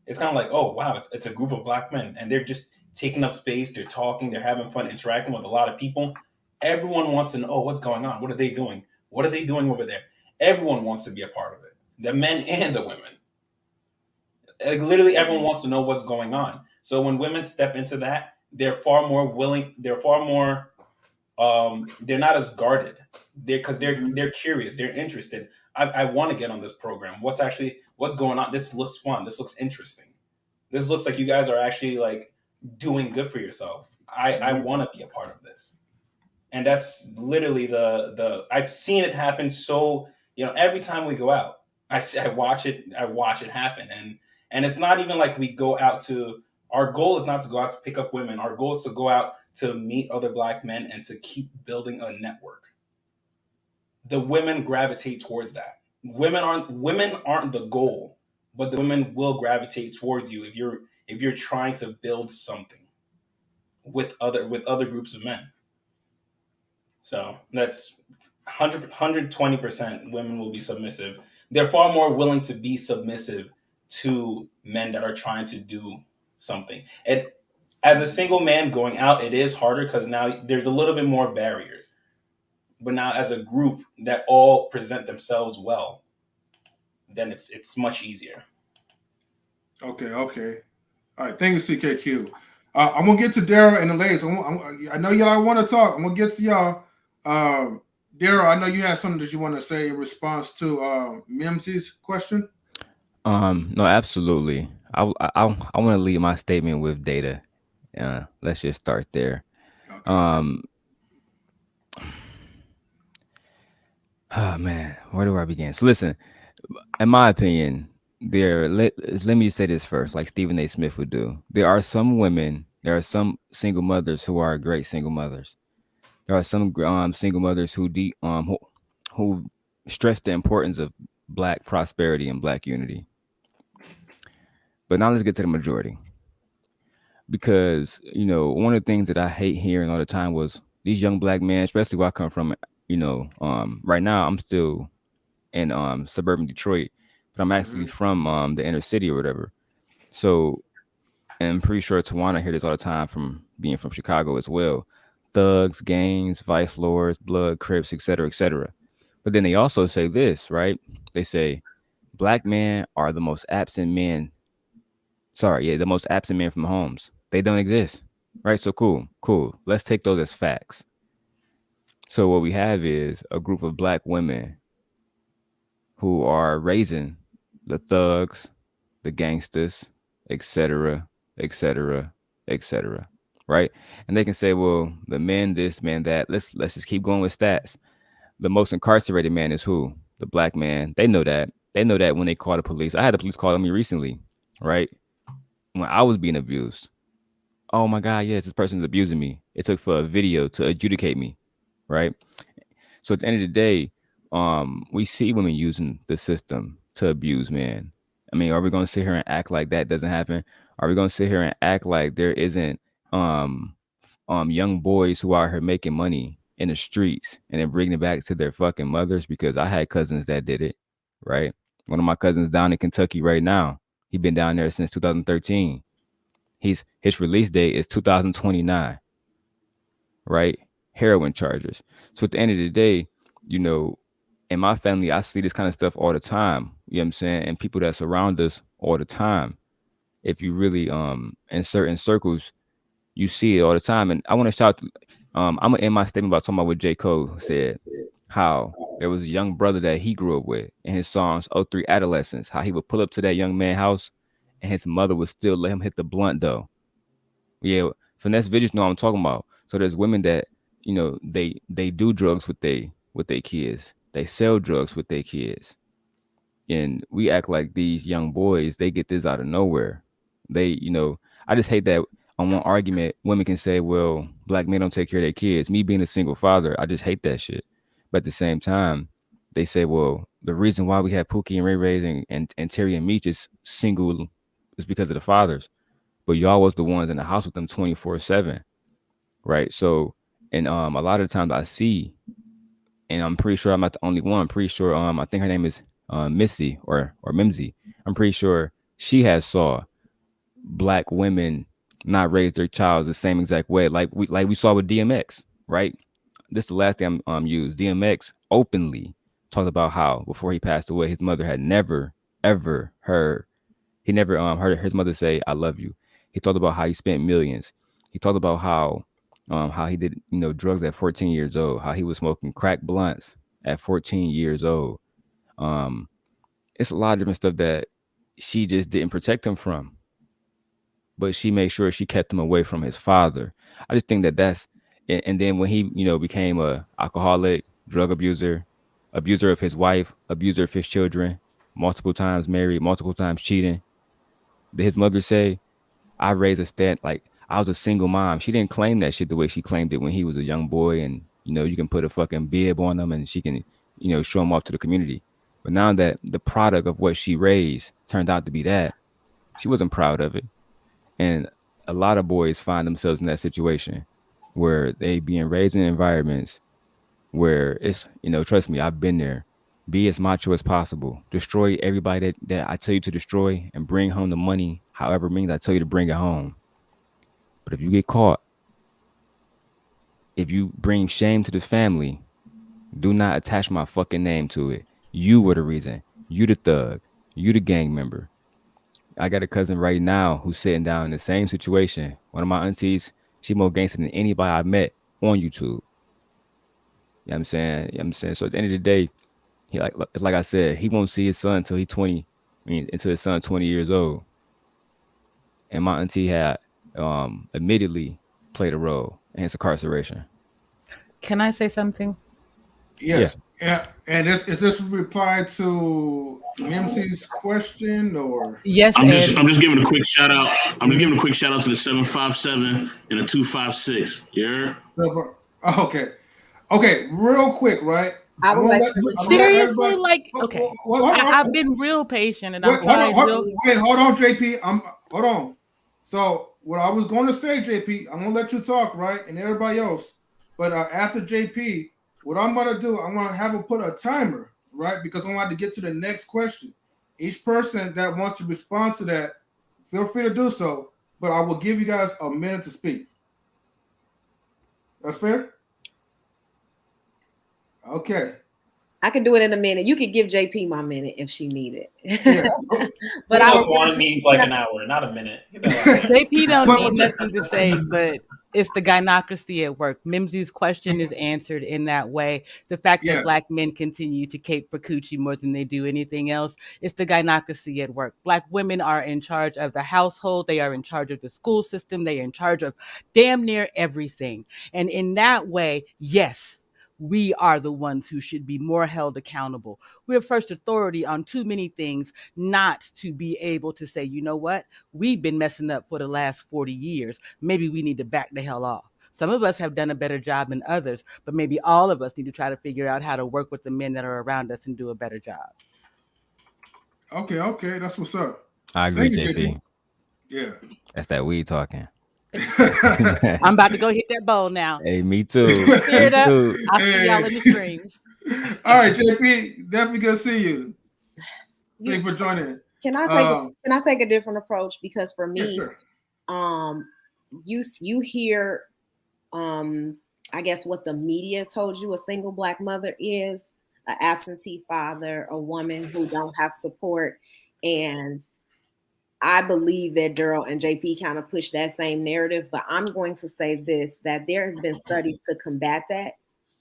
It's kind of like, oh wow, it's a group of black men, and they're just taking up space. They're talking. They're having fun, interacting with a lot of people. Everyone wants to know, oh, what's going on? What are they doing? What are they doing over there? Everyone wants to be a part of it. The men and the women. Like, literally everyone wants to know what's going on. So when women step into that, they're far more willing, they're far more they're not as guarded. They're curious, they're interested. I want to get on this program. What's going on? This looks fun. This looks interesting. This looks like you guys are actually like doing good for yourself. I want to be a part of this. And that's literally the I've seen it happen. So every time we go out, I watch it happen. And it's not even like we go out to, our goal is not to go out to pick up women. Our goal is to go out to meet other Black men and to keep building a network. The women gravitate towards that. Women aren't the goal, but the women will gravitate towards you if you're trying to build something with other groups of men. So that's 120% women will be submissive. They're far more willing to be submissive to men that are trying to do something. And as a single man going out, it is harder because now there's a little bit more barriers. But now as a group that all present themselves well, then it's much easier. Okay. All right. Thank you, CKQ. I'm gonna get to Daryl and the ladies. I know y'all want to talk. I'm gonna get to y'all. Daryl, I know you had something that you want to say in response to Mimsy's question. No, absolutely. I want to leave my statement with data. Let's just start there. Okay. Oh man, where do I begin? So listen, in my opinion, let me say this first, like Stephen A. Smith would do. There are some single mothers who are great single mothers. There are some single mothers who stress the importance of Black prosperity and Black unity. But now let's get to the majority. Because, one of the things that I hate hearing all the time was these young Black men, especially where I come from, right now I'm still in suburban Detroit, but I'm actually from the inner city or whatever. So, and I'm pretty sure Tawanna hear this all the time from being from Chicago as well. Thugs, gangs, vice lords, blood, Crips, etc., etc. But then they also say this, right? They say Black men are the most absent men. The most absent men from homes. They don't exist, right? So cool. Let's take those as facts. So what we have is a group of Black women who are raising the thugs, the gangsters, etc., etc., etc. Right? And they can say, well, the men this, man that. Let's just keep going with stats. The most incarcerated man is who? The Black man. They know that. They know that when they call the police. I had the police call me recently, right? When I was being abused. Oh my God, yes, this person's abusing me. It took for a video to adjudicate me, right? So at the end of the day, we see women using the system to abuse men. I mean, are we going to sit here and act like that doesn't happen? Are we going to sit here and act like there isn't young boys who are here making money in the streets and then bringing it back to their fucking mothers? Because I had cousins that did it, right? One of my cousins down in Kentucky right now. He's been down there since 2013. His release date is 2029, right? Heroin charges. So at the end of the day, in my family, I see this kind of stuff all the time. You know what I'm saying? And people that surround us all the time. If you really in certain circles, you see it all the time. And I want to shout. I'm gonna end my statement by talking about what J. Cole said. How there was a young brother that he grew up with in his songs 03 Adolescence. How he would pull up to that young man's house and his mother would still let him hit the blunt though. Yeah, finesse visions know what I'm talking about. So there's women that they do drugs with their kids. They sell drugs with their kids, and we act like these young boys, they get this out of nowhere. I just hate that on one argument women can say, well, Black men don't take care of their kids. Me being a single father, I just hate that shit. But at the same time, they say, well, the reason why we have Pookie and Ray Ray and Terry and Meech is single is because of the fathers. But y'all was the ones in the house with them 24/7, right? So, and a lot of times I see, and I'm pretty sure I'm not the only one. I'm pretty sure I think her name is Missy or Mimsy. I'm pretty sure she has saw Black women not raise their child the same exact way, like we saw with DMX, right? This is the last thing I'm used. DMX openly talked about how before he passed away, his mother had never ever heard. He never heard his mother say, "I love you." He talked about how he spent millions. He talked about how how he did, drugs at 14 years old, how he was smoking crack blunts at 14 years old. It's a lot of different stuff that she just didn't protect him from, but she made sure she kept him away from his father. I just think that's, and then when he, became a alcoholic, drug abuser, abuser of his wife, abuser of his children, multiple times married, multiple times cheating, did his mother say, I raised a stand, like I was a single mom. She didn't claim that shit the way she claimed it when he was a young boy, and you can put a fucking bib on him and she can, show him off to the community. But now that the product of what she raised turned out to be that, she wasn't proud of it. And a lot of boys find themselves in that situation where they being raised in environments where it's, trust me, I've been there. Be as macho as possible. Destroy everybody that I tell you to destroy and bring home the money, however means I tell you to bring it home. But if you get caught, if you bring shame to the family, do not attach my fucking name to it. You were the reason. You the thug. You the gang member. I got a cousin right now who's sitting down in the same situation. One of my aunties, she more gangster than anybody I met on YouTube. You know what I'm saying? So at the end of the day, it's like I said, he won't see his son until he's 20. Until his son 20 years old. And my auntie had admittedly played a role in his incarceration. Can I say something? Yes. Yeah. And is this reply to Mimsy's question or? Yes. I'm just giving a quick shout out. I'm just giving a quick shout out to the 757 and the 256. Yeah. Okay. Okay. Real quick, right? I would like seriously, like, okay. I've been real patient and I'm trying. Wait, hold on, JP. Hold on. So what I was going to say, JP, I'm gonna let you talk, right, and everybody else. But after JP, what I'm gonna do, I'm gonna have him put a timer, right, because I'm going to get to the next question. Each person that wants to respond to that, feel free to do so. But I will give you guys a minute to speak. That's fair? Okay. I can do it in a minute. You could give JP my minute if she need it. Yeah. But Tawanna needs like an hour, not a minute. JP don't need nothing to say, but it's the gynocracy at work. Mimsy's question is answered in that way. The fact that Black men continue to cape for coochie more than they do anything else, it's the gynocracy at work. Black women are in charge of the household. They are in charge of the school system. They are in charge of damn near everything. And in that way, yes, we are the ones who should be more held accountable. We're first authority on too many things not to be able to say, you know what? We've been messing up for the last 40 years. Maybe we need to back the hell off. Some of us have done a better job than others, but maybe all of us need to try to figure out how to work with the men that are around us and do a better job. Okay. That's what's up. I agree, Thank you, JP. Yeah. That's that weed talking. I'm about to go hit that bowl now. Hey, me too. Clear it up. I'll see y'all in the streams. All right, JP, definitely good to see you. Thank you for joining. Can I take a different approach? Because for me, you hear, I guess what the media told you a single Black mother is, an absentee father, a woman who don't have support, and I believe that Daryl and JP kind of push that same narrative, but I'm going to say this, that there has been studies to combat that,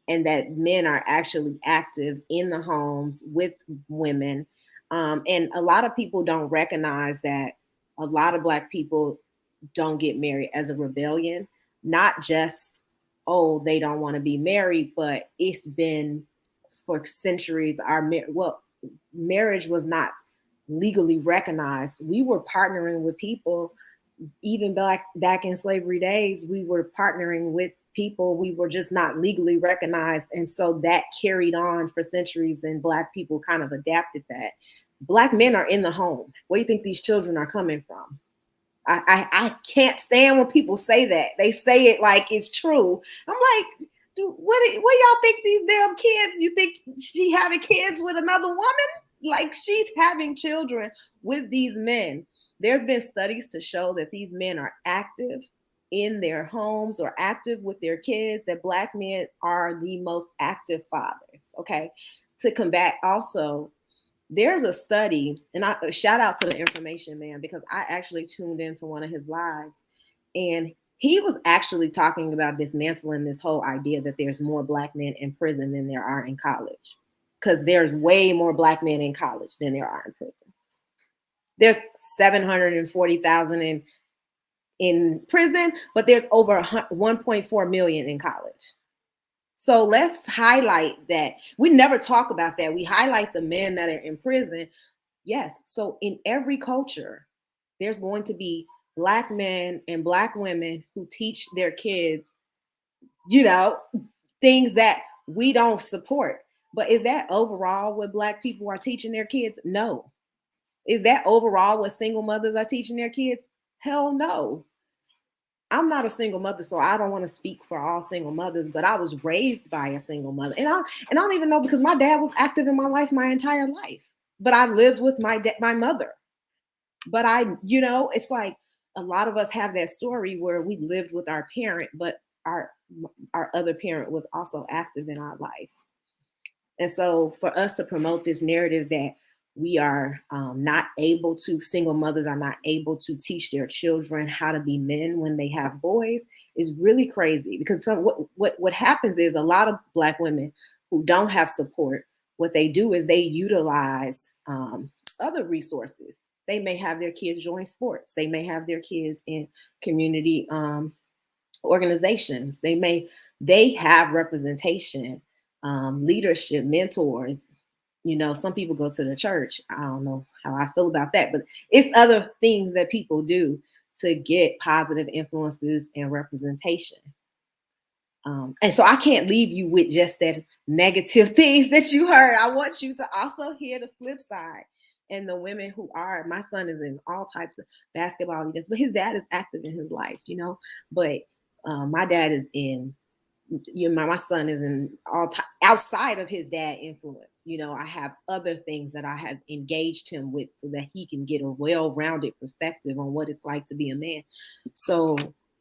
and that men are actually active in the homes with women. And a lot of people don't recognize that a lot of Black people don't get married as a rebellion, not just, they don't want to be married, but it's been for centuries, marriage was not legally recognized. We were partnering with people, even back in slavery days, we were partnering with people. We were just not legally recognized. And so that carried on for centuries, and Black people kind of adapted that. Black men are in the home. Where do you think these children are coming from? I can't stand when people say that. They say it like it's true. I'm like, dude, what y'all think these damn kids? You think she having kids with another woman? Like, she's having children with these men. There's been studies to show that these men are active in their homes or active with their kids, that Black men are the most active fathers, okay? To combat also, there's a study, and I shout out to the information man, because I actually tuned into one of his lives, and he was actually talking about dismantling this whole idea that there's more Black men in prison than there are in college. Because there's way more Black men in college than there are in prison. There's 740,000 in prison, but there's over 1.4 million in college. So let's highlight that. We never talk about that. We highlight the men that are in prison. Yes. So in every culture, there's going to be Black men and Black women who teach their kids, things that we don't support. But is that overall what Black people are teaching their kids? No. Is that overall what single mothers are teaching their kids? Hell no. I'm not a single mother, so I don't want to speak for all single mothers, but I was raised by a single mother. And I don't even know, because my dad was active in my life my entire life. But I lived with my mother. But it's like a lot of us have that story where we lived with our parent, but our other parent was also active in our life. And so for us to promote this narrative that we are not able to, single mothers are not able to teach their children how to be men when they have boys is really crazy. Because what happens is a lot of Black women who don't have support, what they do is they utilize other resources. They may have their kids join sports. They may have their kids in community organizations. They have representation, leadership, mentors. Some people go to the church. I don't know how I feel about that, but it's other things that people do to get positive influences and representation. And so I can't leave you with just that negative things that you heard. I want you to also hear the flip side. And the women who are, my son is in all types of basketball events, but his dad is active in his life, But my dad is in, my son is in outside of his dad influence. I have other things that I have engaged him with so that he can get a well-rounded perspective on what it's like to be a man. So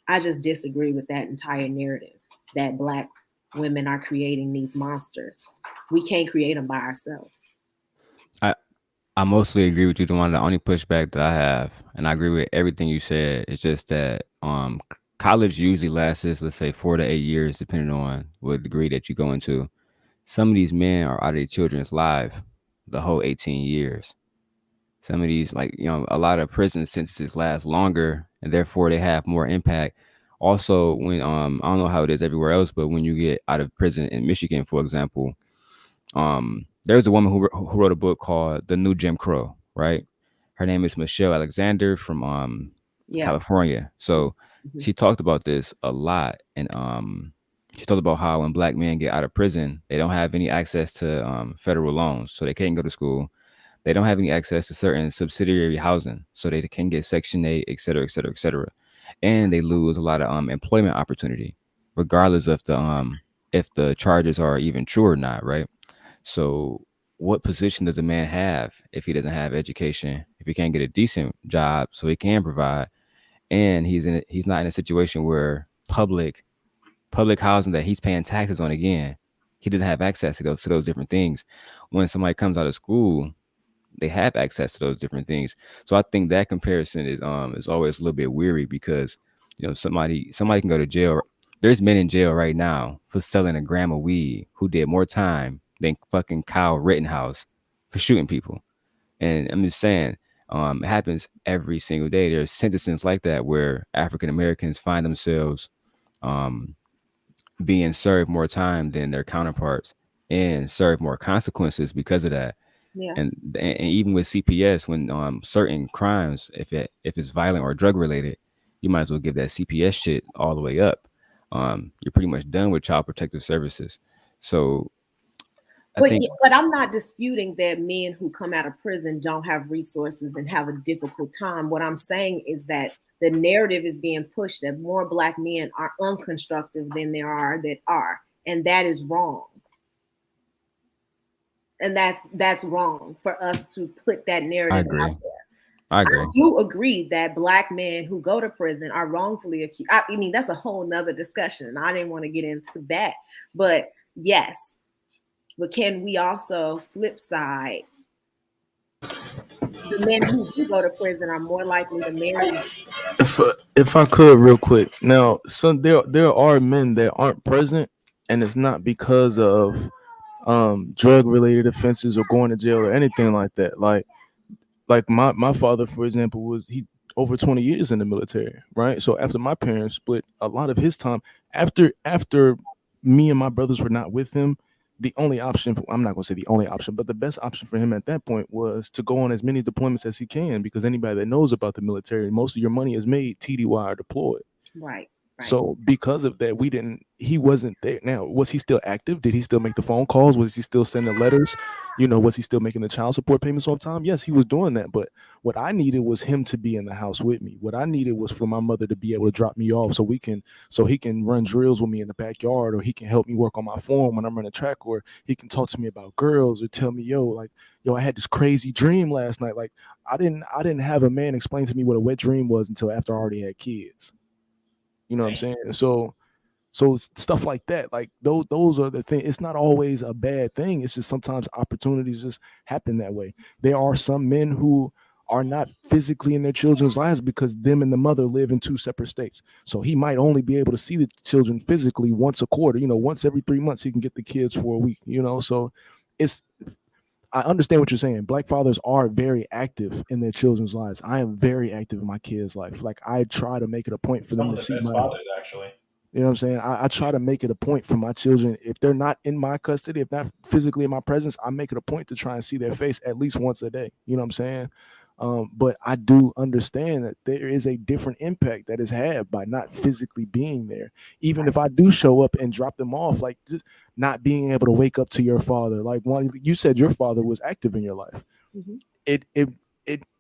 I just disagree with that entire narrative that Black women are creating these monsters. We can't create them by ourselves. I mostly agree with you. The only pushback that I have, and I agree with everything you said, is just that college usually lasts, let's say, 4 to 8 years, depending on what degree that you go into. Some of these men are out of their children's life the whole 18 years. Some of these, a lot of prison sentences last longer, and therefore they have more impact. Also, when I don't know how it is everywhere else, but when you get out of prison in Michigan, for example, there was a woman who wrote a book called The New Jim Crow, right? Her name is Michelle Alexander from California. So she talked about this a lot, and she talked about how when Black men get out of prison, they don't have any access to federal loans, so they can't go to school. They don't have any access to certain subsidiary housing, so they can get Section 8, et cetera, et cetera, et cetera. And they lose a lot of employment opportunity, regardless of if the charges are even true or not, right? So what position does a man have if he doesn't have education, if he can't get a decent job so he can provide, and he's not in a situation where public housing that he's paying taxes on, again, he doesn't have access to those different things. When somebody comes out of school, they have access to those different things. So I think that comparison is always a little bit weary, because somebody can go to jail. There's men in jail right now for selling a gram of weed who did more time than fucking Kyle Rittenhouse for shooting people. And I'm just saying, it happens every single day. There's sentences like that where African Americans find themselves being served more time than their counterparts and serve more consequences because of that. Yeah. And even with CPS, when certain crimes, if it's violent or drug related, you might as well give that CPS shit all the way up. You're pretty much done with Child Protective Services. So but I'm not disputing that men who come out of prison don't have resources and have a difficult time. What I'm saying is that the narrative is being pushed that more Black men are unconstructive than there are that are, and that is wrong. And that's wrong for us to put that narrative out there. I agree. I do agree that Black men who go to prison are wrongfully accused. I mean, that's a whole nother discussion, and I didn't want to get into that. But yes, but can we also flip side the men who do go to prison are more likely to marry. If I could real quick now, there are men that aren't present, and it's not because of drug related offenses or going to jail or anything like that. Like my father, for example, was he over 20 years in the military, right? So after my parents split, a lot of his time after me and my brothers were not with him, the only option, I'm not gonna say the only option, but the best option for him at that point was to go on as many deployments as he can, because anybody that knows about the military, most of your money is made TDY or deployed. Right. So because of that, he wasn't there. Now, was he still active? Did he still make the phone calls? Was he still sending letters? Was he still making the child support payments on time? Yes, he was doing that. But what I needed was him to be in the house with me. What I needed was for my mother to be able to drop me off so he can run drills with me in the backyard, or he can help me work on my phone when I'm running track, or he can talk to me about girls, or tell me, I had this crazy dream last night. Like I didn't have a man explain to me what a wet dream was until after I already had kids. You know what I'm saying? So stuff like that, like those are the things. It's not always a bad thing. It's just sometimes opportunities just happen that way. There are some men who are not physically in their children's lives because them and the mother live in two separate states. So he might only be able to see the children physically once a quarter. Once every 3 months he can get the kids for a week. So I understand what you're saying. Black fathers are very active in their children's lives. I am very active in my kids' life. Like I try to make it a point for Some them of to the see best fathers, actually. You know what I'm saying? I try to make it a point for my children. If they're not in my custody, if not physically in my presence, I make it a point to try and see their face at least once a day. You know what I'm saying? But I do understand that there is a different impact that is had by not physically being there. Even if I do show up and drop them off, like just not being able to wake up to your father. Like you said your father was active in your life. Mm-hmm.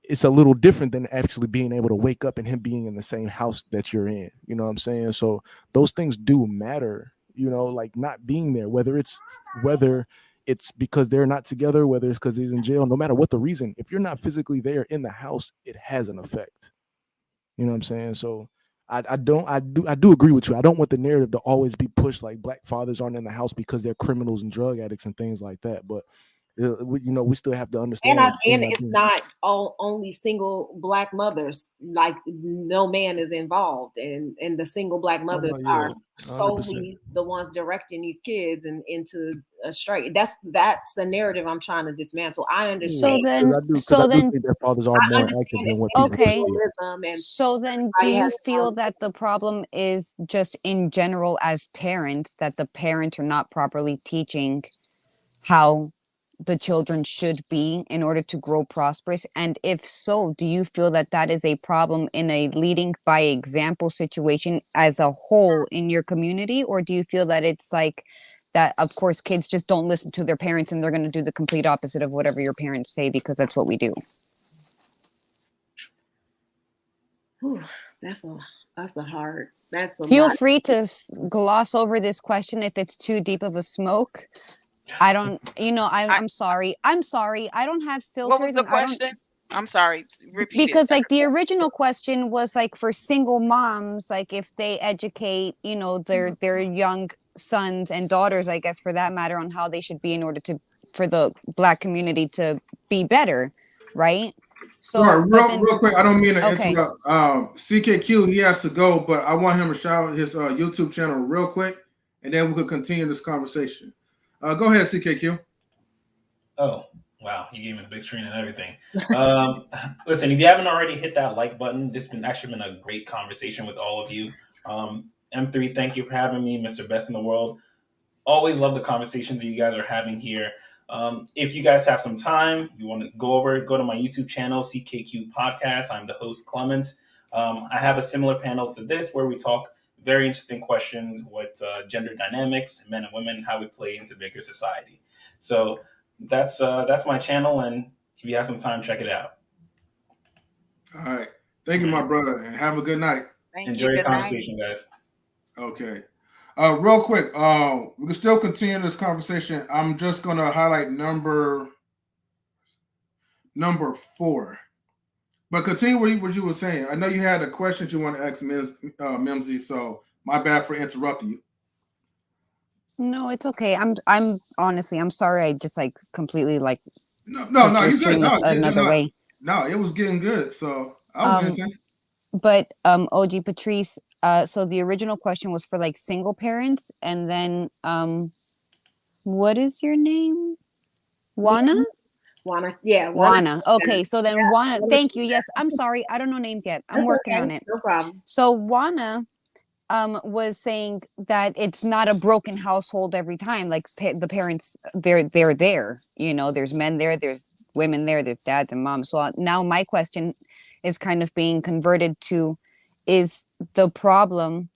It's a little different than actually being able to wake up and him being in the same house that you're in. You know what I'm saying? So those things do matter, like not being there, whether it's because they're not together, whether it's because he's in jail, no matter what the reason, if you're not physically there in the house, it has an effect. You know what I'm saying? So I do agree with you. I don't want the narrative to always be pushed like black fathers aren't in the house because they're criminals and drug addicts and things like that. But we still have to understand. And it's not only single black mothers. Like no man is involved, and the single black mothers are 100%. solely the ones directing these kids and into a straight. That's the narrative I'm trying to dismantle. I understand. So then, think their fathers are more active than what people and so then, do you feel that the problem is just in general as parents, that the parents are not properly teaching how the children should be in order to grow prosperous? And if so, do you feel that that is a problem in a leading by example situation as a whole in your community? Or do you feel that it's like that, of course, kids just don't listen to their parents and they're going to do the complete opposite of whatever your parents say because that's what we do? That's a hard. That's a Feel lot. free to gloss over this question if it's too deep of a smoke. I don't, I'm sorry. I'm sorry. I don't have filters. What was the question? I'm sorry. Repeat it. Because like the original question was like for single moms, like if they educate, their young sons and daughters, I guess for that matter, on how they should be in order for the black community to be better, right? So sorry, real quick, I don't mean to Okay. interrupt. CKQ, he has to go, but I want him to shout out his YouTube channel real quick, and then we could continue this conversation. Go ahead, CKQ. Oh, wow. You gave me the big screen and everything. Listen, if you haven't already hit that like button, this has actually been a great conversation with all of you. M3, thank you for having me, Mr. Best in the World. Always love the conversations that you guys are having here. If you guys have some time, you want to go to my YouTube channel, CKQ Podcast. I'm the host, Clement. I have a similar panel to this where we talk very interesting questions with gender dynamics, men and women, how we play into bigger society. So that's my channel, and if you have some time, check it out. All right. Thank you, my brother, and have a good night. Enjoy your conversation, guys. Okay. Real quick, we can still continue this conversation. I'm just gonna highlight number 4. But continue what you were saying. I know you had a question you want to ask Mimsy, so my bad for interrupting you. No, it's okay. I'm honestly, I'm sorry. I just like completely like no, your you stream good. No, another way. No, it was getting good. So I was entertained. But OG Patrice, so the original question was for like single parents, and then what is your name? Juana? Juana, yeah, Juana. Okay, so then Juana, Juana. thank you. Yes, I'm sorry. I don't know names yet. I'm That's working on okay. it. No problem. So Juana was saying that it's not a broken household every time. Like the parents, they're there. You know, there's men there, there's women there, there's dads and moms. So now my question is kind of being converted to, is the problem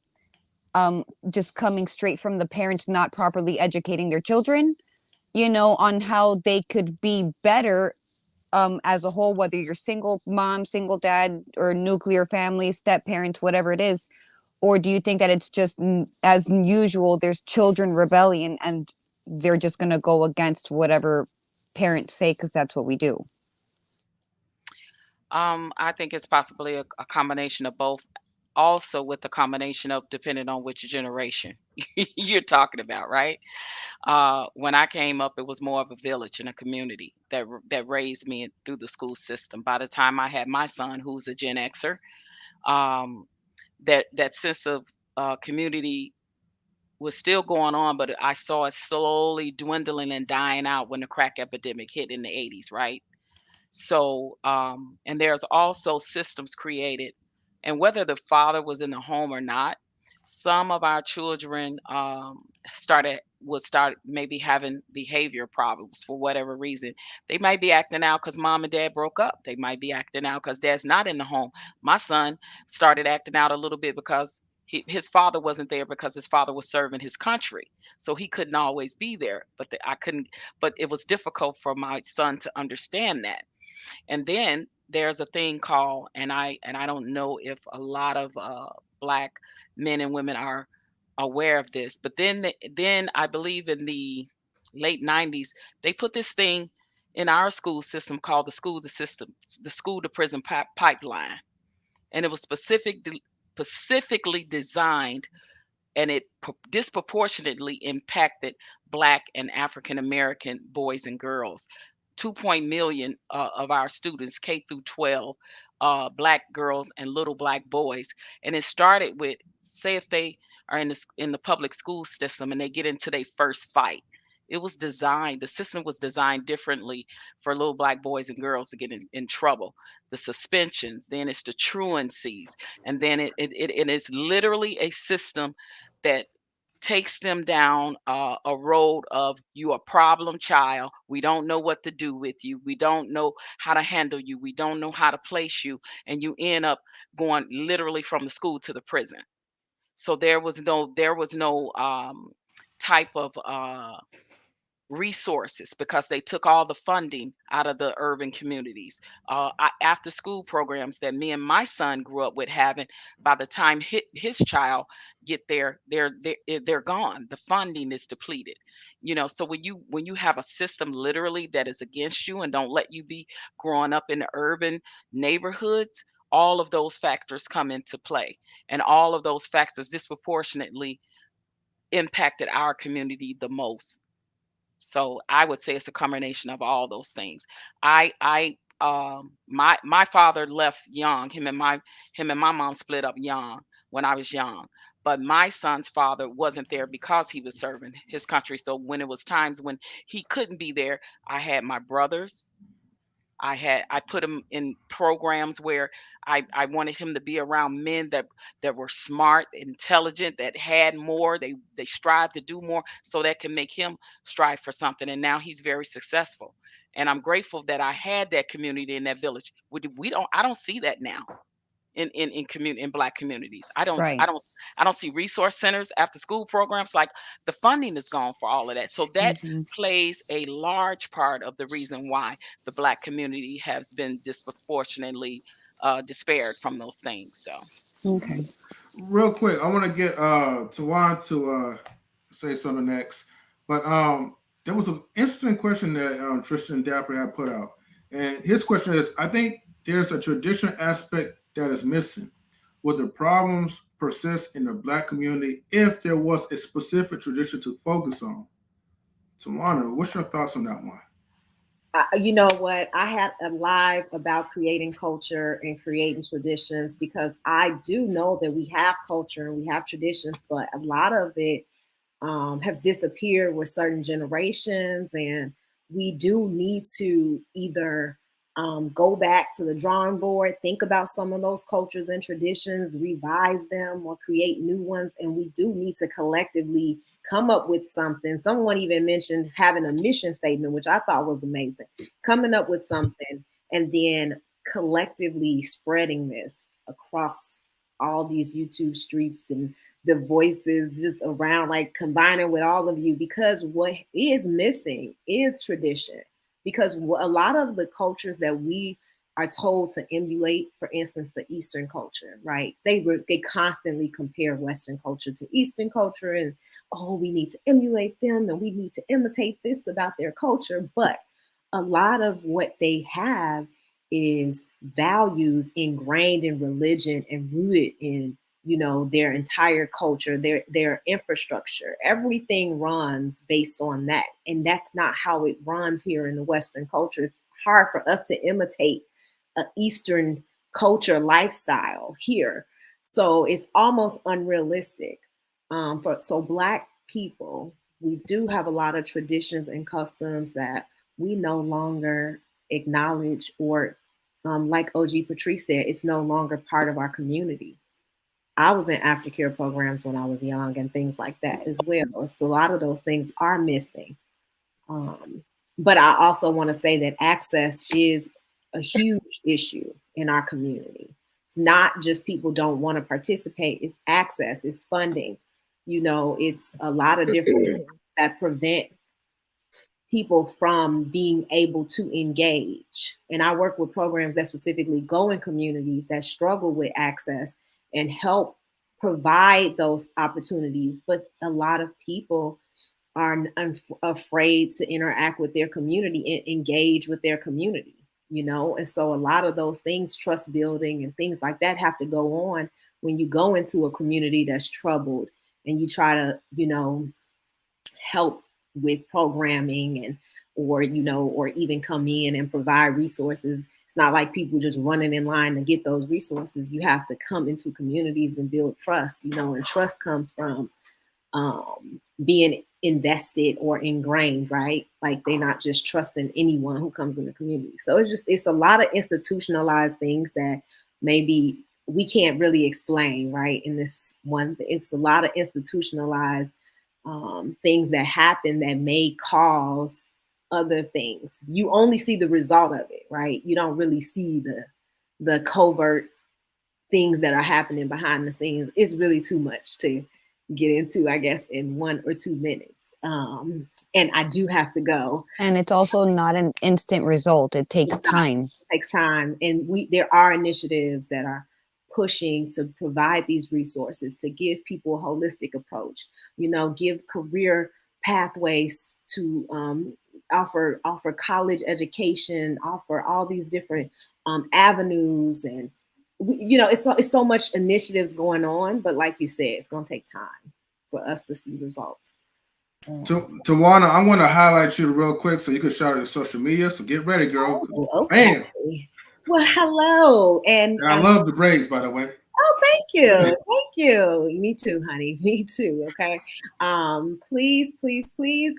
just coming straight from the parents not properly educating their children? You know, on how they could be better as a whole, whether you're single mom, single dad, or nuclear family, step parents, whatever it is. Or do you think that it's just as usual, there's children rebellion and they're just going to go against whatever parents say because that's what we do? I think it's possibly a combination of both. Also, with the combination of depending on which generation you're talking about, right? When I came up, it was more of a village and a community that raised me through the school system. By the time I had my son, who's a Gen Xer, um, that sense of community was still going on, but I saw it slowly dwindling and dying out when the crack epidemic hit in the 80s, right? So, and there's also systems created, and whether the father was in the home or not, some of our children would start maybe having behavior problems for whatever reason. They might be acting out because mom and dad broke up. They might be acting out because dad's not in the home. My son started acting out a little bit because his father wasn't there because his father was serving his country, so he couldn't always be there. I couldn't. But it was difficult for my son to understand that. And then there's a thing called, and I don't know if a lot of black men and women are aware of this, but then I believe in the late 90s they put this thing in our school system called the school to prison pipeline, and it was specifically designed, and it disproportionately impacted Black and African American boys and girls. 2 million of our students, K through 12, Black girls and little Black boys. And it started with, say, if they are in the public school system and they get into their first fight. It was designed, the system was designed differently for little Black boys and girls to get in trouble. The suspensions, then it's the truancies, and then it is literally a system that takes them down a road of, you a problem child. We don't know what to do with you. We don't know how to handle you. We don't know how to place you. And you end up going literally from the school to the prison. So there was no type of resources because they took all the funding out of the urban communities. After school programs that me and my son grew up with having, by the time his child get there, they're gone. The funding is depleted. So when you have a system literally that is against you and don't let you be growing up in the urban neighborhoods, all of those factors come into play, and all of those factors disproportionately impacted our community the most. So I would say it's a combination of all those things. My father left young. Him and my mom split up young when I was young. But my son's father wasn't there because he was serving his country. So when it was times when he couldn't be there, I had my brothers. I put him in programs where I wanted him to be around men that were smart, intelligent, that had more. They strive to do more, so that can make him strive for something. And now he's very successful. And I'm grateful that I had that community in that village. I don't see that now in Black communities. I don't I Right. don't I don't see resource centers, after school programs. Like, the funding is gone for all of that. So that Hmm. plays a large part of the reason why the Black community has been disproportionately despaired from those things. So Okay. Real quick, I want to get Tawanna to say something next. But there was an interesting question that Tristan Dapper had put out. And his question is, I think there's a tradition aspect that is missing. Would the problems persist in the Black community if there was a specific tradition to focus on? Tawanna, what's your thoughts on that one? You know what? I had a live about creating culture and creating traditions, because I do know that we have culture and we have traditions, but a lot of it has disappeared with certain generations, and we do need to either go back to the drawing board, think about some of those cultures and traditions, revise them, or create new ones. And we do need to collectively come up with something. Someone even mentioned having a mission statement, which I thought was amazing. Coming up with something and then collectively spreading this across all these YouTube streets and the voices just around, like combining with all of you, because what is missing is tradition. Because a lot of the cultures that we are told to emulate, for instance, the Eastern culture, right? They constantly compare Western culture to Eastern culture, and oh, we need to emulate them and we need to imitate this about their culture. But a lot of what they have is values ingrained in religion and rooted in, you know, their entire culture, their infrastructure. Everything runs based on that. And that's not how it runs here in the Western culture. It's hard for us to imitate an Eastern culture lifestyle here. So it's almost unrealistic. So Black people, we do have a lot of traditions and customs that we no longer acknowledge, or like OG Patrice said, it's no longer part of our community. I was in aftercare programs when I was young and things like that as well. So a lot of those things are missing. But I also want to say that access is a huge issue in our community. Not just people don't want to participate, it's access, it's funding. You know, it's a lot of different things that prevent people from being able to engage. And I work with programs that specifically go in communities that struggle with access and help provide those opportunities. But a lot of people are afraid to interact with their community and engage with their community, you know? And so a lot of those things, trust building and things like that, have to go on when you go into a community that's troubled and you try to, you know, help with programming and, or, you know, or even come in and provide resources. It's not like people just running in line to get those resources. You have to come into communities and build trust, you know, and trust comes from being invested or ingrained, right? Like they're not just trusting anyone who comes in the community. So it's a lot of institutionalized things that maybe we can't really explain, right? In this one, it's a lot of institutionalized things that happen that may cause other things. You only see the result of it, right? You don't really see the covert things that are happening behind the scenes. It's really too much to get into, I guess, in 1 or 2 minutes. And I do have to go. And it's also not an instant result. It takes time. It takes time. And there are initiatives that are pushing to provide these resources, to give people a holistic approach, you know, give career pathways, to offer college education, offer all these different avenues. And, you know, it's so much initiatives going on, but like you said, it's going to take time for us to see results. Tawanna, I want to highlight you real quick so you can shout out your social media. So get ready, girl. Oh, okay. Bam. Well, hello. And I love the braids, by the way. Oh, thank you. Thank you. Me too, honey. Me too. Okay. Please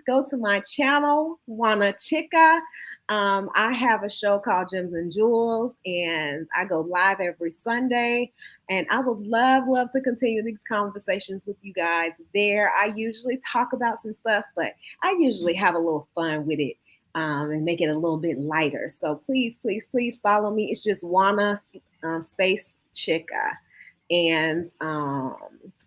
go to my channel, Wanna Chica. I have a show called Gems and Jewels, and I go live every Sunday. And I would love to continue these conversations with you guys there. I usually talk about some stuff, but I usually have a little fun with it. And make it a little bit lighter. So please follow me. It's just Wanna space Chica. And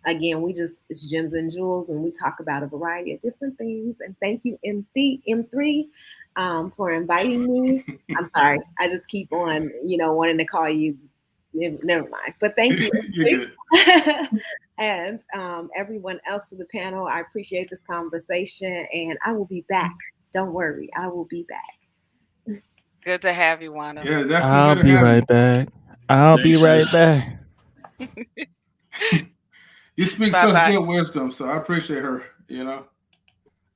again, it's Gems and Jewels, and we talk about a variety of different things. And thank you, M3, for inviting me. I'm sorry, I just keep on, you know, wanting to call you. Never mind. But thank you. You're good. And everyone else to the panel, I appreciate this conversation, and I will be back. Don't worry, I will be back. Good to have you, Wanna. Yeah, definitely. I'll be right back. I'll be right back. You speak such good wisdom, so I appreciate her, you know.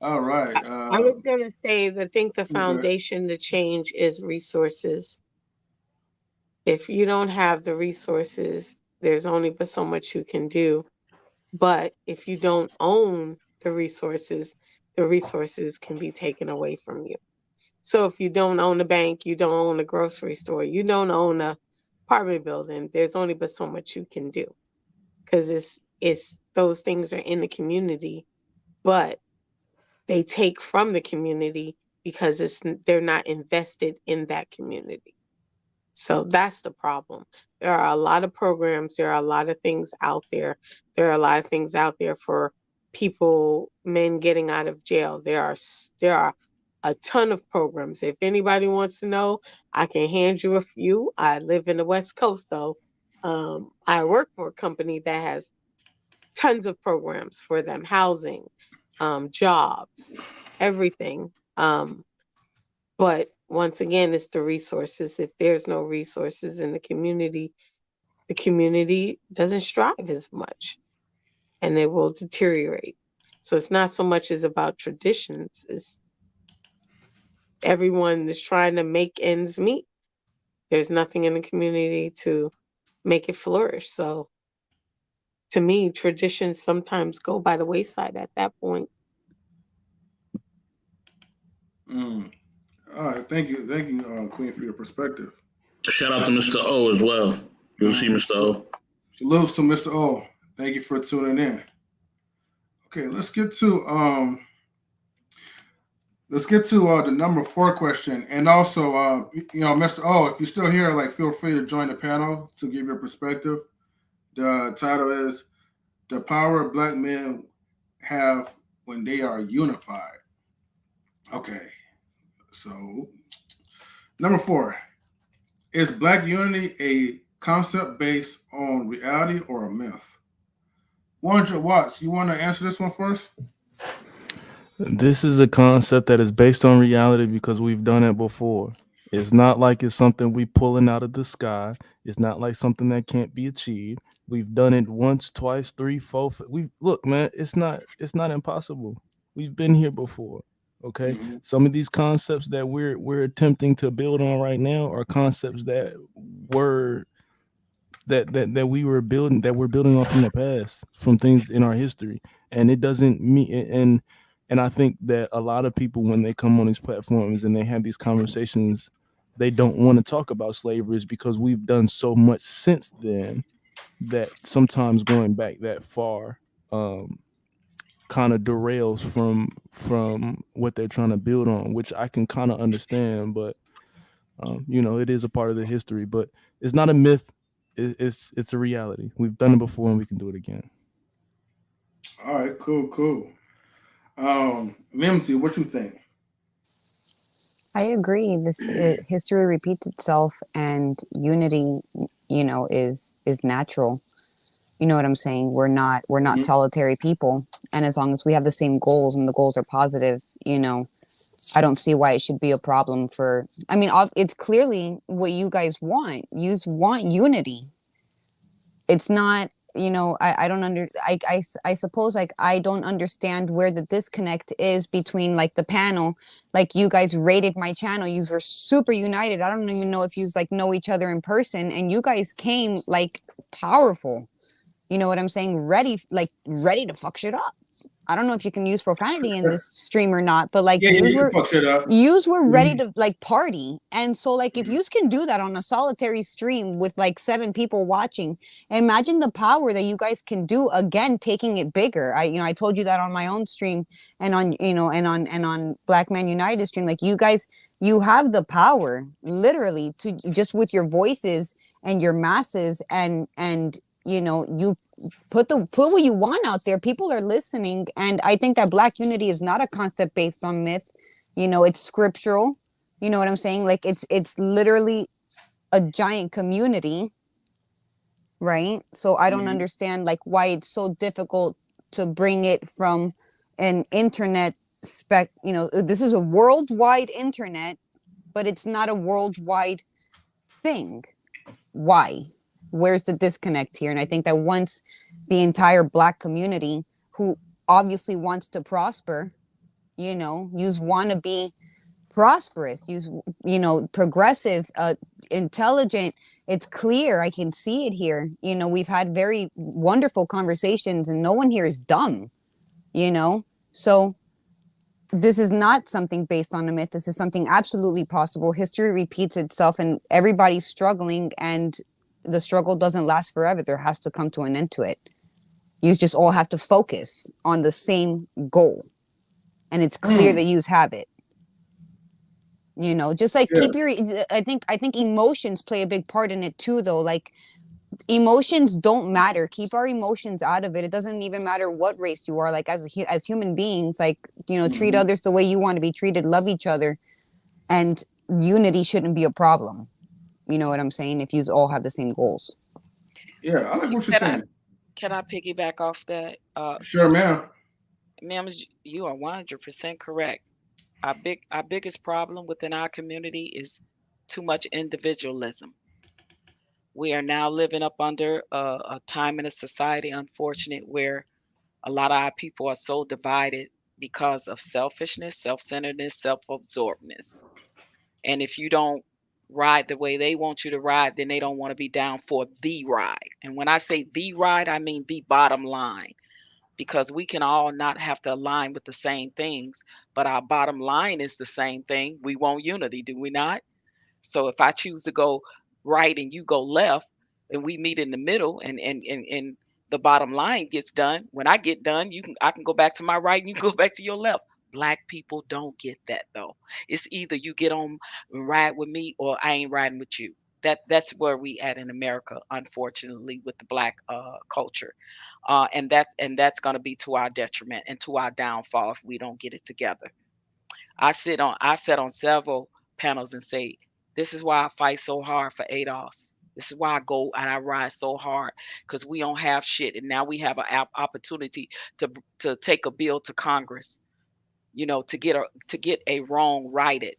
All right. I was going to say, I think the Okay. foundation to change is resources. If you don't have the resources, there's only but so much you can do. But if you don't own the resources can be taken away from you. So if you don't own a bank, you don't own a grocery store, you don't own a apartment building, there's only but so much you can do, because it's those things are in the community, but they take from the community because they're not invested in that community. So that's the problem. There are a lot of programs, there are a lot of things out there. There are a lot of things out there for people, men getting out of jail. There are a ton of programs. If anybody wants to know, I can hand you a few. I live in the West Coast though. I work for a company that has tons of programs for them, housing, jobs, everything. But once again, it's the resources. If there's no resources in the community doesn't strive as much and it will deteriorate. So it's not so much as about traditions, it's everyone is trying to make ends meet. There's nothing in the community to make it flourish. So to me, traditions sometimes go by the wayside at that point. All right, thank you, Queen, for your perspective. Shout out to Mr. O as well. You'll see Mr. O. Salutes to Mr. O. Thank you for tuning in. Okay, let's get to the number 4 question, and also, Mr. O, if you're still here, like, feel free to join the panel to give your perspective. The title is "The Power Black Men Have When They Are Unified." Okay, so number 4, is Black unity a concept based on reality or a myth? 100 watts. You want to answer this one first? This is a concept that is based on reality because we've done it before. It's not like it's something we pulling out of the sky. It's not like something that can't be achieved. We've done it once, twice, 3, 4. We look, man. It's not impossible. We've been here before. Okay. Mm-hmm. Some of these concepts that we're attempting to build on right now are concepts that were that we're building off in the past, from things in our history, and it doesn't mean and I think that a lot of people, when they come on these platforms and they have these conversations, they don't want to talk about slavery is because we've done so much since then that sometimes going back that far kind of derails from what they're trying to build on, which I can kind of understand, but it is a part of the history, but it's not a myth. It's a reality. We've done it before and we can do it again. All right, cool. Mimsy, what you think? I agree. History repeats itself, and unity, is natural. You know what I'm saying? We're not solitary people, and as long as we have the same goals and the goals are positive, I don't see why it should be a problem for. I mean, it's clearly what you guys want. You want unity. It's not. I don't I suppose, like, I don't understand where the disconnect is between, like, the panel. Like, you guys rated my channel, you were super united. I don't even know if you like know each other in person, and you guys came like powerful. You know what I'm saying? Ready to fuck shit up. I don't know if you can use profanity in this stream or not, but like, you can fuck shit up. yous were ready to like party. And so, like, if yous can do that on a solitary stream with like 7 people watching, imagine the power that you guys can do, again, taking it bigger. I told you that on my own stream, and on on Black Man United stream. Like, you guys, you have the power, literally, to just with your voices and your masses, and you put what you want out there. People are listening, and I think that Black unity is not a concept based on myth. It's scriptural. You know what I'm saying? Like, it's literally a giant community, right? So I don't understand, like, why it's so difficult to bring it from an internet this is a worldwide internet, but it's not a worldwide thing. Why? Where's the disconnect here? And I think that once the entire Black community, who obviously wants to prosper, You want to be prosperous, progressive, intelligent. It's clear. I can see it here. We've had very wonderful conversations and no one here is dumb, so this is not something based on a myth. This is something absolutely possible. History repeats itself and everybody's struggling, and the struggle doesn't last forever. There has to come to an end to it. You just all have to focus on the same goal, and it's clear that you have it. Just like keep your, I think emotions play a big part in it too, though. Like, emotions don't matter. Keep our emotions out of it. It doesn't even matter what race you are. Like, as human beings, like, treat others the way you want to be treated, love each other, and unity shouldn't be a problem. You know what I'm saying? If you all have the same goals. Yeah, I like what you're saying. Can I piggyback off that? Sure, ma'am. Ma'am, you are 100% correct. Our biggest problem within our community is too much individualism. We are now living up under a time in a society, unfortunate, where a lot of our people are so divided because of selfishness, self-centeredness, self-absorbedness. And if you don't ride the way they want you to ride, then they don't want to be down for the ride. And when I say the ride, I mean the bottom line, because we can all not have to align with the same things, but our bottom line is the same thing. We want unity, do we not? So if I choose to go right and you go left and we meet in the middle, and the bottom line gets done, when I get done, I can go back to my right and you go back to your left. Black people don't get that though. It's either you get on and ride with me or I ain't riding with you. That's where we at in America, unfortunately, with the black culture, and that's going to be to our detriment and to our downfall if we don't get it together. I've sat on several panels and say, this is why I fight so hard for ADOS. This is why I go and I ride so hard, because we don't have shit, and now we have an opportunity to take a bill to Congress, to get a wrong righted.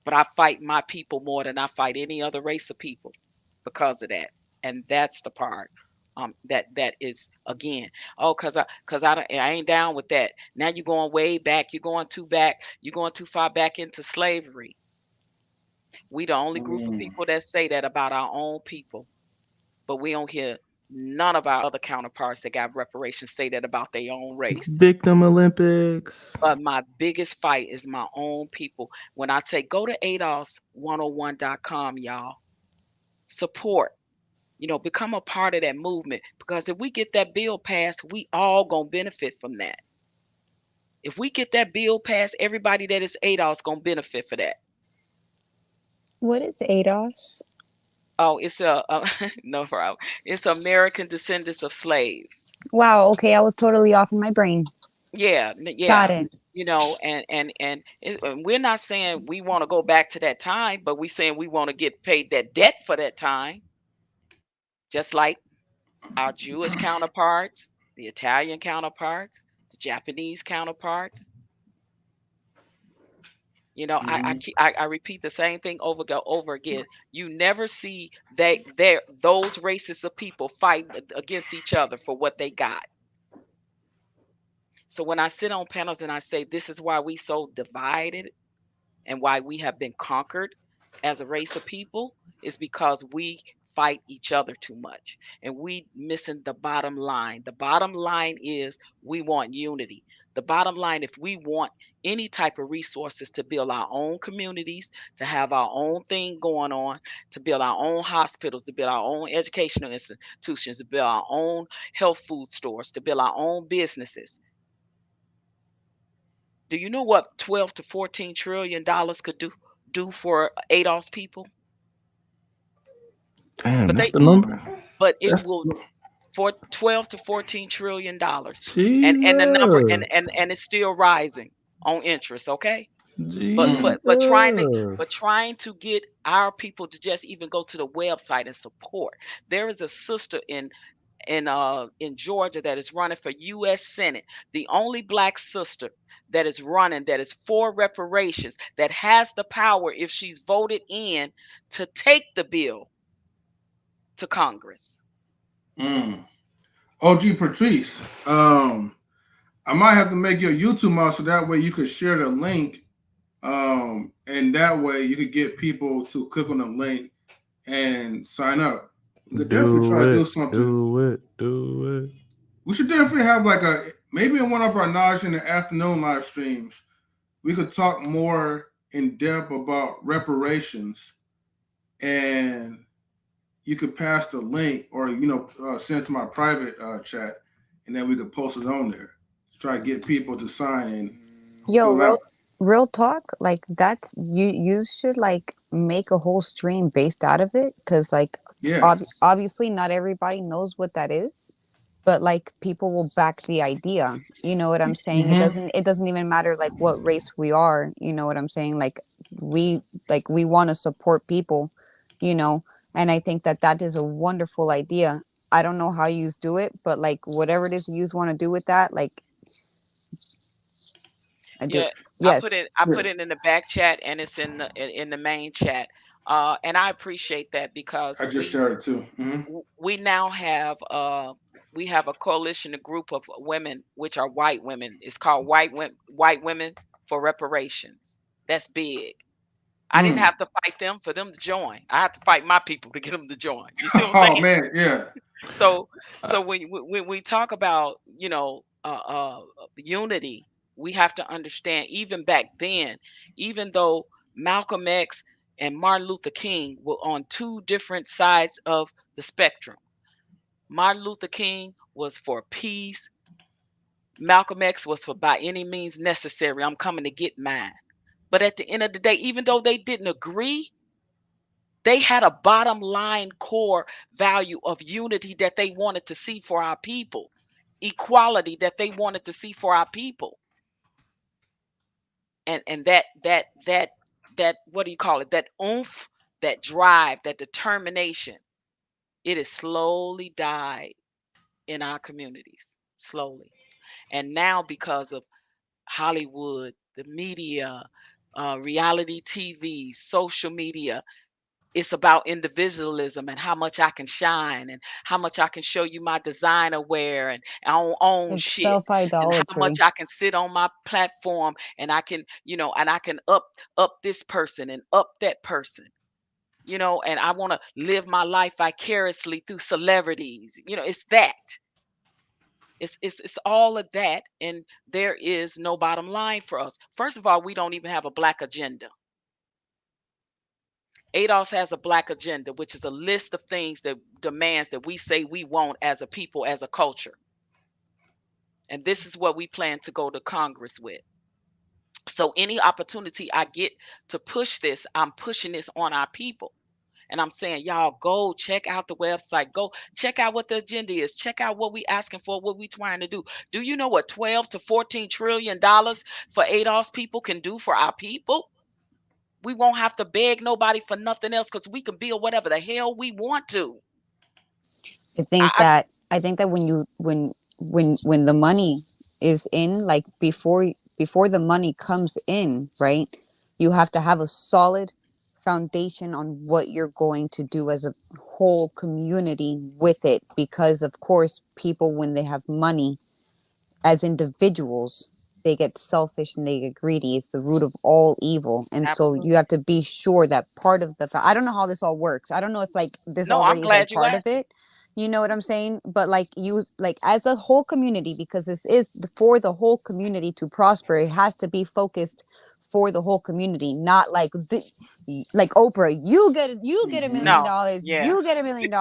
But I fight my people more than I fight any other race of people because of that, and that's the part. That is, again, oh, I ain't down with that. Now you're going way back. You're going too back. You're going too far back into slavery. We the only group of people that say that about our own people, but we don't hear none of our other counterparts that got reparations say that about their own race. Victim Olympics. But my biggest fight is my own people. When I say go to ADOS101.com, y'all, support. Become a part of that movement, because if we get that bill passed, we all gonna benefit from that. If we get that bill passed, everybody that is ADOS gonna benefit for that. What is ADOS? Oh, it's a no problem. It's American Descendants of Slaves. Wow. Okay, I was totally off in my brain. Yeah, Got it. And we're not saying we want to go back to that time, but we're saying we want to get paid that debt for that time, just like our Jewish counterparts, the Italian counterparts, the Japanese counterparts. I repeat the same thing over again. You never see those races of people fight against each other for what they got. So when I sit on panels and I say this is why we so divided and why we have been conquered as a race of people, is because we fight each other too much and we missing the bottom line. The bottom line is we want unity. The bottom line, if we want any type of resources to build our own communities, to have our own thing going on, to build our own hospitals, to build our own educational institutions, to build our own health food stores, to build our own businesses. Do you know what 12 to 14 trillion dollars could do for ADOS people? Damn, that's the number. But it That's will, for 12 to 14 trillion dollars. Jesus. And the number and it's still rising on interest, okay? But trying to get our people to just even go to the website and support. There is a sister in Georgia that is running for U.S. Senate, the only black sister that is running, that is for reparations, that has the power, if she's voted in, to take the bill to Congress. OG Patrice, I I might have to make you a YouTube model so that way you could share the link, and that way you could get people to click on the link and sign up. We could definitely try to do something. Do it. We should definitely have like maybe in one of our knowledge in the afternoon live streams, we could talk more in depth about reparations, and you could pass the link or send to my private chat, and then we could post it on there. Try to get people to sign and Yo, fill out. real talk, like that's you should like make a whole stream based out of it, because like Yeah. obviously not everybody knows what that is, but like people will back the idea. You know what I'm saying? Mhm. It doesn't even matter like what race we are. You know what I'm saying? We we want to support people, you know, and I think that that is a wonderful idea. I don't know how you do it, but like whatever it is you want to do with that, like I do. Yeah, Yes. I put it in the back chat, and it's in the main chat. And I appreciate that because I just shared it too. we now have we have a coalition, a group of women, which are white women. It's called White Women for Reparations. That's big. I didn't have to fight them for them to join. I had to fight my people to get them to join. You see what I'm Oh saying? man, yeah. So when we talk about unity, we have to understand even back then, even though Malcolm X and Martin Luther King were on two different sides of the spectrum. Martin Luther King was for peace. Malcolm X was for by any means necessary. I'm coming to get mine. But at the end of the day, even though they didn't agree, they had a bottom line core value of unity that they wanted to see for our people, equality that they wanted to see for our people. And that what do you call it? That oomph, that drive, that determination, it has slowly died in our communities, slowly. And now because of Hollywood, the media, reality TV, social media, it's about individualism and how much I can shine and how much I can show you my designer wear and own It's shit, and how much self-idolatry. I can sit on my platform and I can, and I can up this person and up that person. And I want to live my life vicariously through celebrities. It's that. It's all of that, and there is no bottom line for us. First of all, we don't even have a black agenda. ADOS has a black agenda, which is a list of things that demands that we say we want as a people, as a culture. And this is what we plan to go to Congress with. So any opportunity I get to push this, I'm pushing this on our people. And I'm saying, y'all, go check out the website. Go check out what the agenda is. Check out what we asking for, what we trying to do. Do you know what 12 to 14 trillion dollars for ADOS people can do for our people? We won't have to beg nobody for nothing else because we can build whatever the hell we want to. I think that when you when the money is in, like before the money comes in, right? You have to have a solid foundation on what you're going to do as a whole community with it, because of course people, when they have money as individuals, they get selfish and they get greedy. It's the root of all evil. And so you Absolutely. have to be sure that part of I don't know how this all works. I don't know if like this No, I'm already is glad like you part of asked. it. You know what I'm saying? But like you, like as a whole community, because this is for the whole community to prosper, it has to be focused for the whole community, not like like Oprah, you get $1 million, No, yeah. you get $1 million,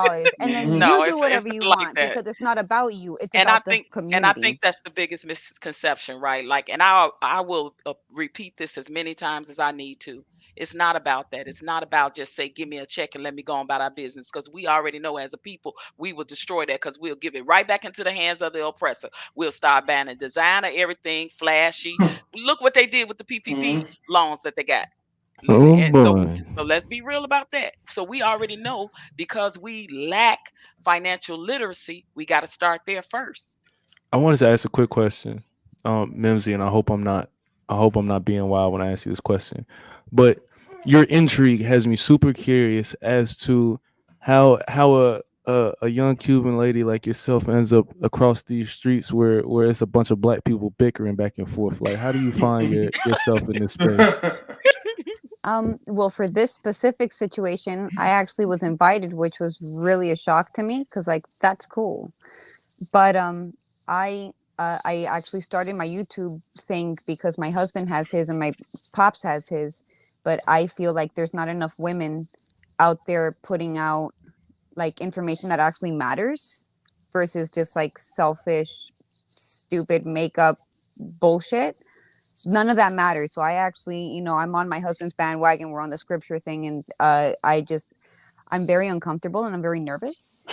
and then you No, do it's whatever not you like want, that. because it's not about you, it's And I about the think community. that's the biggest misconception, right? Like, and I will repeat this as many times as I need to. It's not about that. It's not about just say, give me a check and let me go on about our business. Because we already know as a people, we will destroy that because we'll give it right back into the hands of the oppressor. We'll start banning designer, everything flashy. Look what they did with the PPP loans that they got. Oh And boy. so let's be real about that. So we already know because we lack financial literacy, we got to start there first. I wanted to ask a quick question, Mimsy, and I hope I'm not being wild when I ask you this question. But your intrigue has me super curious as to how a young Cuban lady like yourself ends up across these streets where it's a bunch of black people bickering back and forth? Like, how do you find yourself in this space? Well, for this specific situation, I actually was invited, which was really a shock to me because, like, that's cool. But I actually started my YouTube thing because my husband has his and my pops has his, but I feel like there's not enough women out there putting out like information that actually matters versus just like selfish, stupid makeup bullshit. None of that matters. So I actually, I'm on my husband's bandwagon. We're on the scripture thing, and I'm very uncomfortable and I'm very nervous.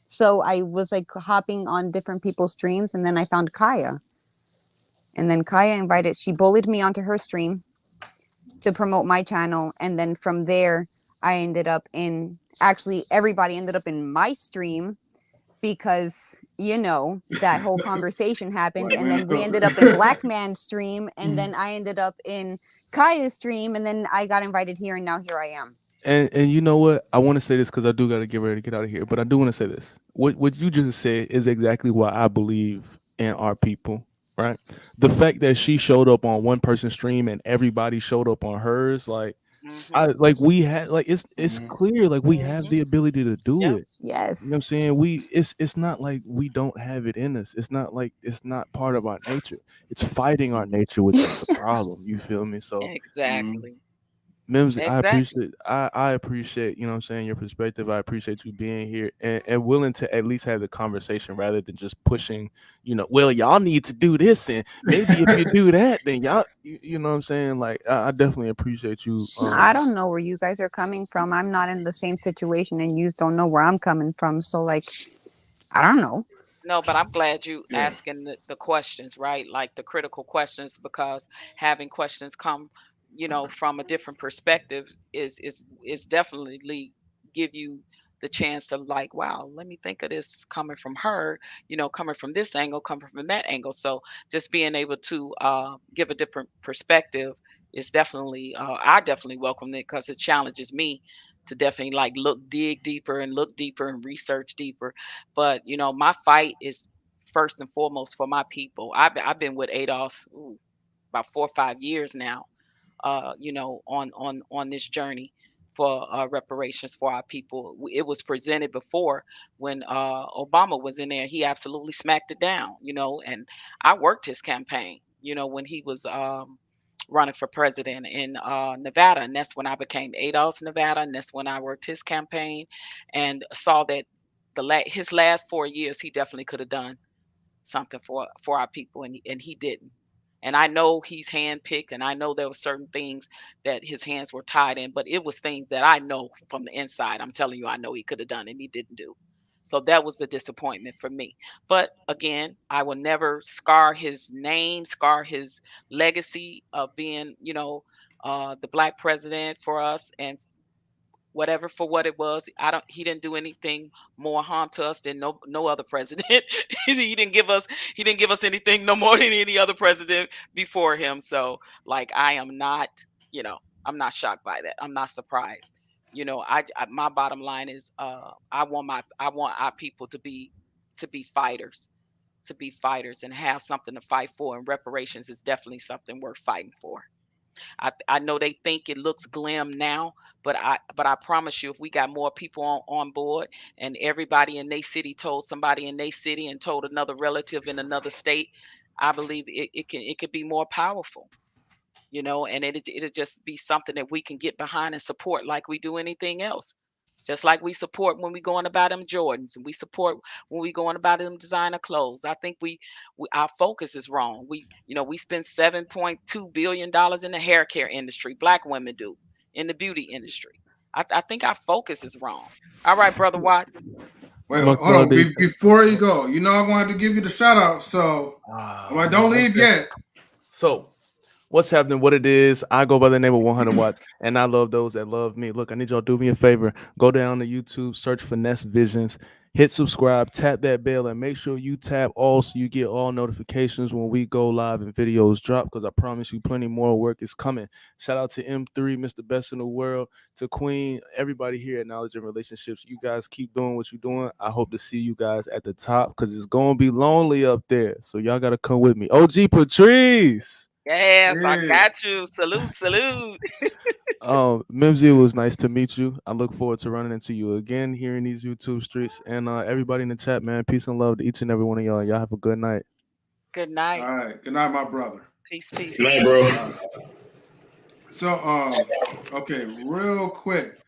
So I was like hopping on different people's streams, and then I found Kaya. And then she bullied me onto her stream to promote my channel. And then from there, everybody ended up in my stream because, that whole conversation happened. And then we ended up in Black Man's stream. And then I ended up in Kaya's stream. And then I got invited here, and now here I am. And you know what? I want to say this because I do got to get ready to get out of here. But I do want to say this. What you just said is exactly why I believe in our people, right? The fact that she showed up on one person's stream and everybody showed up on hers, like, we had, like, it's clear, like, we have the ability to do it. Yes. You know what I'm saying? It's not like we don't have it in us. It's not like it's not part of our nature. It's fighting our nature, which is the problem. You feel me? So Exactly. Mims, I Exactly. appreciate, you know what I'm saying, your perspective. I appreciate you being here and willing to at least have the conversation rather than just pushing, well, y'all need to do this, and maybe if you do that, then y'all, you know what I'm saying? Like, I definitely appreciate you. I don't know where you guys are coming from. I'm not in the same situation, and you don't know where I'm coming from. So, like, I don't know. No, but I'm glad you asking the questions, right? Like the critical questions, because having questions come, from a different perspective is definitely give you the chance to, like, wow, let me think of this coming from her, coming from this angle, coming from that angle. So just being able to give a different perspective is definitely, I definitely welcome it because it challenges me to definitely like dig deeper and look deeper and research deeper. But my fight is first and foremost for my people. I've been with ADOS about 4 or 5 years now. On this journey for reparations for our people. It was presented before when Obama was in there. He absolutely smacked it down. And I worked his campaign. When he was running for president in Nevada, and that's when I became ADOS Nevada, and that's when I worked his campaign, and saw that his last 4 years, he definitely could have done something for our people, and he didn't. And I know he's handpicked, and I know there were certain things that his hands were tied in, but it was things that I know from the inside. I'm telling you, I know he could have done and he didn't do. So that was the disappointment for me. But again, I will never scar his name, scar his legacy of being, the black president for us, and whatever for what it was. He didn't do anything more harm to us than no other president. He didn't give us anything no more than any other president before him. So like I am not, I'm not shocked by that. I'm not surprised. My bottom line is I want our people to be fighters, and have something to fight for, and reparations is definitely something worth fighting for. I know they think it looks glim now, but I promise you, if we got more people on board, and everybody in their city told somebody in their city and told another relative in another state, I believe it could be more powerful. And it'll just be something that we can get behind and support like we do anything else. Just like we support when we going about them Jordans, and we support when we going about them designer clothes. I think our focus is wrong. We spend $7.2 billion in the hair care industry. Black women do in the beauty industry. I think our focus is wrong. All right, brother Watt. Wait, Much hold love on. to you. Before you go, I wanted to give you the shout out. So don't leave yet. So what's happening, what it is, I go by the name of 100 Watts, and I love those that love me. Look, I need y'all to do me a favor. Go down to YouTube, search Finesse Visions, hit subscribe, tap that bell, and make sure you tap all so you get all notifications when we go live and videos drop, because I promise you plenty more work is coming. Shout out to M3, Mr. Best in the World, to Queen, everybody here at Knowledge and Relationships. You guys keep doing what you're doing. I hope to see you guys at the top, because it's going to be lonely up there. So y'all got to come with me. OG Patrice. Yes, I got you. Salute, salute. Mimsy, it was nice to meet you. I look forward to running into you again here in these YouTube streets. And everybody in the chat, man, peace and love to each and every one of y'all. Y'all have a good night. Good night. All right. Good night, my brother. Peace, peace. Good night, bro. So, okay, real quick.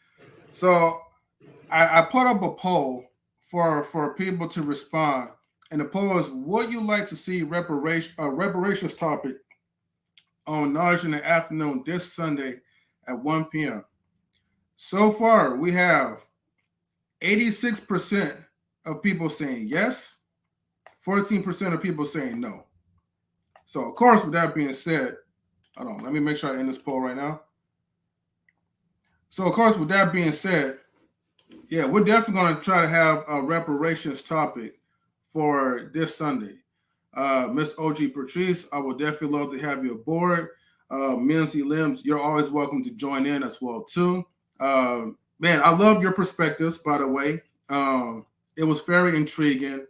So, I put up a poll for people to respond, and the poll is: would you like to see reparations topic on Knowledge in the Afternoon this Sunday at 1 p.m.? So far, we have 86% of people saying yes, 14% of people saying no. So, of course, with that being said, hold on, let me make sure I end this poll right now. So, of course, with that being said, yeah, we're definitely going to try to have a reparations topic for this Sunday. Miss OG Patrice, I would definitely love to have you aboard. Mimsy Limbs, you're always welcome to join in as well, too. Man, I love your perspectives, by the way. It was very intriguing.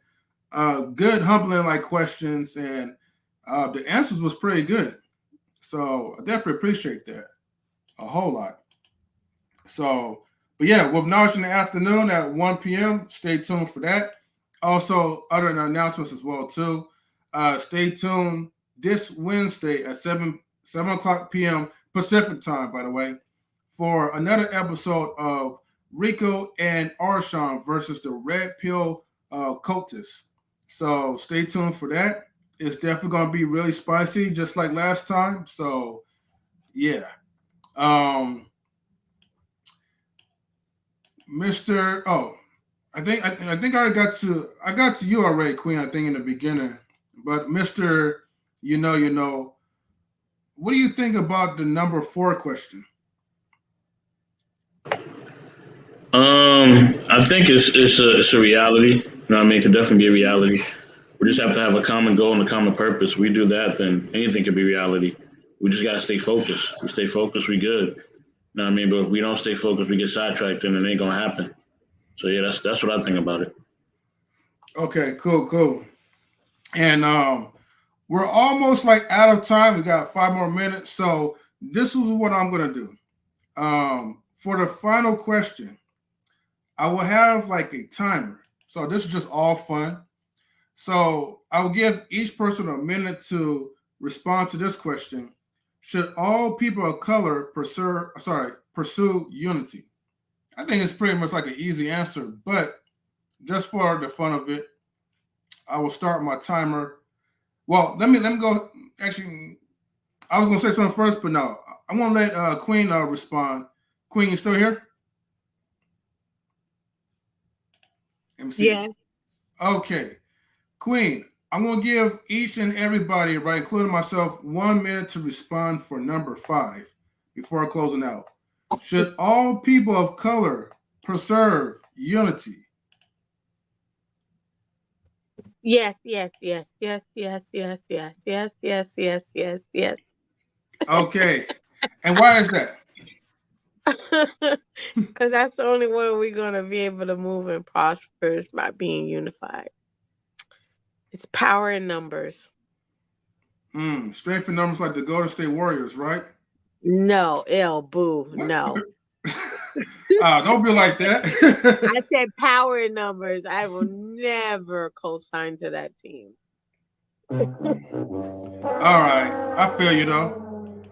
Good, humbling questions, and the answers was pretty good. So I definitely appreciate that a whole lot. So, but yeah, with Knowledge in the Afternoon at 1 p.m., stay tuned for that. Also, other announcements as well, too. Stay tuned this Wednesday at 7 o'clock p.m. Pacific time, by the way, for another episode of Rico and Arshawn versus the Red Pill cultists. So stay tuned for that. It's definitely going to be really spicy, just like last time. So, yeah. Mr. Oh, I think I got to you already, Queen. I think in the beginning, but Mr. You know, what do you think about the number 4 question? I think it's a reality. You know what I mean? It could definitely be a reality. We just have to have a common goal and a common purpose. We do that, then anything can be reality. We just gotta stay focused. We stay focused, we good. You know what I mean? But if we don't stay focused, we get sidetracked, then it ain't gonna happen. So yeah, that's what I think about it. Okay, cool. And we're almost out of time. We got 5 more minutes. So this is what I'm gonna do. For the final question, I will have a timer. So this is just all fun. So I'll give each person a minute to respond to this question. Should all people of color pursue unity? I think it's pretty much an easy answer, but just for the fun of it, I will start my timer. Well, let me go. Actually, I was gonna say something first, but no, I'm gonna let Queen respond. Queen, you still here? MC. Yeah. Okay, Queen, I'm gonna give each and everybody, right, including myself, 1 minute to respond for number 5 before closing out. Should all people of color preserve unity? Yes. Okay. And why is that? Because that's the only way we're going to be able to move and prosper is by being unified. It's power in numbers. Strength in numbers like the Golden State Warriors, right? No, boo, no. Don't be like that. I said power in numbers. I will never co-sign to that team. All right. I feel you, though.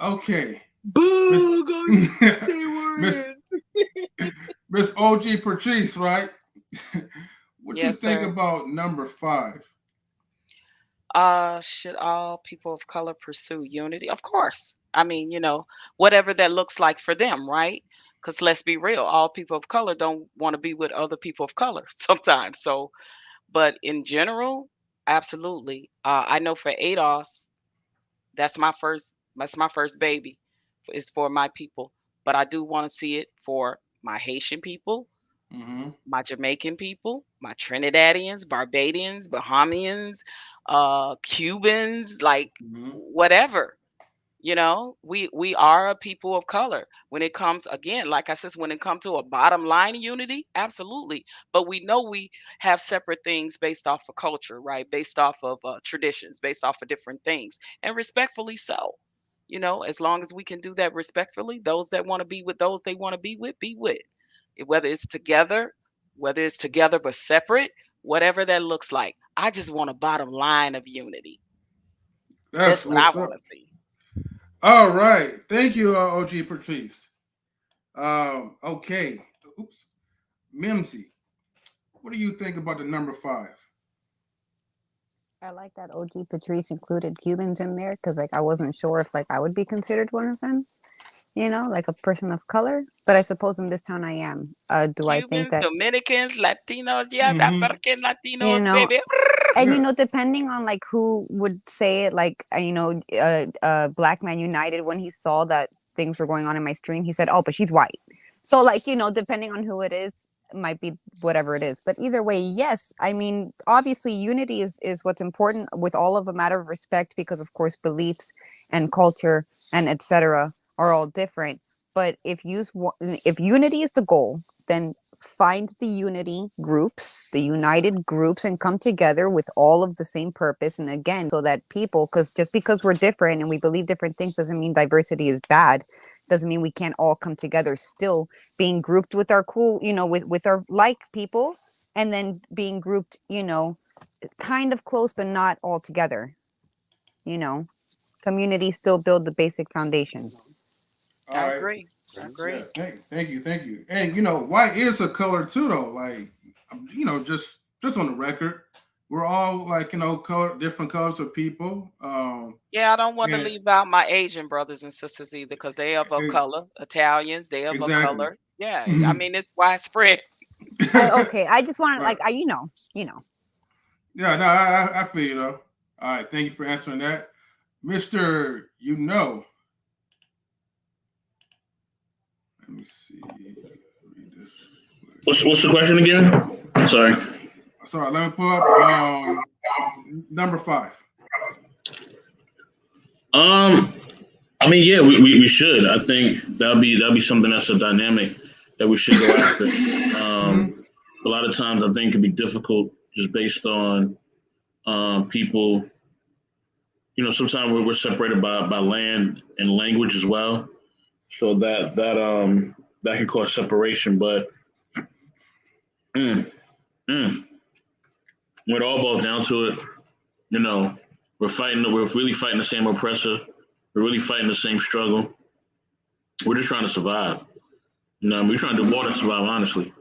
Okay. Boo, Golden State Warriors. Miss OG Patrice, right? What Yes, you think sir. about number 5? Should all people of color pursue unity? Of course. I mean, whatever that looks like for them, right? Because let's be real, all people of color don't want to be with other people of color sometimes. So, but in general, absolutely. I know for ADOS, that's my first baby. It's for my people. But I do want to see it for my Haitian people, My Jamaican people, my Trinidadians, Barbadians, Bahamians, Cubans, like whatever. We are a people of color. When it comes, again, like I said, when it comes to a bottom line unity, absolutely. But we know we have separate things based off of culture, right? Based off of traditions, based off of different things, and respectfully so. As long as we can do that respectfully, those that want to be with those they want to be with, be with. Whether it's together, whether it's together but separate, whatever that looks like. I just want a bottom line of unity. That's what I what's want up. to see. All right. Thank you, OG Patrice. Okay. Oops. Mimsy, what do you think about the number 5? I like that OG Patrice included Cubans in there because like I wasn't sure if like I would be considered one of them, like a person of color. But I suppose in this town I am. Do I think Cubans, that Dominicans, Latinos, yes, African you Latinos, know baby. and depending on like who would say it, like Black Man United, when he saw that things were going on in my stream, he said, oh, but she's white. So like depending on who it is, it might be whatever it is. But either way, yes, I mean, obviously unity is what's important, with all of a matter of respect, because of course beliefs and culture and etc. are all different. But if unity is the goal, then find the unity groups, the united groups, and come together with all of the same purpose. And again, so that people, because just because we're different and we believe different things doesn't mean diversity is bad. Doesn't mean we can't all come together, still being grouped with our cool, with our like people, and then being grouped, kind of close but not all together. Community still build the basic foundation. All I right. agree. I agree. Yeah, thank you. And white is a color too, though. Like, just on the record, we're all like different colors of people. Yeah, I don't want to And leave out my Asian brothers and sisters either because they of a color. Italians, they of a exactly. color. Yeah, I mean it's widespread. Okay, I just want to Right. Yeah, no, I feel you though. All right, thank you for answering that, Mister. Let me see. Read this. What's the question again? Sorry. Sorry, let me pull up number 5. I mean, yeah, we should. I think that'll be something that's a dynamic that we should go after. A lot of times, I think it can be difficult just based on people. Sometimes we're separated by land and language as well, so that can cause separation. But when it all boils down to it, we're really fighting the same oppressor. We're really fighting the same struggle. We're just trying to survive. We're trying to do more than survive, honestly. You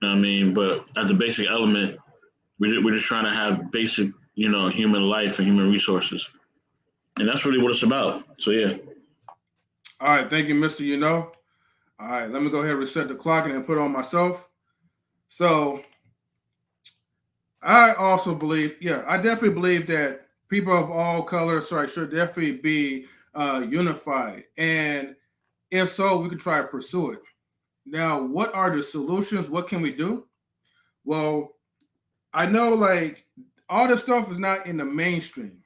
know what I mean? But at the basic element, we're just trying to have basic, human life and human resources. And that's really what it's about. So, yeah. All right. Thank you, Mr. All right. Let me go ahead and reset the clock and then put it on myself. So I also believe, I definitely believe that people of all colors, should definitely be unified. And if so, we could try to pursue it. Now, what are the solutions? What can we do? Well, I know like all this stuff is not in the mainstream.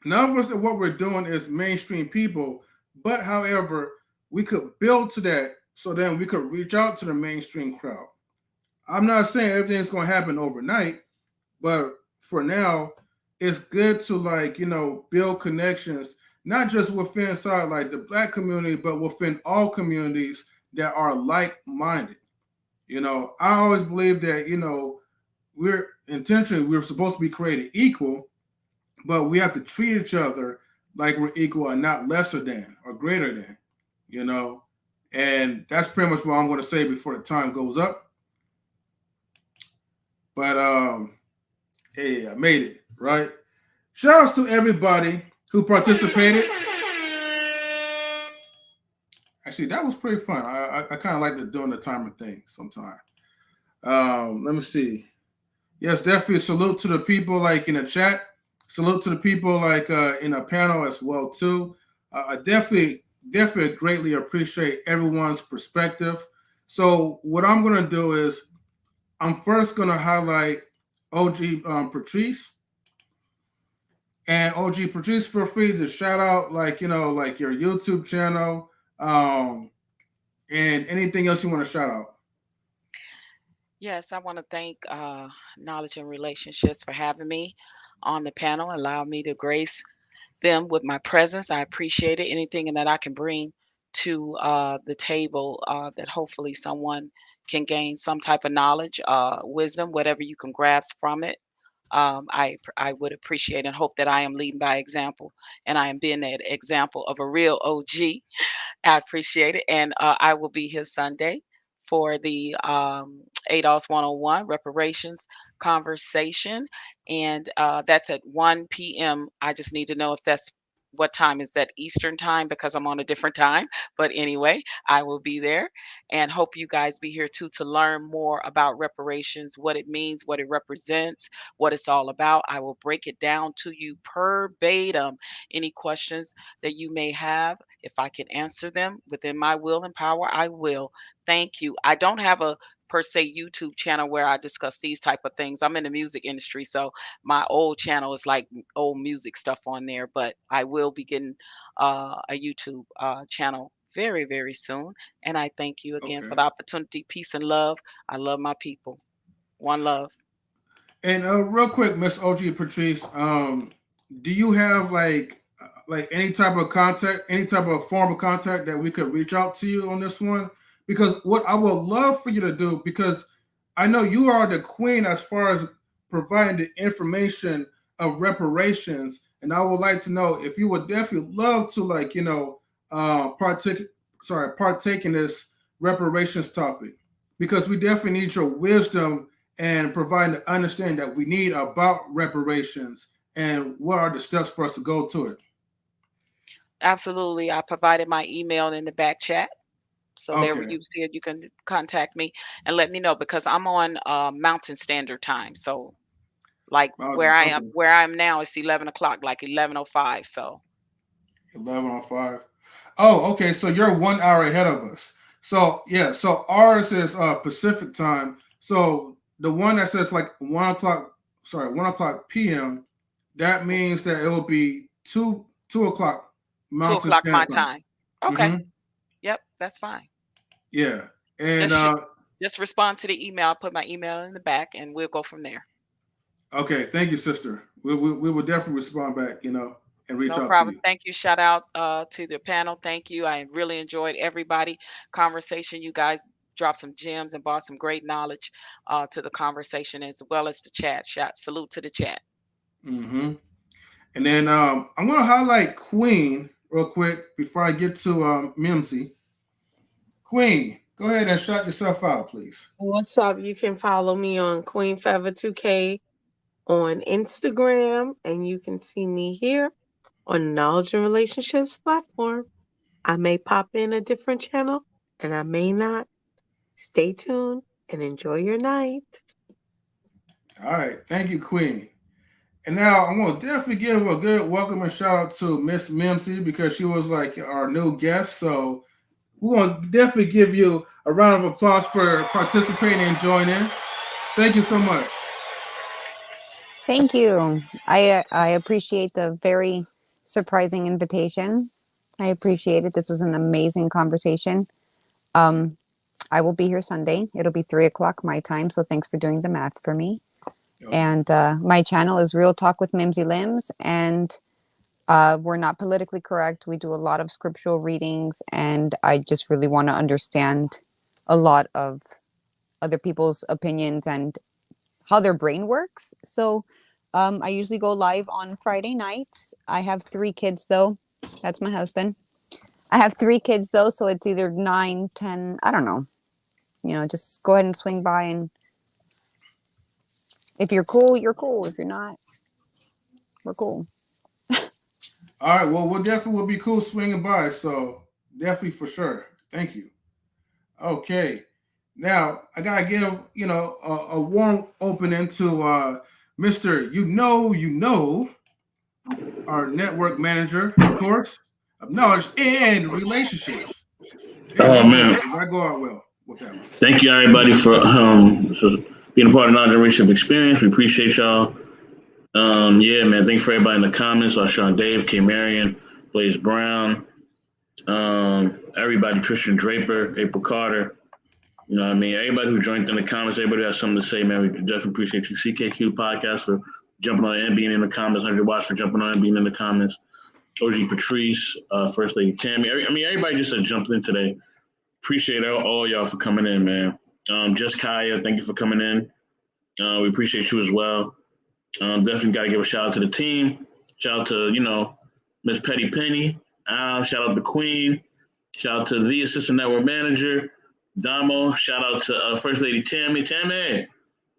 None of us, what we're doing is mainstream people, but however, we could build to that so then we could reach out to the mainstream crowd. I'm not saying everything's going to happen overnight, but for now, it's good to build connections, not just within like the Black community, but within all communities that are like-minded. I always believe that, we're supposed to be created equal, but we have to treat each other like we're equal and not lesser than or greater than, and that's pretty much what I'm going to say before the time goes up. But hey, I made it, right? Shout outs to everybody who participated. Actually, that was pretty fun. I kind of like doing the timer thing sometimes. Let me see. Yes, definitely a salute to the people like in the chat. Salute to the people like in a panel as well too. I definitely greatly appreciate everyone's perspective. So what I'm gonna do is I'm first gonna highlight OG Patrice. And OG Patrice, feel free to shout out like like your YouTube channel, and anything else you want to shout out. Yes, I want to thank Knowledge and Relationships for having me on the panel, allow me to grace them with my presence. I appreciate it. Anything that I can bring to the table that hopefully someone can gain some type of knowledge, wisdom, whatever you can grasp from it. I would appreciate and hope that I am leading by example, and I am being that example of a real OG. I appreciate it, and I will be here Sunday for the ADOS 101 reparations conversation, and that's at 1 p.m. I just need to know if that's what time is that Eastern time because I'm on a different time. But anyway, I will be there and hope you guys be here too to learn more about reparations, what it means, what it represents, what it's all about. I will break it down to you verbatim. Any questions that you may have, if I can answer them within my will and power, I will. Thank you. I don't have a per se YouTube channel where I discuss these type of things. I'm in the music industry, so my old channel is like old music stuff on there. But I will be getting a YouTube channel very, very soon. And I thank you again for Okay. the opportunity. Peace and love. I love my people. One love. And real quick, Miss OG Patrice, do you have like any type of contact, any type of form of contact that we could reach out to you on this one? Because what I would love for you to do, because I know you are the queen as far as providing the information of reparations, and I would like to know if you would definitely love to partake in this reparations topic, because we definitely need your wisdom and providing the understanding that we need about reparations and what are the steps for us to go to it. Absolutely. I provided my email in the back chat. So there Okay. you see it, you can contact me and let me know because I'm on Mountain Standard Time. So like Okay. where I am now, it's 11 o'clock, like 11:05. So 11:05. Oh, okay. So you're 1 hour ahead of us. So yeah. So ours is Pacific time. So the one that says like 1 o'clock, 1 o'clock p.m. That means that it will be two o'clock 2 Mountain o'clock my Standard Time. time. Okay. Mm-hmm. Yep, that's fine. Yeah. And Just just respond to the email. I'll put my email in the back and we'll go from there. okay. Thank you, sister. We will definitely respond back. And reach No out to problem. you. Thank you. Shout out to the panel. Thank you. I really enjoyed everybody conversation. You guys dropped some gems and brought some great knowledge to the conversation as well as the chat. Salute to the chat. Mm-hmm. And then I'm going to highlight Queen real quick before I get to Mimsy. Queen, go ahead and shout yourself out, please. What's up? You can follow me on Queen Feather 2K on Instagram, and you can see me here on Knowledge and Relationships platform. I may pop in a different channel, and I may not. Stay tuned and enjoy your night. All right. Thank you, Queen. And now I'm going to definitely give a good welcome and shout out to Miss Mimsy because she was like our new guest. So we're going to definitely give you a round of applause for participating and joining. Thank you so much. Thank you. I appreciate the very surprising invitation. I appreciate it. This was an amazing conversation. I will be here Sunday. It'll be 3 o'clock my time. So thanks for doing the math for me. Okay. And my channel is Real Talk with Mimsy Limbs. And we're not politically correct. We do a lot of scriptural readings. And I just really want to understand a lot of other people's opinions and how their brain works. So I usually go live on Friday nights. I have 3 kids, though. That's my husband. I have 3 kids, though. So it's either 9, 10, I don't know. Just go ahead and swing by. And if you're cool, you're cool. If you're not, we're cool. All right. Well, we'll definitely will be cool swinging by. So definitely for sure. Thank you. Okay. Now I gotta give a warm opening to Mr. Our network manager, of course, of knowledge and relationships. Oh man, that go out well. with that. Thank you, everybody, for being a part of the non-generational experience. We appreciate y'all. Yeah, man. Thank you for everybody in the comments. Sean Dave, K. Marion, Blaze Brown, everybody, Tristan Draper, April Carter. You know what I mean? Everybody who joined in the comments, everybody who has something to say, man. We definitely appreciate you. CKQ Podcast for jumping on and being in the comments. 100 Watts for jumping on and being in the comments. OG Patrice, First Lady Tammy. Everybody just jumped in today. Appreciate all y'all for coming in, man. Just Kaya, thank you for coming in. We appreciate you as well. Definitely got to give a shout out to the team. Shout out to, Miss Petty Penny. Shout out to Queen. Shout out to the Assistant Network Manager, Damo. Shout out to First Lady Tammy. Tammy.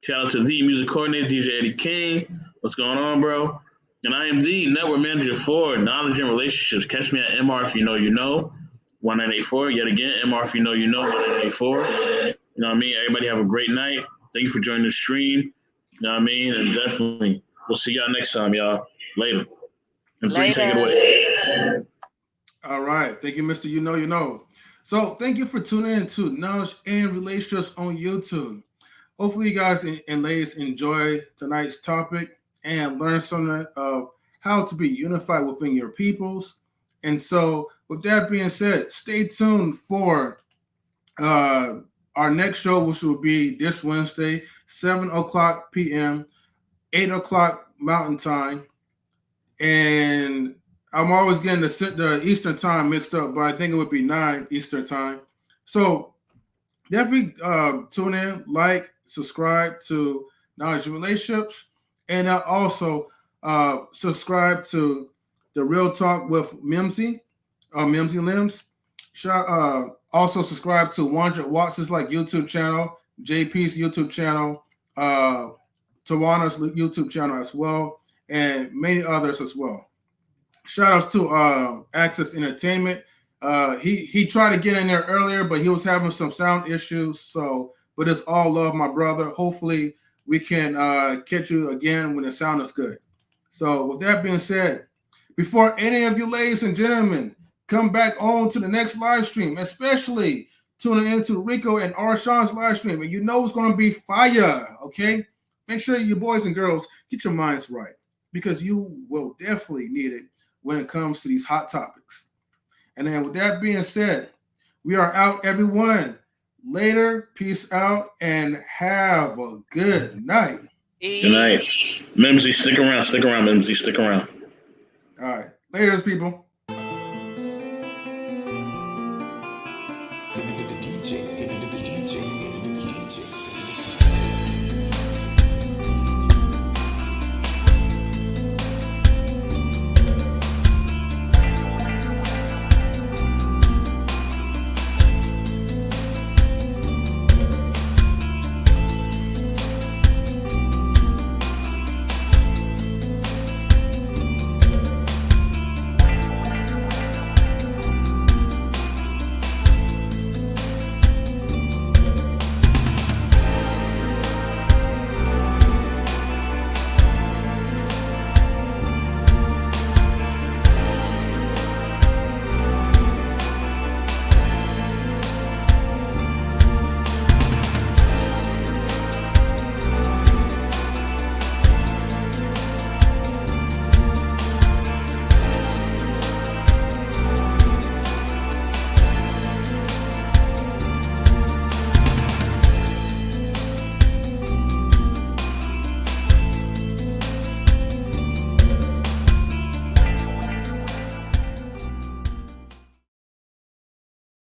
Shout out to the Music Coordinator, DJ Eddie King. What's going on, bro? And I am the Network Manager for Knowledge and Relationships. Catch me at MR if you know, 1984. Yet again, MR if you know, 1984. You know what I mean? Everybody have a great night. Thank you for joining the stream. You know what I mean? And definitely, we'll see y'all next time, y'all. Later. And 3, take it away. All right. Thank you, Mr. You Know. So thank you for tuning in to Knowledge and Relationships on YouTube. Hopefully you guys and ladies enjoy tonight's topic and learn something of how to be unified within your peoples. And so with that being said, stay tuned for our next show, which will be this Wednesday, 7:00 p.m., 8:00 Mountain Time. And I'm always getting the Eastern Time mixed up, but I think it would be 9 Eastern Time. So definitely tune in, like, subscribe to Knowledge and Relationships, and also subscribe to The Real Talk with Mimsy Limbs. Also subscribe to 100 Watts YouTube channel, JP's YouTube channel, Tawanna's YouTube channel as well, and many others as well. Shout outs to Access Entertainment. He tried to get in there earlier, but he was having some sound issues. But it's all love, my brother. Hopefully we can catch you again when the sound is good. So with that being said, before any of you ladies and gentlemen come back on to the next live stream, especially tuning into Rico and Arshawn's live stream, and you know it's going to be fire, okay? Make sure you boys and girls get your minds right, because you will definitely need it when it comes to these hot topics. And then with that being said, we are out, everyone. Later, peace out, and have a good night. Good night. Mimsy, stick around, Mimsy, stick around. All right. Later, people.